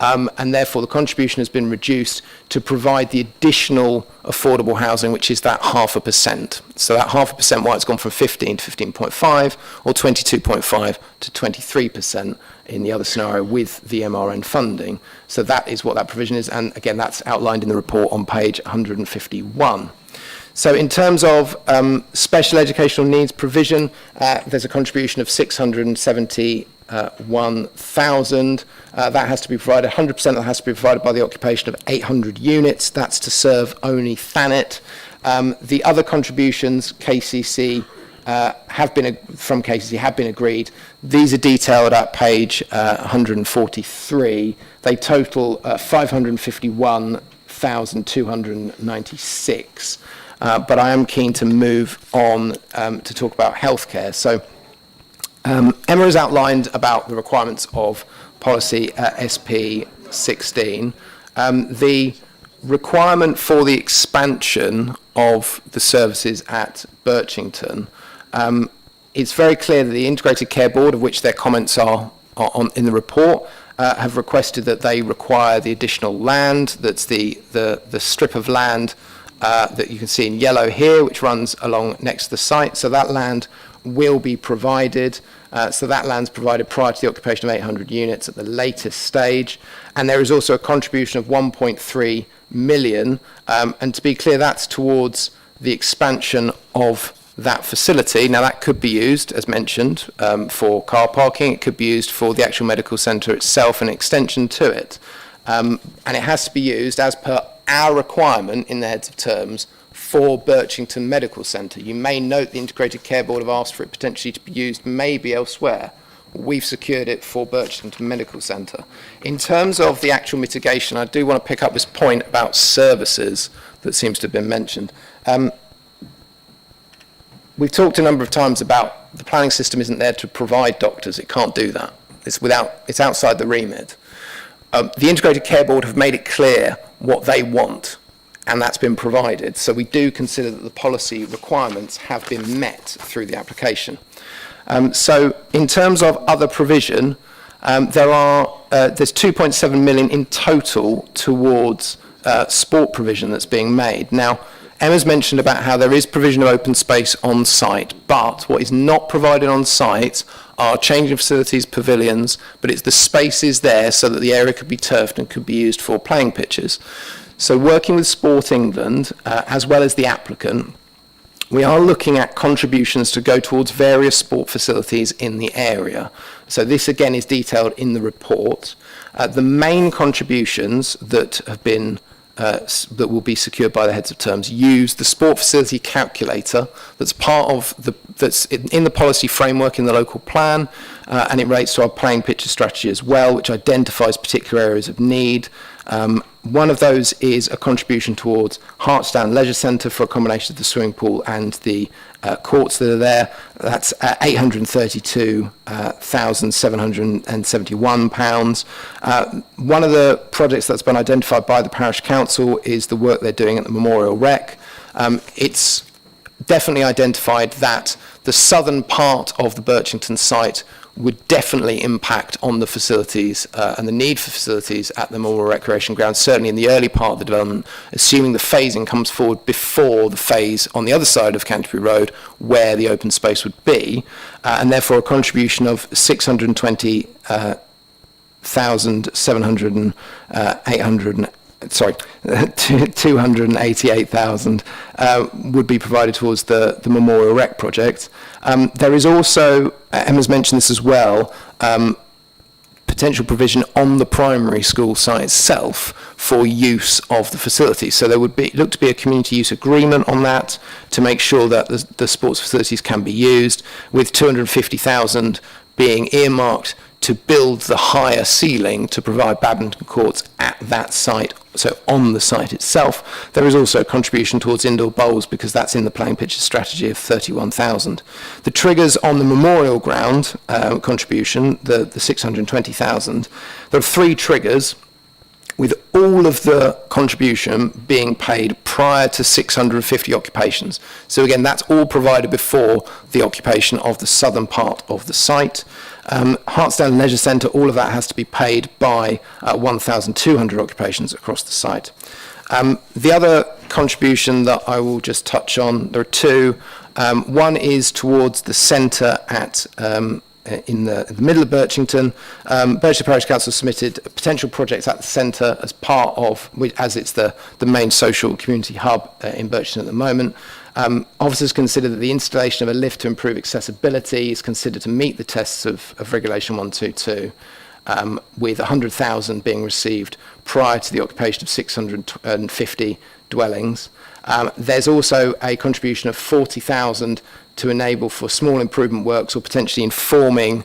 And therefore the contribution has been reduced to provide the additional affordable housing, which is that 0.5%. So that 0.5%, why it's gone from 15 to 15.5 or 22.5 to 23% in the other scenario with the MRN funding. So that is what that provision is. And again, that's outlined in the report on page 151. So in terms of special educational needs provision, there's a contribution of 671,000. That has to be provided, 100% that has to be provided by the occupation of 800 units. That's to serve only Thanet. The other contributions KCC have been agreed. These are detailed at page 143. They total 551,296. But I am keen to move on to talk about healthcare. So Emma has outlined about the requirements of policy SP 16. The requirement for the expansion of the services at Birchington, it's very clear that the Integrated Care Board, of which their comments are on in the report, have requested that they require the additional land. That's the strip of land that you can see in yellow here, which runs along next to the site. So that land will be provided. So that land's provided prior to the occupation of 800 units at the latest stage. And there is also a contribution of 1.3 million. And to be clear, that's towards the expansion of that facility. Now that could be used, as mentioned, for car parking. It could be used for the actual medical centre itself and extension to it. And it has to be used as per our requirement in the heads of terms for Birchington Medical Centre. You may note the Integrated Care Board have asked for it potentially to be used maybe elsewhere. We've secured it for Birchington Medical Centre. In terms of the actual mitigation, I do want to pick up this point about services that seems to have been mentioned. We've talked a number of times about the planning system isn't there to provide doctors. It can't do that. It's outside the remit. The Integrated Care Board have made it clear what they want, and that's been provided. So we do consider that the policy requirements have been met through the application. So in terms of other provision, there's 2.7 million in total towards sport provision that's being made. Now, Emma's mentioned about how there is provision of open space on site, but what is not provided on site are changing facilities, pavilions, but it's the spaces there so that the area could be turfed and could be used for playing pitches. So working with Sport England, as well as the applicant, we are looking at contributions to go towards various sport facilities in the area. So this again is detailed in the report. The main contributions that have been that will be secured by the heads of terms use the sport facility calculator that's part of that's in the policy framework in the local plan, and it relates to our playing pitcher strategy as well, which identifies particular areas of need. One of those is a contribution towards Hartstown Leisure Centre for a combination of the swimming pool and the courts that are there. That's £832,771. One of the projects that's been identified by the Parish Council is the work they're doing at the Memorial Rec. It's definitely identified that the southern part of the Birchington site would definitely impact on the facilities and the need for facilities at the Memorial Recreation Ground, certainly in the early part of the development, assuming the phasing comes forward before the phase on the other side of Canterbury Road where the open space would be, and therefore a contribution of 288,000 would be provided towards the Memorial Rec project. There is also, Emma's mentioned this as well, potential provision on the primary school site itself for use of the facility. So there would look to be a community use agreement on that to make sure that the sports facilities can be used, with 250,000 being earmarked to build the higher ceiling to provide badminton courts at that site, so on the site itself. There is also a contribution towards indoor bowls because that's in the playing pitches strategy of 31,000. The triggers on the Memorial Ground contribution, the 620,000, there are 3 triggers, with all of the contribution being paid prior to 650 occupations. So again, that's all provided before the occupation of the southern part of the site. Hartstown Leisure Centre, all of that has to be paid by 1,200 occupations across the site. The other contribution that I will just touch on, there are 2. One is towards the centre at in the middle of Birchington. Birchington Parish Council submitted potential projects at the centre as part of, as it's the main social community hub in Birchington at the moment. Officers consider that the installation of a lift to improve accessibility is considered to meet the tests of Regulation 122, with 100,000 being received prior to the occupation of 650 dwellings. There's also a contribution of 40,000 to enable for small improvement works or potentially informing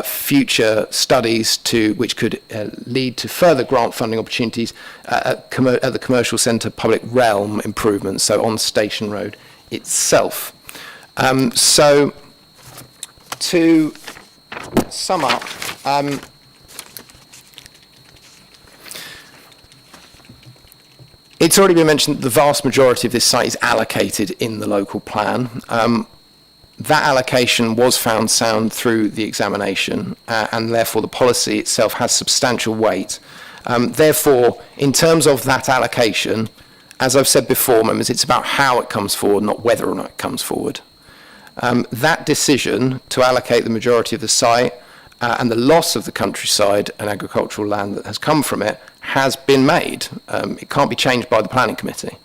future studies which could lead to further grant funding opportunities at the commercial centre public realm improvements, so on Station Road itself. So to sum up, it's already been mentioned that the vast majority of this site is allocated in the local plan. That allocation was found sound through the examination, and therefore the policy itself has substantial weight. Therefore, in terms of that allocation, as I've said before, members, it's about how it comes forward, not whether or not it comes forward. That decision to allocate the majority of the site and the loss of the countryside and agricultural land that has come from it has been made. It can't be changed by the planning committee.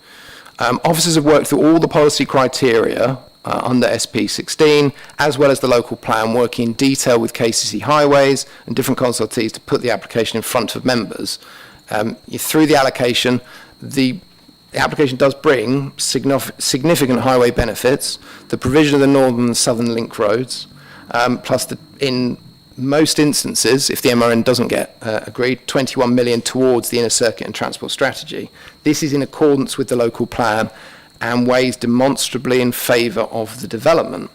Officers have worked through all the policy criteria under SP16, as well as the local plan, working in detail with KCC Highways and different consultees to put the application in front of members. Through the allocation, the application does bring significant highway benefits, the provision of the northern and southern link roads, plus in most instances, if the MRN doesn't get agreed, 21 million towards the inner circuit and transport strategy. This is in accordance with the local plan and weighs demonstrably in favour of the development.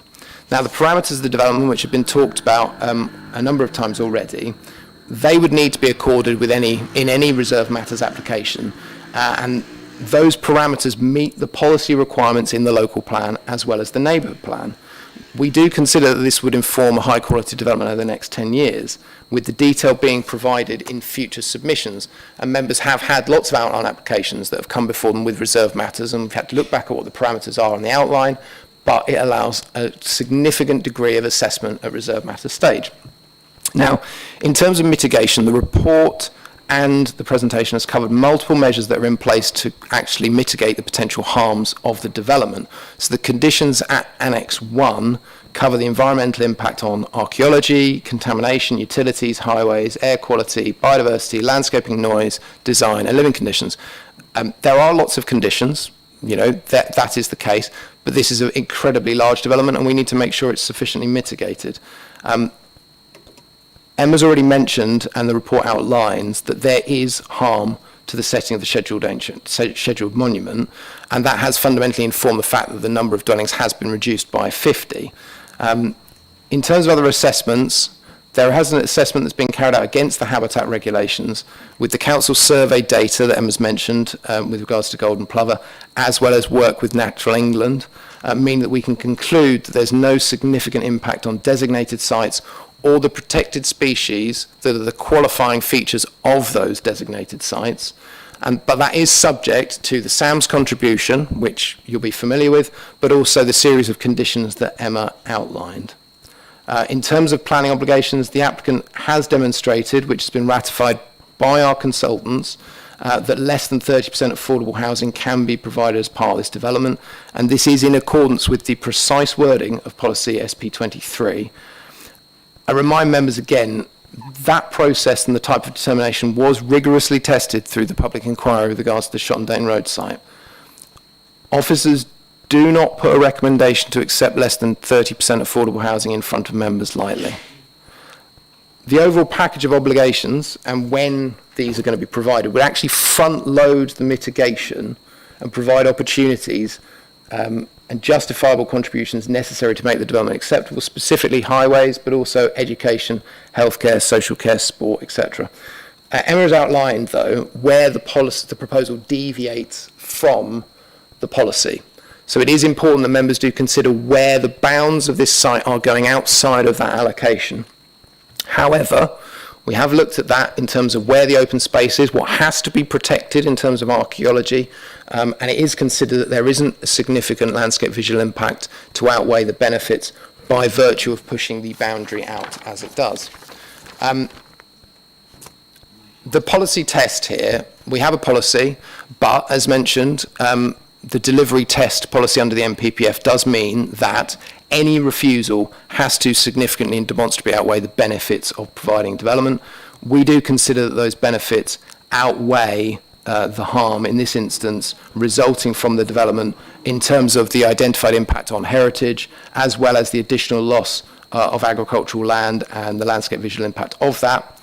Now, the parameters of the development, which have been talked about a number of times already, they would need to be accorded with in any reserve matters application, and those parameters meet the policy requirements in the local plan as well as the neighbourhood plan. We do consider that this would inform a high quality development over the next 10 years, with the detail being provided in future submissions. And members have had lots of outline applications that have come before them with reserved matters, and we've had to look back at what the parameters are on the outline, but it allows a significant degree of assessment at reserved matter stage. Now, in terms of mitigation, the report and the presentation has covered multiple measures that are in place to actually mitigate the potential harms of the development. So the conditions at Annex 1 cover the environmental impact on archaeology, contamination, utilities, highways, air quality, biodiversity, landscaping, noise, design, and living conditions. There are lots of conditions, you know, that is the case, but this is an incredibly large development and we need to make sure it's sufficiently mitigated. Emma's already mentioned, and the report outlines, that there is harm to the setting of the scheduled monument, and that has fundamentally informed the fact that the number of dwellings has been reduced by 50. In terms of other assessments, there has an assessment that's been carried out against the habitat regulations with the council survey data that Emma's mentioned with regards to golden plover, as well as work with Natural England, mean that we can conclude that there's no significant impact on designated sites or the protected species that are the qualifying features of those designated sites. But that is subject to the SAM's contribution, which you'll be familiar with, but also the series of conditions that Emma outlined. In terms of planning obligations, the applicant has demonstrated, which has been ratified by our consultants, that less than 30% affordable housing can be provided as part of this development, and this is in accordance with the precise wording of policy SP23. I remind members again, that process and the type of determination was rigorously tested through the public inquiry with regards to the Shottendane Road site. Officers do not put a recommendation to accept less than 30% affordable housing in front of members lightly. The overall package of obligations and when these are going to be provided would actually front load the mitigation and provide opportunities and justifiable contributions necessary to make the development acceptable, specifically highways, but also education, healthcare, social care, sport, etc. Emma has outlined, though, where the proposal deviates from the policy. So it is important that members do consider where the bounds of this site are going outside of that allocation. However, we have looked at that in terms of where the open space is, what has to be protected in terms of archaeology, and it is considered that there isn't a significant landscape visual impact to outweigh the benefits by virtue of pushing the boundary out as it does. The policy test here, we have a policy, but as mentioned, the delivery test policy under the MPPF does mean that any refusal has to significantly and demonstrably outweigh the benefits of providing development. We do consider that those benefits outweigh the harm, in this instance, resulting from the development in terms of the identified impact on heritage, as well as the additional loss of agricultural land and the landscape visual impact of that.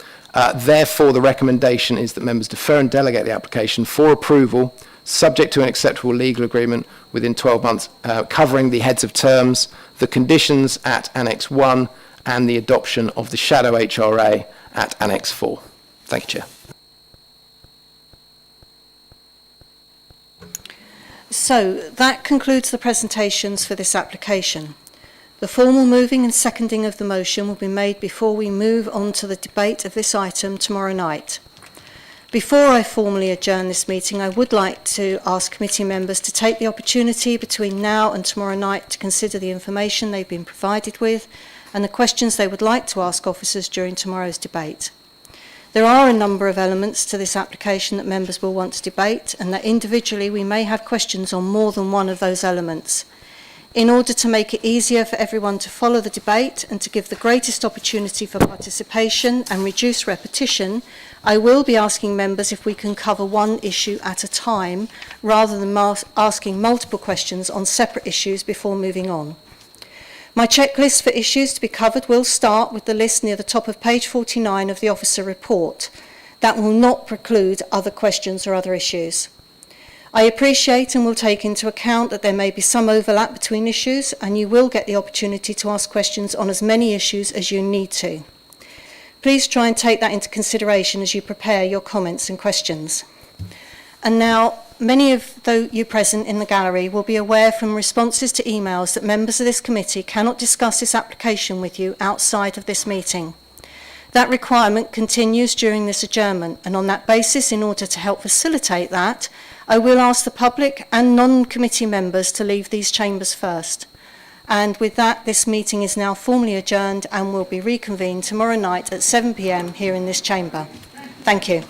Therefore, the recommendation is that members defer and delegate the application for approval, subject to an acceptable legal agreement within 12 months, covering the heads of terms, the conditions at Annex 1, and the adoption of the shadow HRA at Annex 4. Thank you, Chair. So that concludes the presentations for this application. The formal moving and seconding of the motion will be made before we move on to the debate of this item tomorrow night. Before I formally adjourn this meeting, I would like to ask committee members to take the opportunity between now and tomorrow night to consider the information they've been provided with and the questions they would like to ask officers during tomorrow's debate. There are a number of elements to this application that members will want to debate, and that individually we may have questions on more than one of those elements. In order to make it easier for everyone to follow the debate and to give the greatest opportunity for participation and reduce repetition, I will be asking members if we can cover one issue at a time rather than asking multiple questions on separate issues before moving on. My checklist for issues to be covered will start with the list near the top of page 49 of the officer report. That will not preclude other questions or other issues. I appreciate and will take into account that there may be some overlap between issues, and you will get the opportunity to ask questions on as many issues as you need to. Please try and take that into consideration as you prepare your comments and questions. And now, many of you present in the gallery will be aware from responses to emails that members of this committee cannot discuss this application with you outside of this meeting. That requirement continues during this adjournment, and on that basis, in order to help facilitate that, I will ask the public and non-committee members to leave these chambers first. And with that, this meeting is now formally adjourned and will be reconvened tomorrow night at 7 p.m. here in this chamber. Thank you.